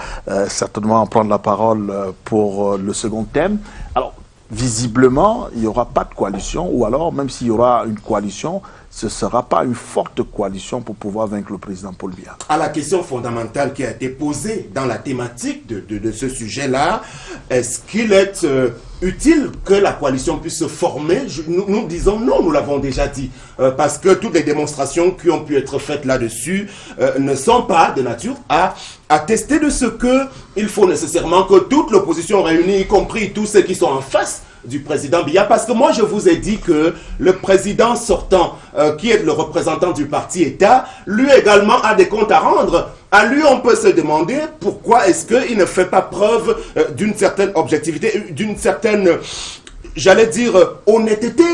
certainement prendre la parole pour le second thème. Alors, visiblement, il n'y aura pas de coalition, ou alors, même s'il y aura une coalition, ce ne sera pas une forte coalition pour pouvoir vaincre le président Paul Biya. À la question fondamentale qui a été posée dans la thématique de ce sujet-là, est-ce qu'il est utile que la coalition puisse se former? Nous disons non, nous l'avons déjà dit, parce que toutes les démonstrations qui ont pu être faites là-dessus ne sont pas de nature à attester de ce qu'il faut nécessairement que toute l'opposition réunie, y compris tous ceux qui sont en face du président Biya, parce que moi je vous ai dit que le président sortant, qui est le représentant du parti État, lui également a des comptes à rendre. À lui, on peut se demander pourquoi est-ce qu'il ne fait pas preuve d'une certaine objectivité, d'une certaine, j'allais dire, honnêteté.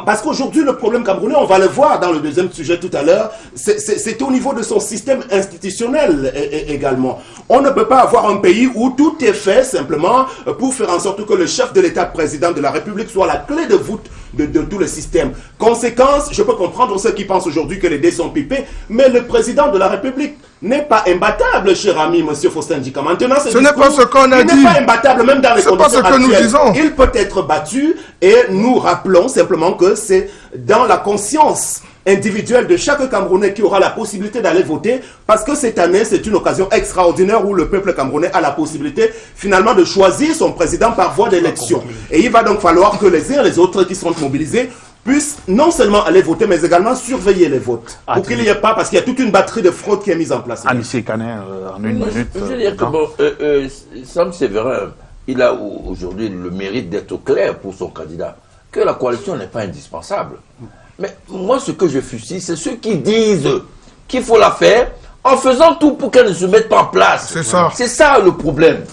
Parce qu'aujourd'hui, le problème camerounais, on va le voir dans le deuxième sujet tout à l'heure, c'est au niveau de son système institutionnel également. On ne peut pas avoir un pays où tout est fait simplement pour faire en sorte que le chef de l'État, président de la République, soit la clé de voûte de tout le système. Conséquence, je peux comprendre ceux qui pensent aujourd'hui que les dés sont pipés, mais le président de la République n'est pas imbattable, cher ami, monsieur Faustin Djika. Maintenant, ce n'est pas ce qu'on a dit. Il n'est pas imbattable, même dans les conditions actuelles. Nous disons. Il peut être battu, et nous rappelons simplement que c'est dans la conscience individuelle de chaque Camerounais qui aura la possibilité d'aller voter, parce que cette année, c'est une occasion extraordinaire où le peuple camerounais a la possibilité finalement de choisir son président par voie d'élection. Et il va donc falloir que les uns et les autres qui seront mobilisés puissent non seulement aller voter, mais également surveiller les votes. Pour qu'il n'y ait pas, parce qu'il y a toute une batterie de fraude qui est mise en place. Anissé Kaner, en une minute. Je veux dire que bon, Sam Séverin, il a aujourd'hui le mérite d'être clair pour son candidat, que la coalition n'est pas indispensable. Mais moi, ce que je fusille, c'est ceux qui disent qu'il faut la faire en faisant tout pour qu'elle ne se mette pas en place. C'est ça. C'est ça le problème.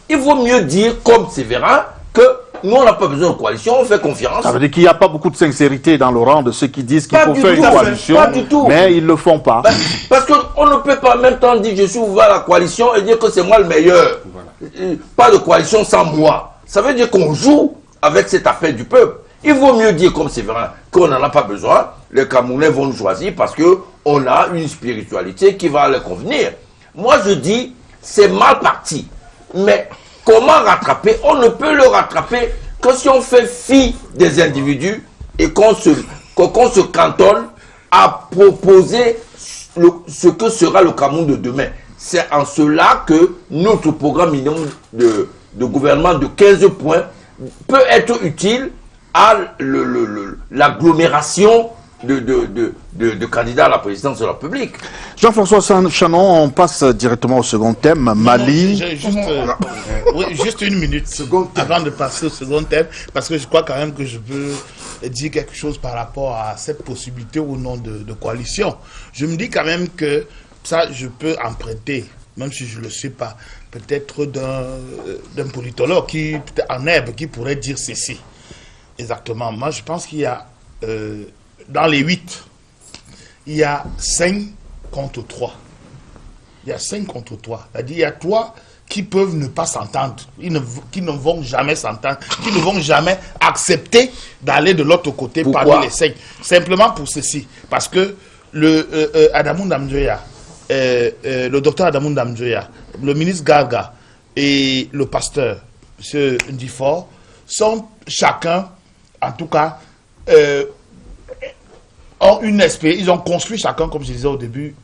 Il vaut mieux dire, comme Séverin, que nous, on n'a pas besoin de coalition, on fait confiance. Ça veut dire qu'il n'y a pas beaucoup de sincérité dans le rang de ceux qui disent qu'il faut faire une coalition, mais ils ne le font pas. Parce qu'on ne peut pas en même temps dire je suis ouvert à la coalition et dire que c'est moi le meilleur. Pas de coalition sans moi. Ça veut dire qu'on joue avec cet appel du peuple. Il vaut mieux dire comme Séverin qu'on n'en a pas besoin. Les Camerounais vont nous choisir parce qu'on a une spiritualité qui va leur convenir. Moi je dis, c'est mal parti. Mais comment rattraper? On ne peut le rattraper que si on fait fi des individus et qu'on se cantonne à proposer ce que sera le Cameroun de demain. C'est en cela que notre programme minimum de gouvernement de 15 points peut être utile à l'agglomération de candidats à la présidence de la République. Jean-François Chanon, on passe directement au second thème, Mali. Juste une minute avant de passer au second thème, parce que je crois quand même que je peux dire quelque chose par rapport à cette possibilité ou non de coalition. Je me dis quand même que ça, je peux emprunter, même si je ne le sais pas, peut-être d'un politologue en herbe qui pourrait dire ceci. Exactement. Moi, je pense qu'il y a, dans les 8, il y a 5 contre 3. Il y a 5 contre 3. C'est-à-dire, il y a 3 qui peuvent ne pas s'entendre, qui ne vont jamais s'entendre, qui ne vont jamais accepter d'aller de l'autre côté. Pourquoi? Parmi les 5. Simplement pour ceci. Parce que le Adamou Ndamjoya, le docteur Adamou Ndamjoya, le ministre Garga et le pasteur, M. Ndifor, sont chacun, en tout cas, ont une expérience, ils ont construit chacun, comme je disais au début,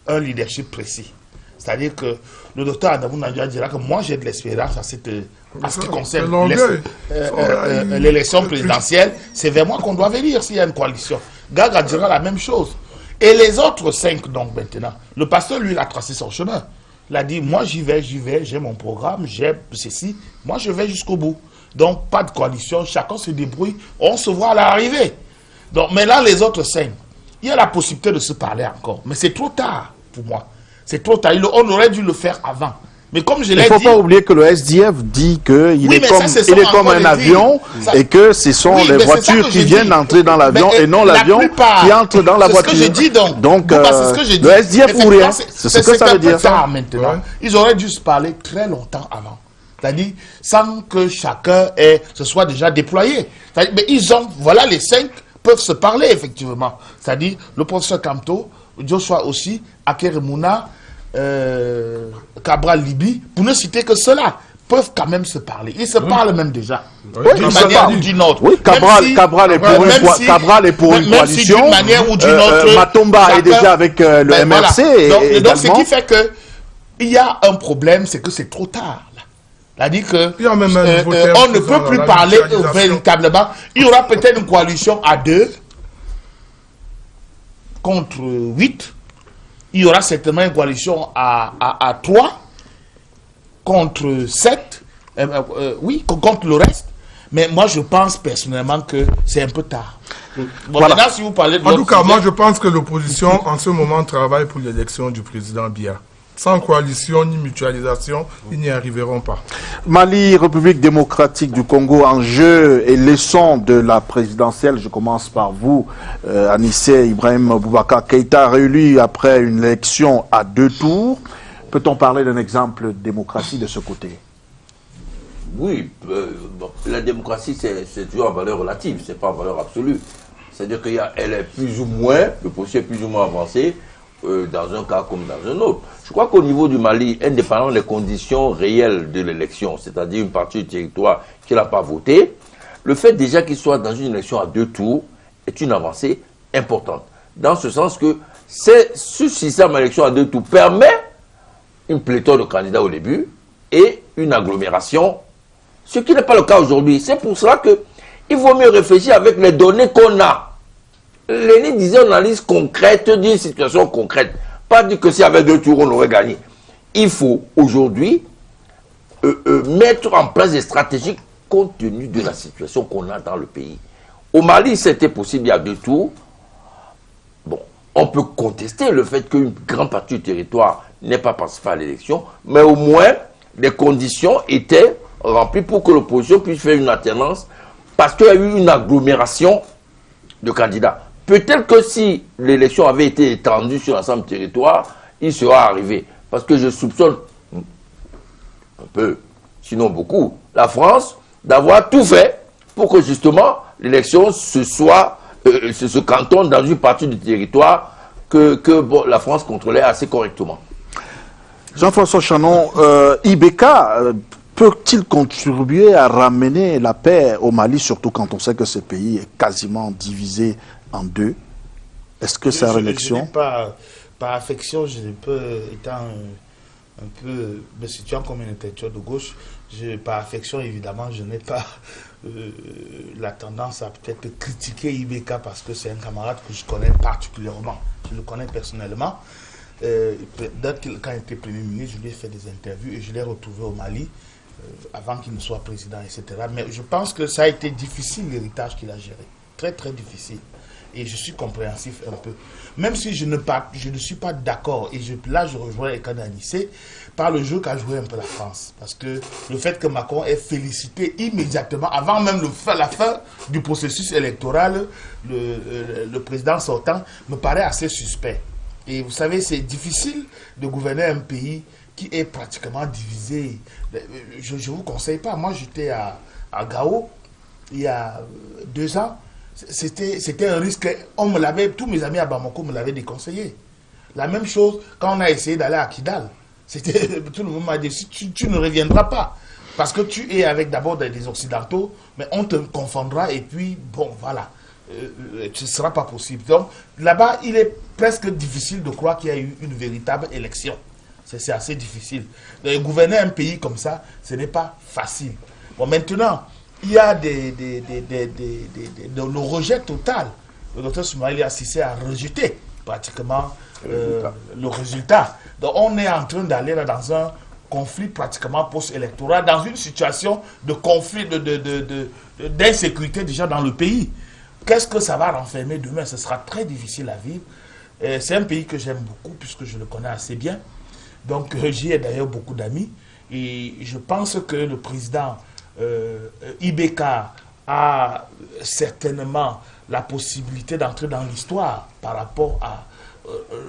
un leadership précis. C'est-à-dire que le docteur Adamou Ndamjoya dira que moi j'ai de l'expérience à ce qui concerne l'élection présidentielle, c'est vers moi qu'on doit venir s'il y a une coalition. Gaga dira la même chose. Et les autres 5, donc maintenant, le pasteur, lui, il a tracé son chemin. Il a dit, moi j'y vais, j'ai mon programme, j'ai ceci, moi je vais jusqu'au bout. Donc pas de coalition, chacun se débrouille, on se voit à l'arrivée. Donc maintenant les autres 5, il y a la possibilité de se parler encore, mais c'est trop tard pour moi. C'est trop tard, on aurait dû le faire avant. Mais comme je l'ai dit... Il ne faut pas oublier que le SDF dit qu'il est comme un avion et que ce sont les voitures qui viennent entrer dans l'avion et non l'avion qui entre dans la voiture. C'est ce que je dis donc. Le SDF ou rien, c'est ce que ça veut dire. Maintenant. Ils auraient dû se parler très longtemps avant. C'est-à-dire sans que chacun se soit déjà déployé. Mais ils ont, voilà, les 5 peuvent se parler effectivement. C'est-à-dire le professeur Kamto, Joshua aussi, Akeremuna, Cabral Libi, pour ne citer que cela. peuvent quand même se parler. Ils se parlent même déjà. Oui, d'une manière ou d'une autre. Oui, Cabral est pour une coalition. D'une manière ou d'une autre. Matomba est déjà avec le MRC. Voilà. Donc, ce qui fait que il y a un problème, c'est que c'est trop tard. C'est-à-dire que on ne peut plus parler véritablement. Il y aura peut-être une coalition à 2 contre 8. Il y aura certainement une coalition à 3 contre 7. Oui, contre le reste. Mais moi, je pense personnellement que c'est un peu tard. Bon, voilà. Maintenant, si vous parlez de en tout cas, moi, je pense que l'opposition, en ce moment, travaille pour l'élection du président Biya. Sans coalition ni mutualisation, ils n'y arriveront pas. Mali, République démocratique du Congo, enjeu et leçon de la présidentielle. Je commence par vous, Anissé Ibrahim Boubacar Keïta, réélu après une élection à 2 tours. Peut-on parler d'un exemple de démocratie de ce côté? Oui, la démocratie, c'est toujours en valeur relative, c'est pas en valeur absolue. C'est-à-dire qu'elle est plus ou moins, le processus est plus ou moins avancé dans un cas comme dans un autre. Je crois qu'au niveau du Mali, indépendamment des conditions réelles de l'élection, c'est-à-dire une partie du territoire qui n'a pas voté, le fait déjà qu'il soit dans une élection à 2 tours est une avancée importante. Dans ce sens que ce système d'élection à 2 tours permet une pléthore de candidats au début et une agglomération, ce qui n'est pas le cas aujourd'hui. C'est pour cela qu'il vaut mieux réfléchir avec les données qu'on a. Lénine disait une analyse concrète d'une situation concrète. Pas dire que s'il y avait 2 tours, on aurait gagné. Il faut aujourd'hui mettre en place des stratégies compte tenu de la situation qu'on a dans le pays. Au Mali, c'était possible il y a 2 tours. Bon, on peut contester le fait qu'une grande partie du territoire n'ait pas participé à l'élection, mais au moins, les conditions étaient remplies pour que l'opposition puisse faire une alternance parce qu'il y a eu une agglomération de candidats. Peut-être que si l'élection avait été étendue sur l'ensemble du territoire, il sera arrivé. Parce que je soupçonne un peu, sinon beaucoup, la France d'avoir tout fait pour que justement l'élection se cantonne dans une partie du territoire que la France contrôlait assez correctement. Jean-François Chanon, IBK peut-il contribuer à ramener la paix au Mali, surtout quand on sait que ce pays est quasiment divisé en 2? Est-ce que sa réélection... Par affection, je ne peux, étant un peu me situant comme un intellectuel de gauche, par affection, évidemment, je n'ai pas la tendance à peut-être critiquer IBK parce que c'est un camarade que je connais particulièrement. Je le connais personnellement. Quand il était Premier ministre, je lui ai fait des interviews et je l'ai retrouvé au Mali avant qu'il ne soit président, etc. Mais je pense que ça a été difficile, l'héritage qu'il a géré. Très, très difficile. Et je suis compréhensif un peu. Même si je ne suis pas d'accord, et là je rejoins les Anissé, par le jeu qu'a joué un peu la France. Parce que le fait que Macron ait félicité immédiatement, avant même la fin du processus électoral, le président sortant, me paraît assez suspect. Et vous savez, c'est difficile de gouverner un pays qui est pratiquement divisé. Je ne vous conseille pas. Moi, j'étais à Gao il y a 2 ans. C'était un risque. Tous mes amis à Bamako me l'avaient déconseillé. La même chose quand on a essayé d'aller à Kidal. Tout le monde m'a dit, tu ne reviendras pas. Parce que tu es avec d'abord des Occidentaux, mais on te confondra et puis, bon, voilà. Ce ne sera pas possible. Donc, là-bas, il est presque difficile de croire qu'il y a eu une véritable élection. C'est assez difficile. Gouverner un pays comme ça, ce n'est pas facile. Bon, maintenant, il y a le rejet total. Le docteur Soumaïli Cissé a rejeté pratiquement le résultat. Donc, on est en train d'aller là dans un conflit pratiquement post-électoral, dans une situation de conflit, d'insécurité déjà dans le pays. Qu'est-ce que ça va renfermer demain? Ce sera très difficile à vivre. C'est un pays que j'aime beaucoup puisque je le connais assez bien. Donc j'y ai d'ailleurs beaucoup d'amis. Et je pense que le président IBK a certainement la possibilité d'entrer dans l'histoire par rapport à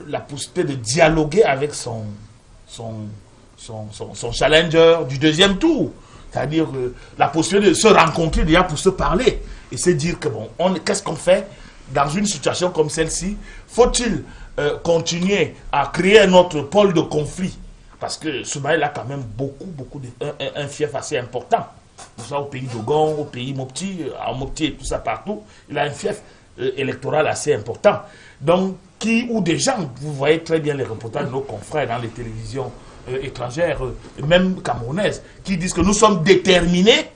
la possibilité de dialoguer avec son challenger du 2e tour. C'est-à-dire la possibilité de se rencontrer déjà pour se parler et se dire que bon, qu'est-ce qu'on fait dans une situation comme celle-ci? Faut-il continuer à créer notre pôle de conflit Parce que Soumaïl a quand même un fief assez important. Tout ça au pays d'Ogon, au pays Mopti, à Mopti et tout ça partout, il a un fief électoral assez important. Donc, ou des gens, vous voyez très bien les reportages de nos confrères dans les télévisions étrangères, même camerounaises, qui disent que nous sommes déterminés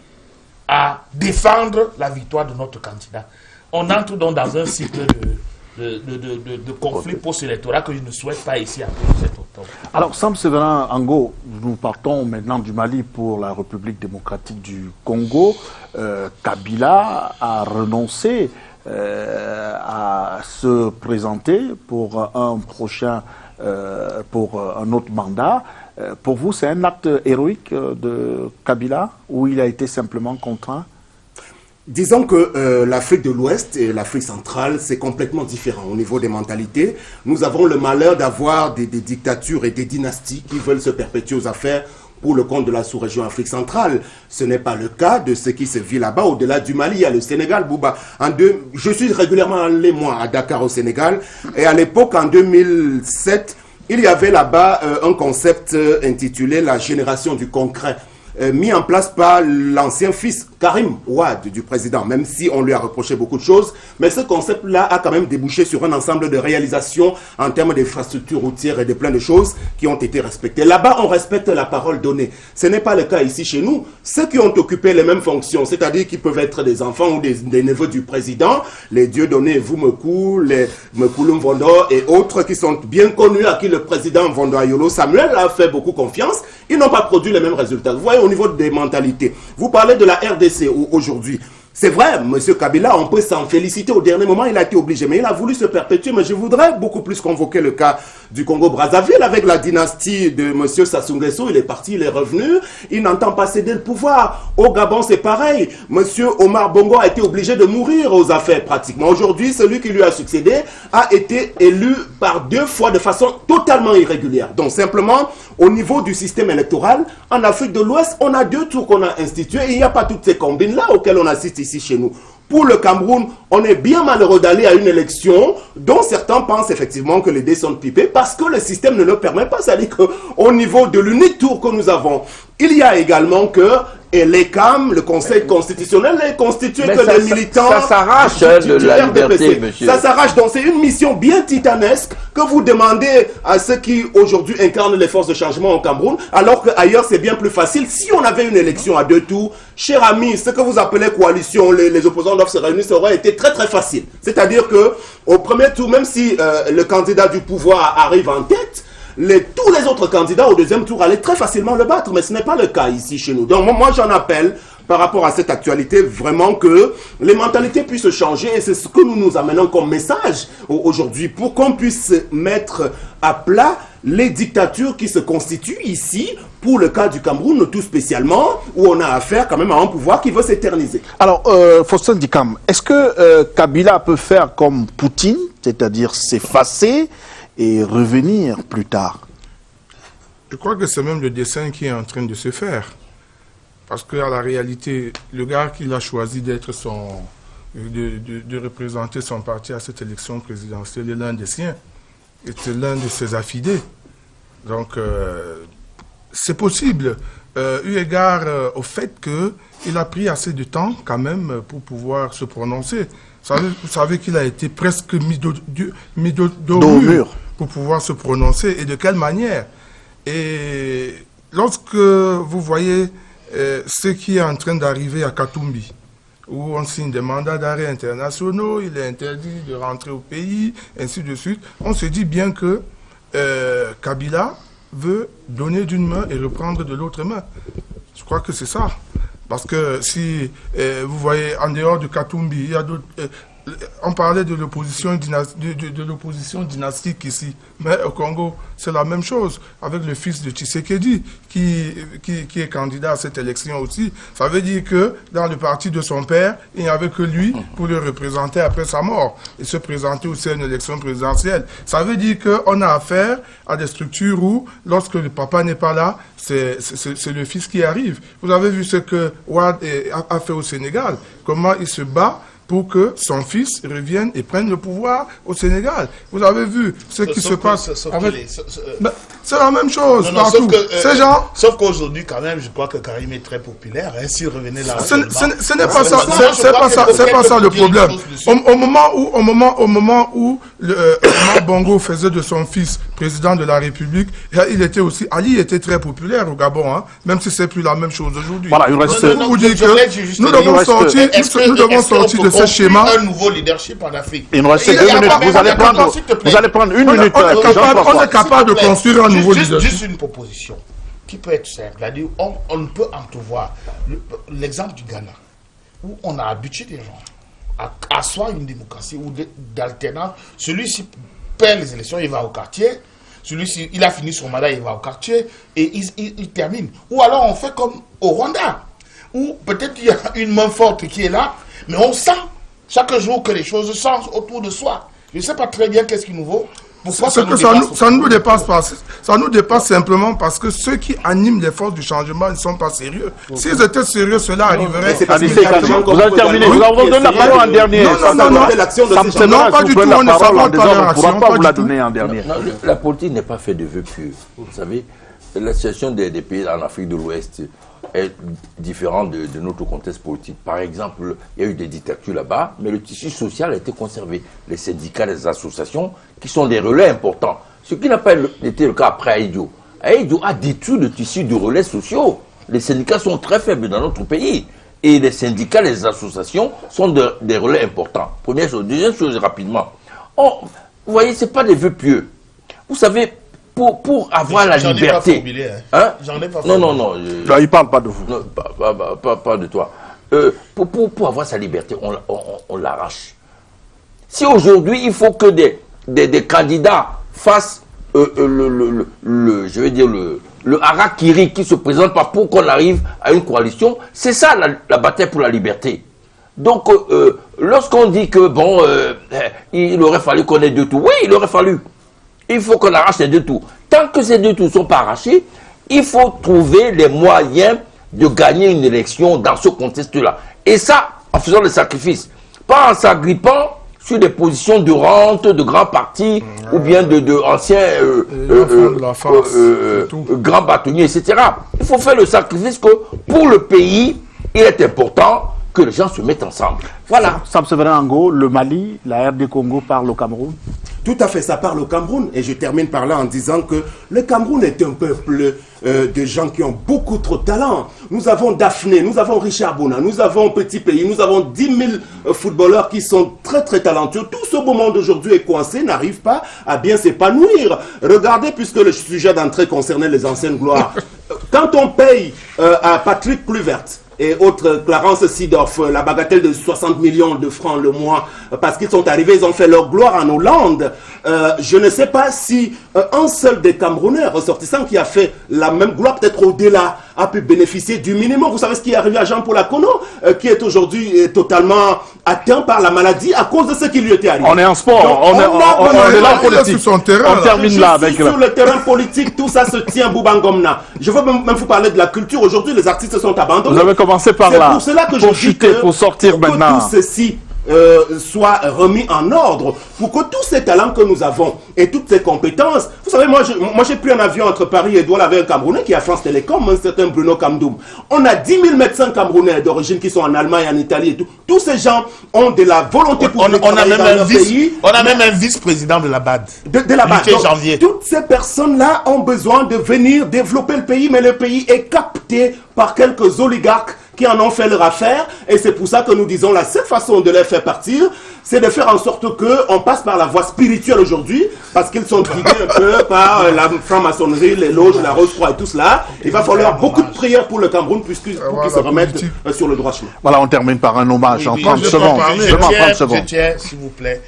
à défendre la victoire de notre candidat. On entre donc dans un cycle de conflit post-électoral que je ne souhaite pas ici après le 7 octobre. Alors, Sam Séverin Ango, nous partons maintenant du Mali pour la République démocratique du Congo. Kabila a renoncé à se présenter pour un autre mandat. Pour vous, c'est un acte héroïque de Kabila ou il a été simplement contraint? Disons que l'Afrique de l'Ouest et l'Afrique centrale, c'est complètement différent au niveau des mentalités. Nous avons le malheur d'avoir des dictatures et des dynasties qui veulent se perpétuer aux affaires pour le compte de la sous-région Afrique centrale. Ce n'est pas le cas de ce qui se vit là-bas. Au-delà du Mali, il y a le Sénégal, Bouba. Je suis régulièrement allé, moi, à Dakar, au Sénégal. Et à l'époque, en 2007, il y avait là-bas un concept intitulé la génération du concret, mis en place par l'ancien fils Karim Wade du président, même si on lui a reproché beaucoup de choses. Mais ce concept-là a quand même débouché sur un ensemble de réalisations en termes d'infrastructures routières et de plein de choses qui ont été respectées. Là-bas, on respecte la parole donnée. Ce n'est pas le cas ici chez nous. Ceux qui ont occupé les mêmes fonctions, c'est-à-dire qui peuvent être des enfants ou des neveux du président, les Dieudonné Voumekou, les Mekouloum Vondo et autres qui sont bien connus, à qui le président Vondo Ayolo Samuel a fait beaucoup confiance, ils n'ont pas produit les mêmes résultats. Vous voyez, au niveau des mentalités, vous parlez de la RDC aujourd'hui. C'est vrai, M. Kabila, on peut s'en féliciter. Au dernier moment, il a été obligé, mais il a voulu se perpétuer. Mais je voudrais beaucoup plus convoquer le cas du Congo-Brazzaville avec la dynastie de M. Sassou Nguesso. Il est parti, il est revenu. Il n'entend pas céder le pouvoir. Au Gabon, c'est pareil. M. Omar Bongo a été obligé de mourir aux affaires pratiquement. Aujourd'hui, celui qui lui a succédé a été élu par 2 fois de façon totalement irrégulière. Donc simplement, au niveau du système électoral, en Afrique de l'Ouest, on a 2 tours qu'on a institués et il n'y a pas toutes ces combines-là auxquelles on assiste ici chez nous. Pour le Cameroun, on est bien malheureux d'aller à une élection dont certains pensent effectivement que les dés sont pipés parce que le système ne le permet pas. C'est-à-dire qu'au niveau de l'unique tour que nous avons, il y a également que l'ECAM, le Conseil constitutionnel, n'est constitué que des militants. Ça s'arrache de la liberté, monsieur. Ça s'arrache. Donc c'est une mission bien titanesque que vous demandez à ceux qui aujourd'hui incarnent les forces de changement au Cameroun, alors qu'ailleurs c'est bien plus facile. Si on avait une élection à 2 tours, cher ami, ce que vous appelez coalition, les opposants doivent se réunir, ça aurait été très très facile. C'est-à-dire que au premier tour, même si le candidat du pouvoir arrive en tête, tous les autres candidats au deuxième tour allaient très facilement le battre, mais ce n'est pas le cas ici chez nous. Donc moi j'en appelle par rapport à cette actualité vraiment que les mentalités puissent changer et c'est ce que nous amenons comme message aujourd'hui pour qu'on puisse mettre à plat les dictatures qui se constituent ici, pour le cas du Cameroun tout spécialement, où on a affaire quand même à un pouvoir qui veut s'éterniser. Alors, Faustin Dikam, est-ce que Kabila peut faire comme Poutine, c'est-à-dire s'effacer et revenir plus tard? Je crois que c'est même le dessin qui est en train de se faire. Parce qu'à la réalité, le gars qu'il a choisi d'être de représenter son parti à cette élection présidentielle est l'un des siens. Et c'est l'un de ses affidés. Donc, c'est possible, eu égard au fait qu'il a pris assez de temps quand même pour pouvoir se prononcer. Vous savez qu'il a été presque mis au mur pour pouvoir se prononcer. Et de quelle manière? Et lorsque vous voyez ce qui est en train d'arriver à Katumbi, où on signe des mandats d'arrêt internationaux, il est interdit de rentrer au pays, ainsi de suite, on se dit bien que Kabila veut donner d'une main et reprendre de l'autre main. Je crois que c'est ça. Parce que si vous voyez, en dehors de Katumbi, il y a d'autres... on parlait de l'opposition dynastique ici, mais au Congo, c'est la même chose, avec le fils de Tshisekedi, qui est candidat à cette élection aussi. Ça veut dire que dans le parti de son père, il n'y avait que lui pour le représenter après sa mort, et se présenter aussi à une élection présidentielle. Ça veut dire qu'on a affaire à des structures où, lorsque le papa n'est pas là, c'est le fils qui arrive. Vous avez vu ce que Wade a fait au Sénégal, comment il se bat pour que son fils revienne et prenne le pouvoir au Sénégal. Vous avez vu ce qui se passe avec... C'est la même chose partout. Ces gens... Sauf qu'aujourd'hui, quand même, je crois que Karim est très populaire. Hein, s'il revenait là... Ce n'est pas ça, c'est pas ça le problème. Au moment où Bongo faisait de son fils président de la République, il était aussi... Ali était très populaire au Gabon, hein, même si c'est plus la même chose aujourd'hui. Voilà, il reste... Nous devons sortir de ce schéma. Un nouveau leadership en Afrique. Il nous reste 2 minutes. Vous allez prendre 1 minute. On est capable de construire un nouveau leadership. Juste une proposition qui peut être simple. C'est-à-dire, on ne peut entrevoir l'exemple du Ghana, où on a habitué des gens à asseoir une démocratie ou d'alternance. Celui-ci perd les élections, il va au quartier. Celui-ci, il a fini son mandat, il va au quartier et il termine. Ou alors on fait comme au Rwanda, où peut-être il y a une main forte qui est là, mais on sent chaque jour que les choses changent autour de soi. Je ne sais pas très bien qu'est-ce qu'il nous vaut. Pourquoi ça ne nous dépasse pas. Ça nous dépasse simplement parce que ceux qui animent les forces du changement ne sont pas sérieux. S'ils étaient sérieux, cela arriverait. Vous avez terminé. Vous avez donné la parole en dernier. Non, pas du tout. On ne s'attend pas à l'action. On ne pourra pas vous la donner en dernier. La politique n'est pas faite de vœux pieux. Vous savez, la situation des pays en Afrique de l'Ouest est différente de notre contexte politique. Par exemple, il y a eu des dictatures là-bas, mais le tissu social a été conservé. Les syndicats, les associations, qui sont des relais importants. Ce qui n'a pas été le cas après Aïdjo. Aïdjo a détruit le tissu de relais sociaux. Les syndicats sont très faibles dans notre pays. Et les syndicats, les associations sont des relais importants. Première chose. Deuxième chose, rapidement. Vous voyez, ce n'est pas des vœux pieux. Vous savez, pour avoir la liberté. J'en ai pas non. Il ne parle pas de vous. Non, pas de toi. Pour avoir sa liberté, on l'arrache. Si aujourd'hui, il faut que des candidats fassent le harakiri qui se présente pas pour qu'on arrive à une coalition, c'est ça la bataille pour la liberté. Donc, lorsqu'on dit que, il aurait fallu qu'on ait deux tours, oui, il aurait fallu. Il faut qu'on arrache ces deux tours. Tant que ces deux tours ne sont pas arrachés, il faut trouver les moyens de gagner une élection dans ce contexte-là. Et ça, en faisant des sacrifices. Pas en s'agrippant sur des positions de rente, de grands partis, ou bien de anciens grands bâtonniers, etc. Il faut faire le sacrifice que pour le pays, il est important que les gens se mettent ensemble. Voilà. Sam Séverin Ango, le Mali, la RD Congo parle au Cameroun. Tout à fait, ça parle au Cameroun. Et je termine par là en disant que le Cameroun est un peuple de gens qui ont beaucoup trop de talent. Nous avons Daphné, nous avons Richard Bouna, nous avons Petit Pays, nous avons 10 000 footballeurs qui sont très très talentueux. Tout ce beau monde aujourd'hui est coincé, n'arrive pas à bien s'épanouir. Regardez, puisque le sujet d'entrée concernait les anciennes gloires. Quand on paye à Patrick Kluivert et autres, Clarence Seedorf, la bagatelle de 60 millions de francs le mois, parce qu'ils sont arrivés, ils ont fait leur gloire en Hollande. Je ne sais pas si un seul des Camerounais ressortissants qui a fait la même gloire, peut-être au-delà, a pu bénéficier du minimum. Vous savez ce qui est arrivé à Jean-Paul Akono, qui est aujourd'hui totalement atteint par la maladie à cause de ce qui lui était arrivé. On est en sport, donc, on est là en politique. Sur son terrain, on termine là avec sur le terrain politique, tout ça se tient Boubangomna. Je veux même vous parler de la culture. Aujourd'hui, les artistes sont abandonnés. Vous avez commencé par là. C'est pour cela que je dis que pour sortir maintenant. Tout ceci soit remis en ordre, pour que tous ces talents que nous avons et toutes ces compétences, vous savez, moi j'ai pris un avion entre Paris et Douala avec un Camerounais qui est à France Télécom, un certain Bruno Kamdoum. On a 10 000 médecins camerounais d'origine qui sont en Allemagne, en Italie et tout. Tous ces gens ont de la volonté pour travailler dans leur pays. On a même un vice-président de la BAD. De la BAD. Donc, toutes ces personnes-là ont besoin de venir développer le pays, mais le pays est capté par quelques oligarques qui en ont fait leur affaire, et c'est pour ça que nous disons la seule façon de les faire partir, c'est de faire en sorte qu'on passe par la voie spirituelle aujourd'hui, parce qu'ils sont guidés un peu par la franc-maçonnerie, les loges, la Rose-Croix et tout cela. Il va falloir beaucoup de prières pour le Cameroun, pour qu'ils se remettent sur le droit chemin. Voilà, on termine par un hommage en 30 secondes. Je tiens, s'il vous plaît,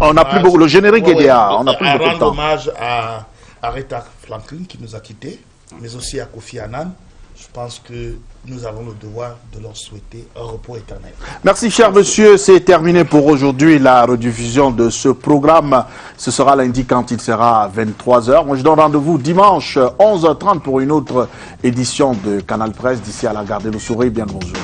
on n'a plus beaucoup, le générique est là, on n'a plus beaucoup de temps. Rendre hommage à Aretha Franklin qui nous a quittés, mais aussi à Kofi Annan. Je pense que nous avons le devoir de leur souhaiter un repos éternel. Merci, cher monsieur. C'est terminé pour aujourd'hui la rediffusion de ce programme. Ce sera lundi quand il sera 23h. Moi, je donne rendez-vous dimanche 11h30 pour une autre édition de Canal Presse. D'ici à la garde de nos souris, bien bonjour.